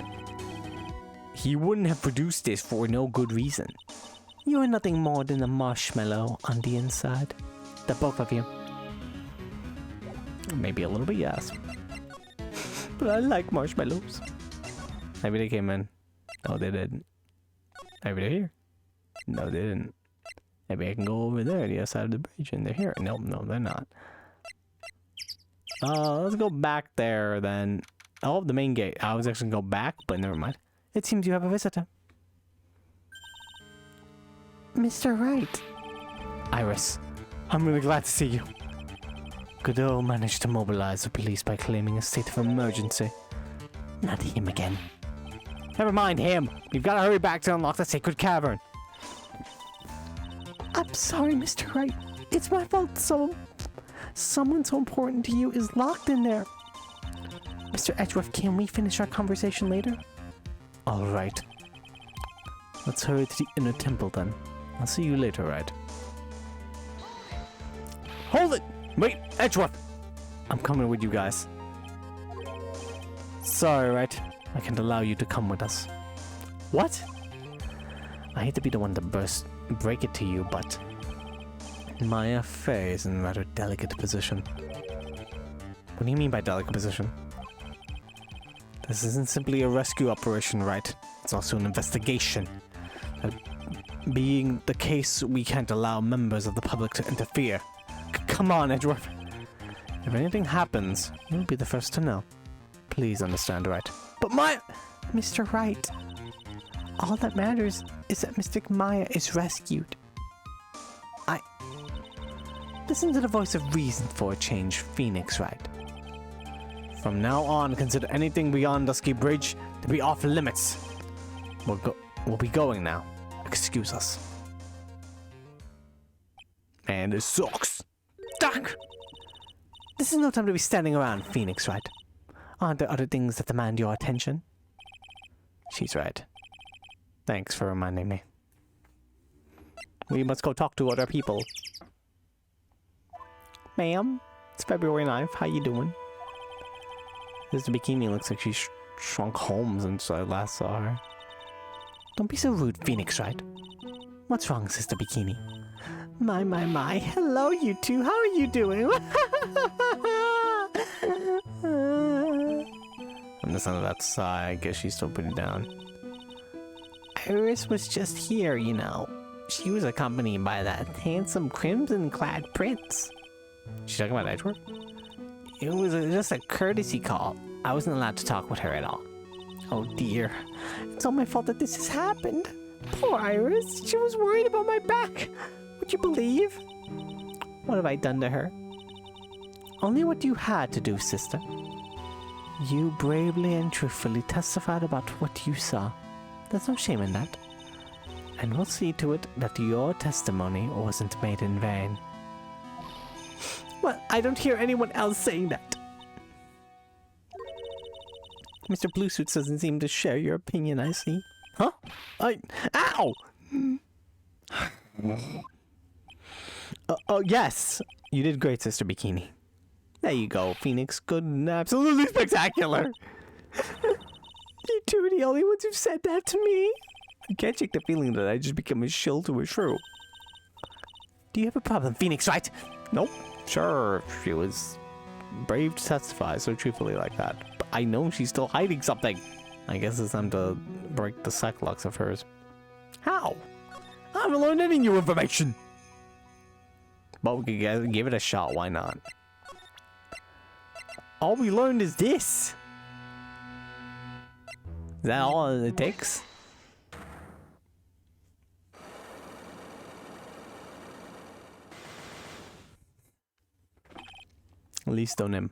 He wouldn't have produced this for no good reason. You are nothing more than a marshmallow on the inside. The both of you. Maybe a little bit, yes. but I like marshmallows. Maybe they came in. No, they didn't. Maybe they're here. No, they didn't. Maybe I can go over there, the other side of the bridge, and they're here. No, they're not. Let's go back there then. Oh, the main gate. I was actually going to go back, but never mind. It seems you have a visitor. Mr. Wright. Iris, I'm really glad to see you. Godot managed to mobilize the police by claiming a state of emergency. Not him again. Never mind him. We've got to hurry back to unlock the sacred cavern. I'm sorry, Mr. Wright. It's my fault. Someone so important to you is locked in there. Mr. Edgeworth, can we finish our conversation later? All right. Let's hurry to the inner temple then. I'll see you later, Wright. Hold it! Wait, Edgeworth! I'm coming with you guys. Sorry, Wright. I can't allow you to come with us. What? I hate to be the one to break it to you, but Maya Fey is in a rather delicate position. What do you mean by delicate position? This isn't simply a rescue operation, right? It's also an investigation. Being the case, we can't allow members of the public to interfere. Come on, Edgeworth. If anything happens, you'll be the first to know. Please understand, right? But Mr. Wright, all that matters is that Mystic Maya is rescued. Listen to the voice of reason for a change, Phoenix, Wright. From now on, consider anything beyond Dusky Bridge to be off limits. We'll be going now. Excuse us. Man, this sucks. Duck! This is no time to be standing around, Phoenix, Wright. Aren't there other things that demand your attention? She's right. Thanks for reminding me. We must go talk to other people. Ma'am, it's February 9th. How you doing? Sister Bikini looks like she's shrunk home since I last saw her. Don't be so rude, Phoenix, Wright. What's wrong, Sister Bikini? My. Hello, you two. How are you doing? From the sound of that sigh, I guess she's still pretty down. Iris was just here, you know. She was accompanied by that handsome crimson-clad prince. She talking about Edgeworth? It was just a courtesy call. I wasn't allowed to talk with her at all. Oh dear. It's all my fault that this has happened. Poor Iris. She was worried about my back. Would you believe? What have I done to her? Only what you had to do, sister. You bravely and truthfully testified about what you saw. There's no shame in that. And we'll see to it that your testimony wasn't made in vain. Well, I don't hear anyone else saying that. Mr. Bluesuits doesn't seem to share your opinion, I see. Huh? Ow! Oh, yes! You did great, Sister Bikini. There you go, Phoenix. Good and absolutely spectacular! You two are the only ones who've said that to me. I can't shake the feeling that I just become a shill to a shrew. Do you have a problem, Phoenix, right? Nope. Sure, she was brave to testify so truthfully like that. But I know she's still hiding something. I guess it's time to break the cyclox of hers. How? I haven't learned any new information. But we could give it a shot, why not? All we learned is this. Is that all it takes? Elise Donim.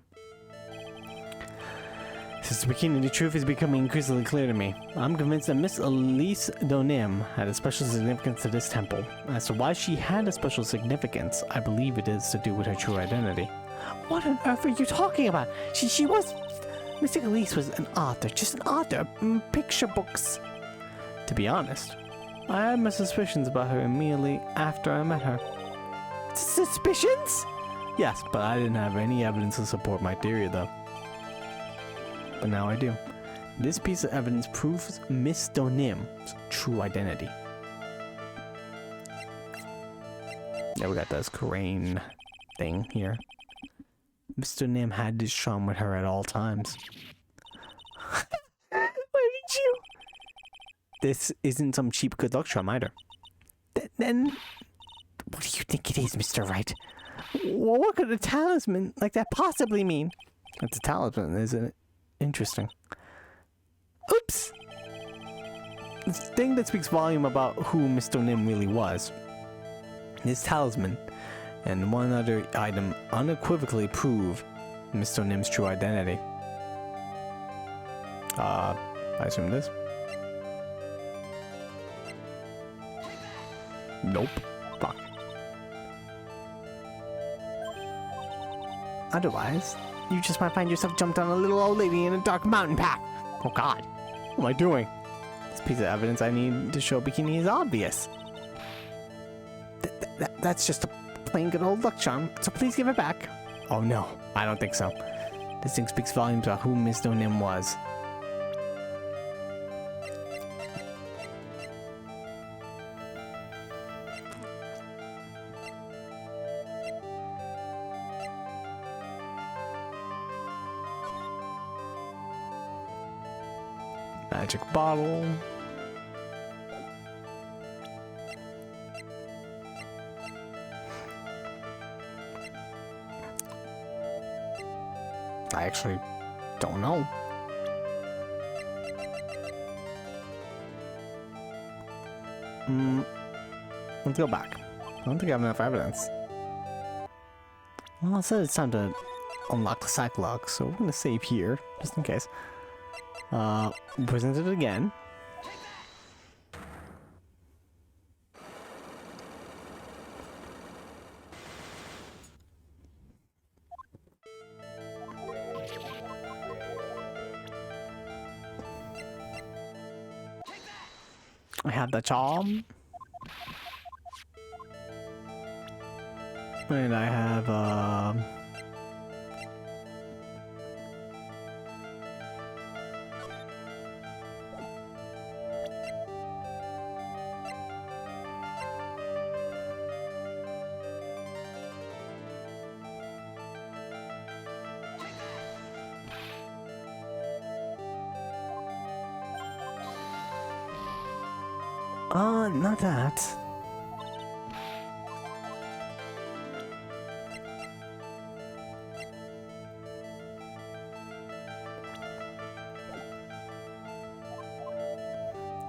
Sister Bikini, the truth is becoming increasingly clear to me. I'm convinced that Miss Elise Donim had a special significance to this temple. As to why she had a special significance, I believe it is to do with her true identity. What on earth are you talking about? She was... Mystic Elise was an author, just an author, picture books. To be honest, I had my suspicions about her immediately after I met her. Suspicions? Yes, but I didn't have any evidence to support my theory, though. But now I do. This piece of evidence proves Miss Donim's true identity. Yeah, we got this crane thing here. Miss Donim had this charm with her at all times. this isn't some cheap good luck charm either. Then, what do you think it is, Mr. Wright? Well, what could a talisman like that possibly mean? It's a talisman, isn't it? Interesting. Oops! The thing that speaks volume about who Mr. Nim really was. His talisman and one other item unequivocally prove Mr. Nim's true identity. I assume this? Nope. Fuck. Otherwise, you just might find yourself jumped on a little old lady in a dark mountain path. Oh god. What am I doing? This piece of evidence I need to show Bikini is obvious. That's just a plain good old luck charm, so please give it back. Oh no, I don't think so. This thing speaks volumes about who Mr. Nim was. Magic bottle. I actually don't know. Let's go back. I don't think I have enough evidence. Well, it says it's time to unlock the psych lock, so we're gonna save here, just in case. Present it again. I have the charm. And I have, not that.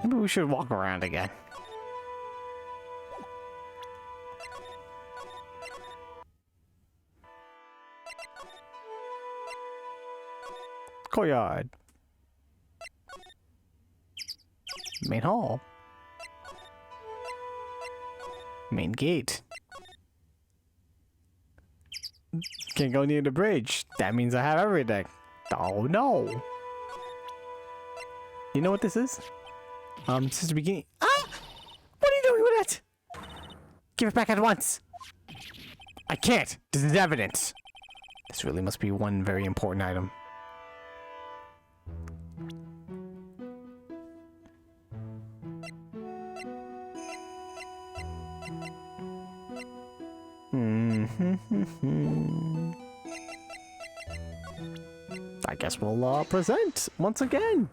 Maybe we should walk around again. Courtyard. Main hall. Main gate. Can't go near the bridge. That means I have everything. Oh no. You know what this is? Since the beginning. Ah! What are you doing with it? Give it back at once. I can't. This is evidence. This really must be one very important item. I guess we'll present once again.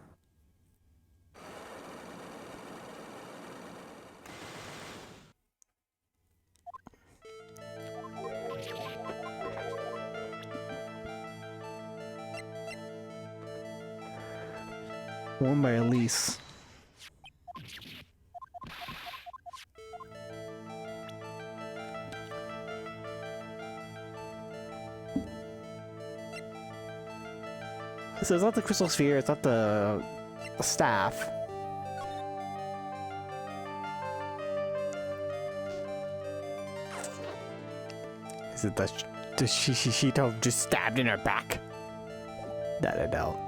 Worn by Elise. So it's not the crystal sphere, it's not the staff. Is it the Shishito just stabbed in her back? That I doubt.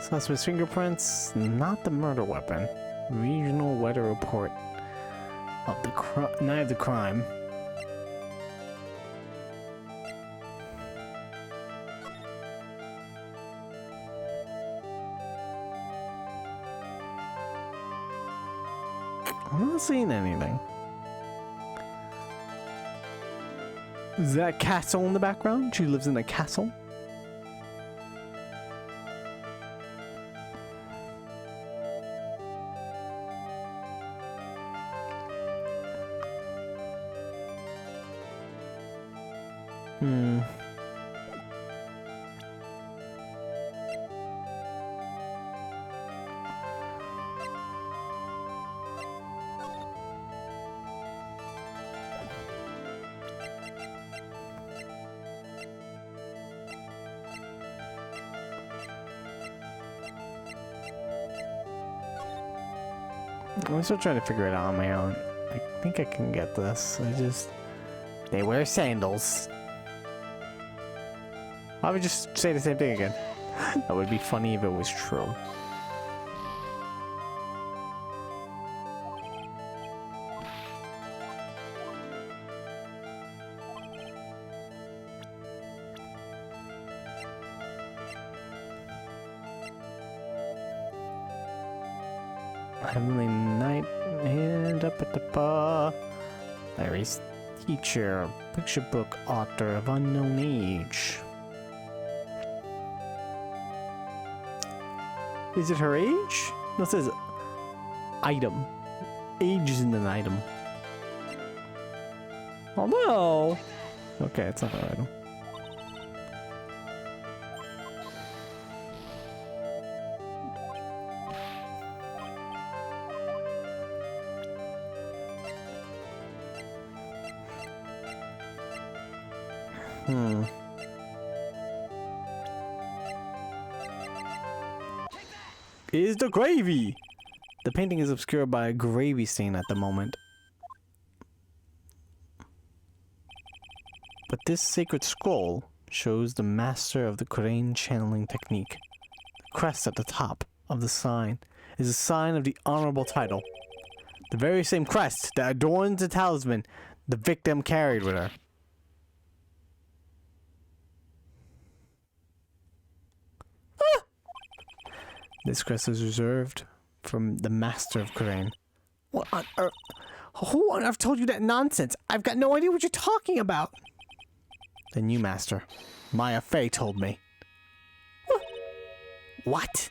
Suspect's fingerprints, not the murder weapon. Regional weather report of the night of the crime. I'm not seeing anything. Is that a castle in the background? She lives in a castle? Hmm. I'm still trying to figure it out on my own. I think I can get this. They wear sandals. I would just say the same thing again. That would be funny if it was true. Heavenly Knight, hand up at the bar. Laurice, teacher, picture book author of unknown age. Is it her age? No, it says item. Age isn't an item. Oh no! Okay, it's not an item. Is the gravy? The painting is obscured by a gravy stain at the moment. But this sacred scroll shows the master of the Crane channeling technique. The crest at the top of the sign is a sign of the honorable title. The very same crest that adorns the talisman the victim carried with her. This crest is reserved from the master of Crane. What on earth? Who on earth told you that nonsense? I've got no idea what you're talking about. The new master, Maya Fey, told me. What?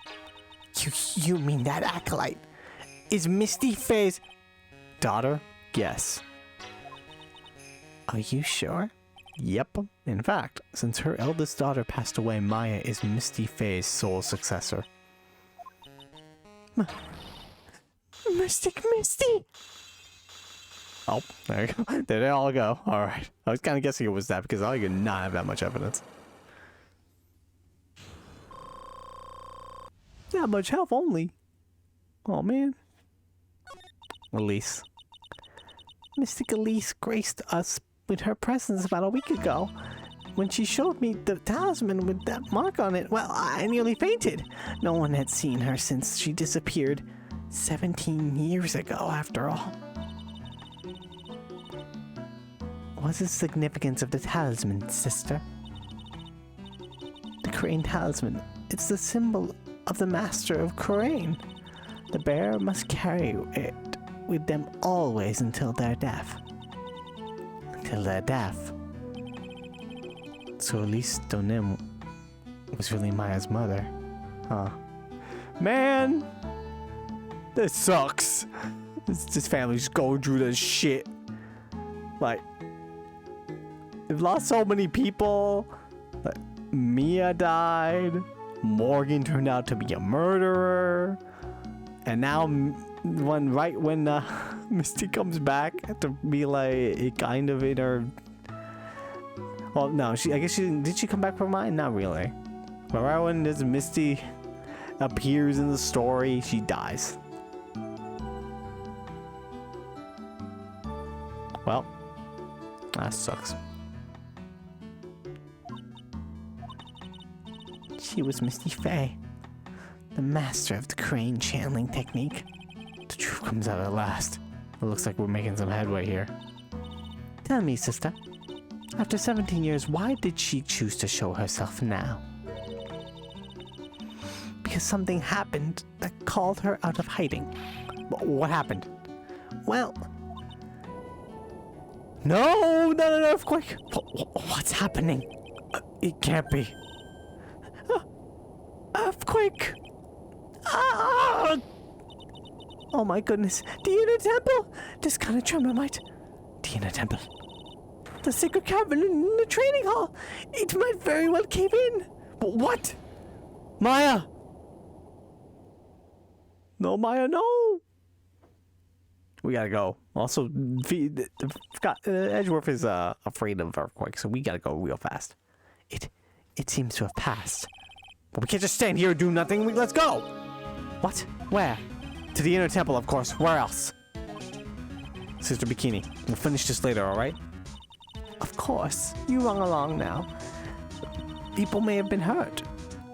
You mean that acolyte? Is Misty Fey's daughter? Yes. Are you sure? Yep. In fact, since her eldest daughter passed away, Maya is Misty Fey's sole successor. Mystic Misty! Oh, there you go. There they all go. Alright. I was kind of guessing it was that because I could not have that much evidence. That much health only. Oh man. Elise. Mystic Elise graced us with her presence about a week ago. When she showed me the talisman with that mark on it, well, I nearly fainted. No one had seen her since she disappeared 17 years ago, after all. What's the significance of the talisman, sister? The Crane talisman. It's the symbol of the master of Crane. The bearer must carry it with them always until their death. Until their death. So at least Donim was really Maya's mother. Huh. Man! This sucks. This family's going through this shit. Like, they've lost so many people. Like, Mia died. Morgan turned out to be a murderer. And now, when Misty comes back to be like, kind of in her... Well, no, I guess did she come back from mine? Not really. But right when this Misty appears in the story, she dies. Well, that sucks. She was Misty Fey, the master of the Crane channeling technique. The truth comes out at last. It looks like we're making some headway here. Tell me, sister. After 17 years, why did she choose to show herself now? Because something happened that called her out of hiding. What happened? Well... No, not an earthquake. What's happening? It can't be. Earthquake. Ah! Oh my goodness. The inner temple. This kind of tremor might... The inner temple. The sacred cavern in the training hall. It might very well cave in. What? Maya. No, Maya, no. We gotta go. Also, Edgeworth is afraid of earthquakes, so we gotta go real fast. It seems to have passed. But we can't just stand here and do nothing. Let's go! What? Where? To the inner temple, of course. Where else? Sister Bikini, we'll finish this later, alright? Of course. You run along now. People may have been hurt.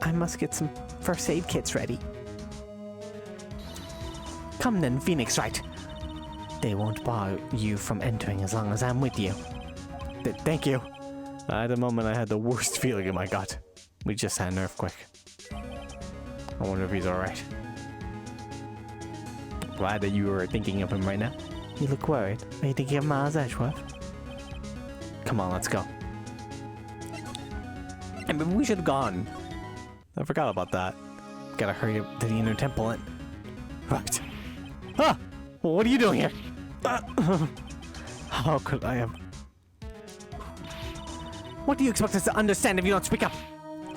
I must get some first aid kits ready. Come then, Phoenix, right? They won't bar you from entering as long as I'm with you. Thank you. At the moment, I had the worst feeling in my gut. We just had an earthquake. I wonder if he's alright. Glad that you were thinking of him right now. You look worried. Are you thinking of Miles Edgeworth? Come on, let's go. And maybe we should have gone. I forgot about that. Gotta hurry up to the inner temple and... Right. Ah! Well, what are you doing here? How could I have... What do you expect us to understand if you don't speak up?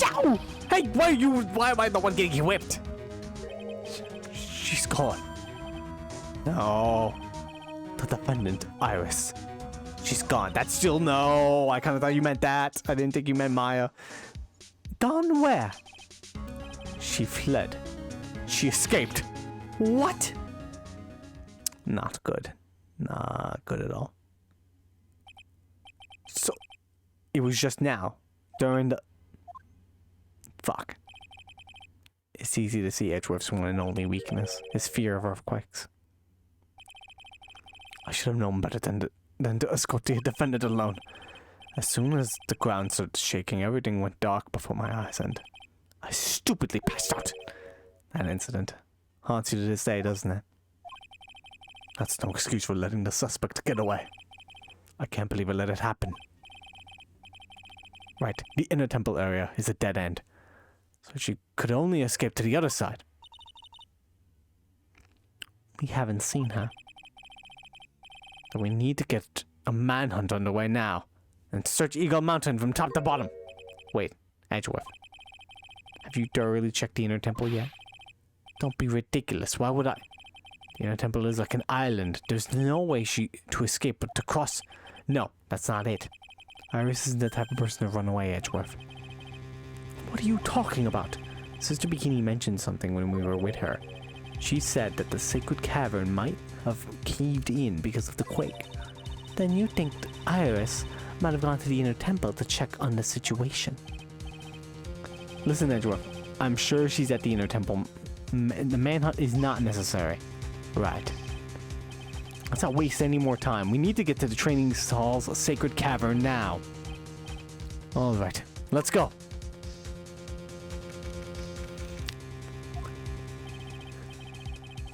Ow! Hey, why am I the one getting whipped? She's gone. No. The defendant, Iris. She's gone. That's still no. I kind of thought you meant that. I didn't think you meant Maya. Gone where? She fled. She escaped. What? Not good. Not good at all. So, it was just now. During the... Fuck. It's easy to see Edgeworth's one and only weakness. His fear of earthquakes. I should have known better than to escort the defendant alone. As soon as the ground started shaking, everything went dark before my eyes, and I stupidly passed out. That incident haunts you to this day, doesn't it? That's no excuse for letting the suspect get away. I can't believe I let it happen. Right, the inner temple area is a dead end, so she could only escape to the other side. We haven't seen her. So we need to get a manhunt underway now, and search Eagle Mountain from top to bottom. Wait, Edgeworth. Have you thoroughly checked the inner temple yet? Don't be ridiculous, why would I? The inner temple is like an island. There's no way to escape but to cross. No, that's not it. Iris isn't the type of person to run away, Edgeworth. What are you talking about? Sister Bikini mentioned something when we were with her. She said that the sacred cavern might have caved in because of the quake. Then you think Iris might have gone to the inner temple to check on the situation. Listen, Edgeworth. I'm sure she's at the inner temple. The manhunt is not necessary. Right. Let's not waste any more time. We need to get to the training hall's sacred cavern now. Alright, let's go.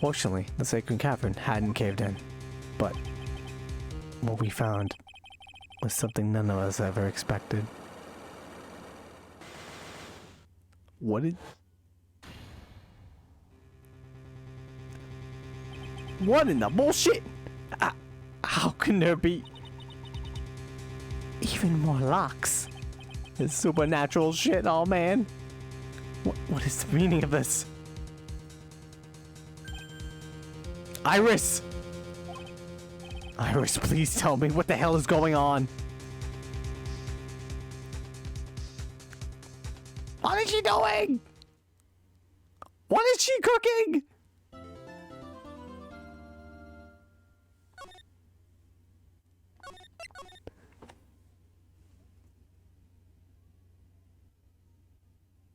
Fortunately, the sacred cavern hadn't caved in, but what we found was something none of us ever expected. What in the bullshit? How can there be even more locks? This supernatural shit, oh man. What is the meaning of this? Iris! Iris, please tell me what the hell is going on. What is she doing? What is she cooking?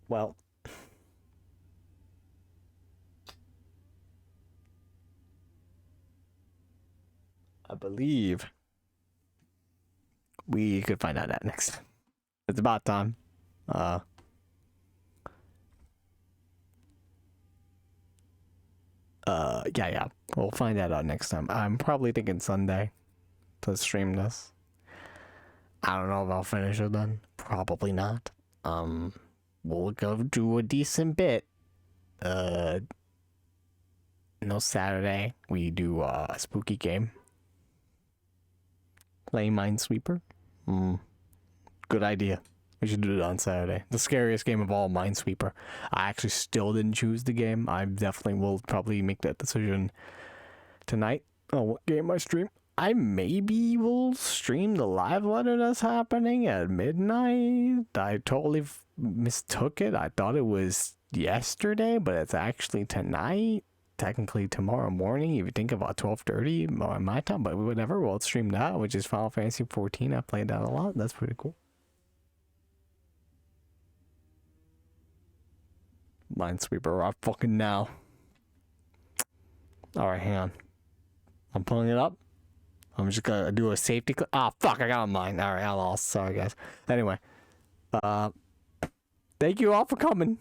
Well, I believe we could find out that next. It's about time. Yeah. We'll find that out next time. I'm probably thinking Sunday to stream this. I don't know if I'll finish it then. Probably not. We'll go do a decent bit. No, Saturday we do a spooky game. Play Minesweeper. Good idea. We should do it on Saturday. The scariest game of all, Minesweeper. I actually still didn't choose the game. I definitely will probably make that decision tonight on what game I stream. I maybe will stream the live letter that's happening at midnight. I totally mistook it. I thought it was yesterday, but it's actually tonight. Technically tomorrow morning, if you think about 12:30 my time, but whatever, we'll stream that, which is Final Fantasy 14. I played that a lot. That's pretty cool. Minesweeper rock fucking now. Alright, hang on. I'm pulling it up. I'm just gonna do a safety fuck, I got mine. Alright, I lost. Sorry guys. Anyway. Thank you all for coming.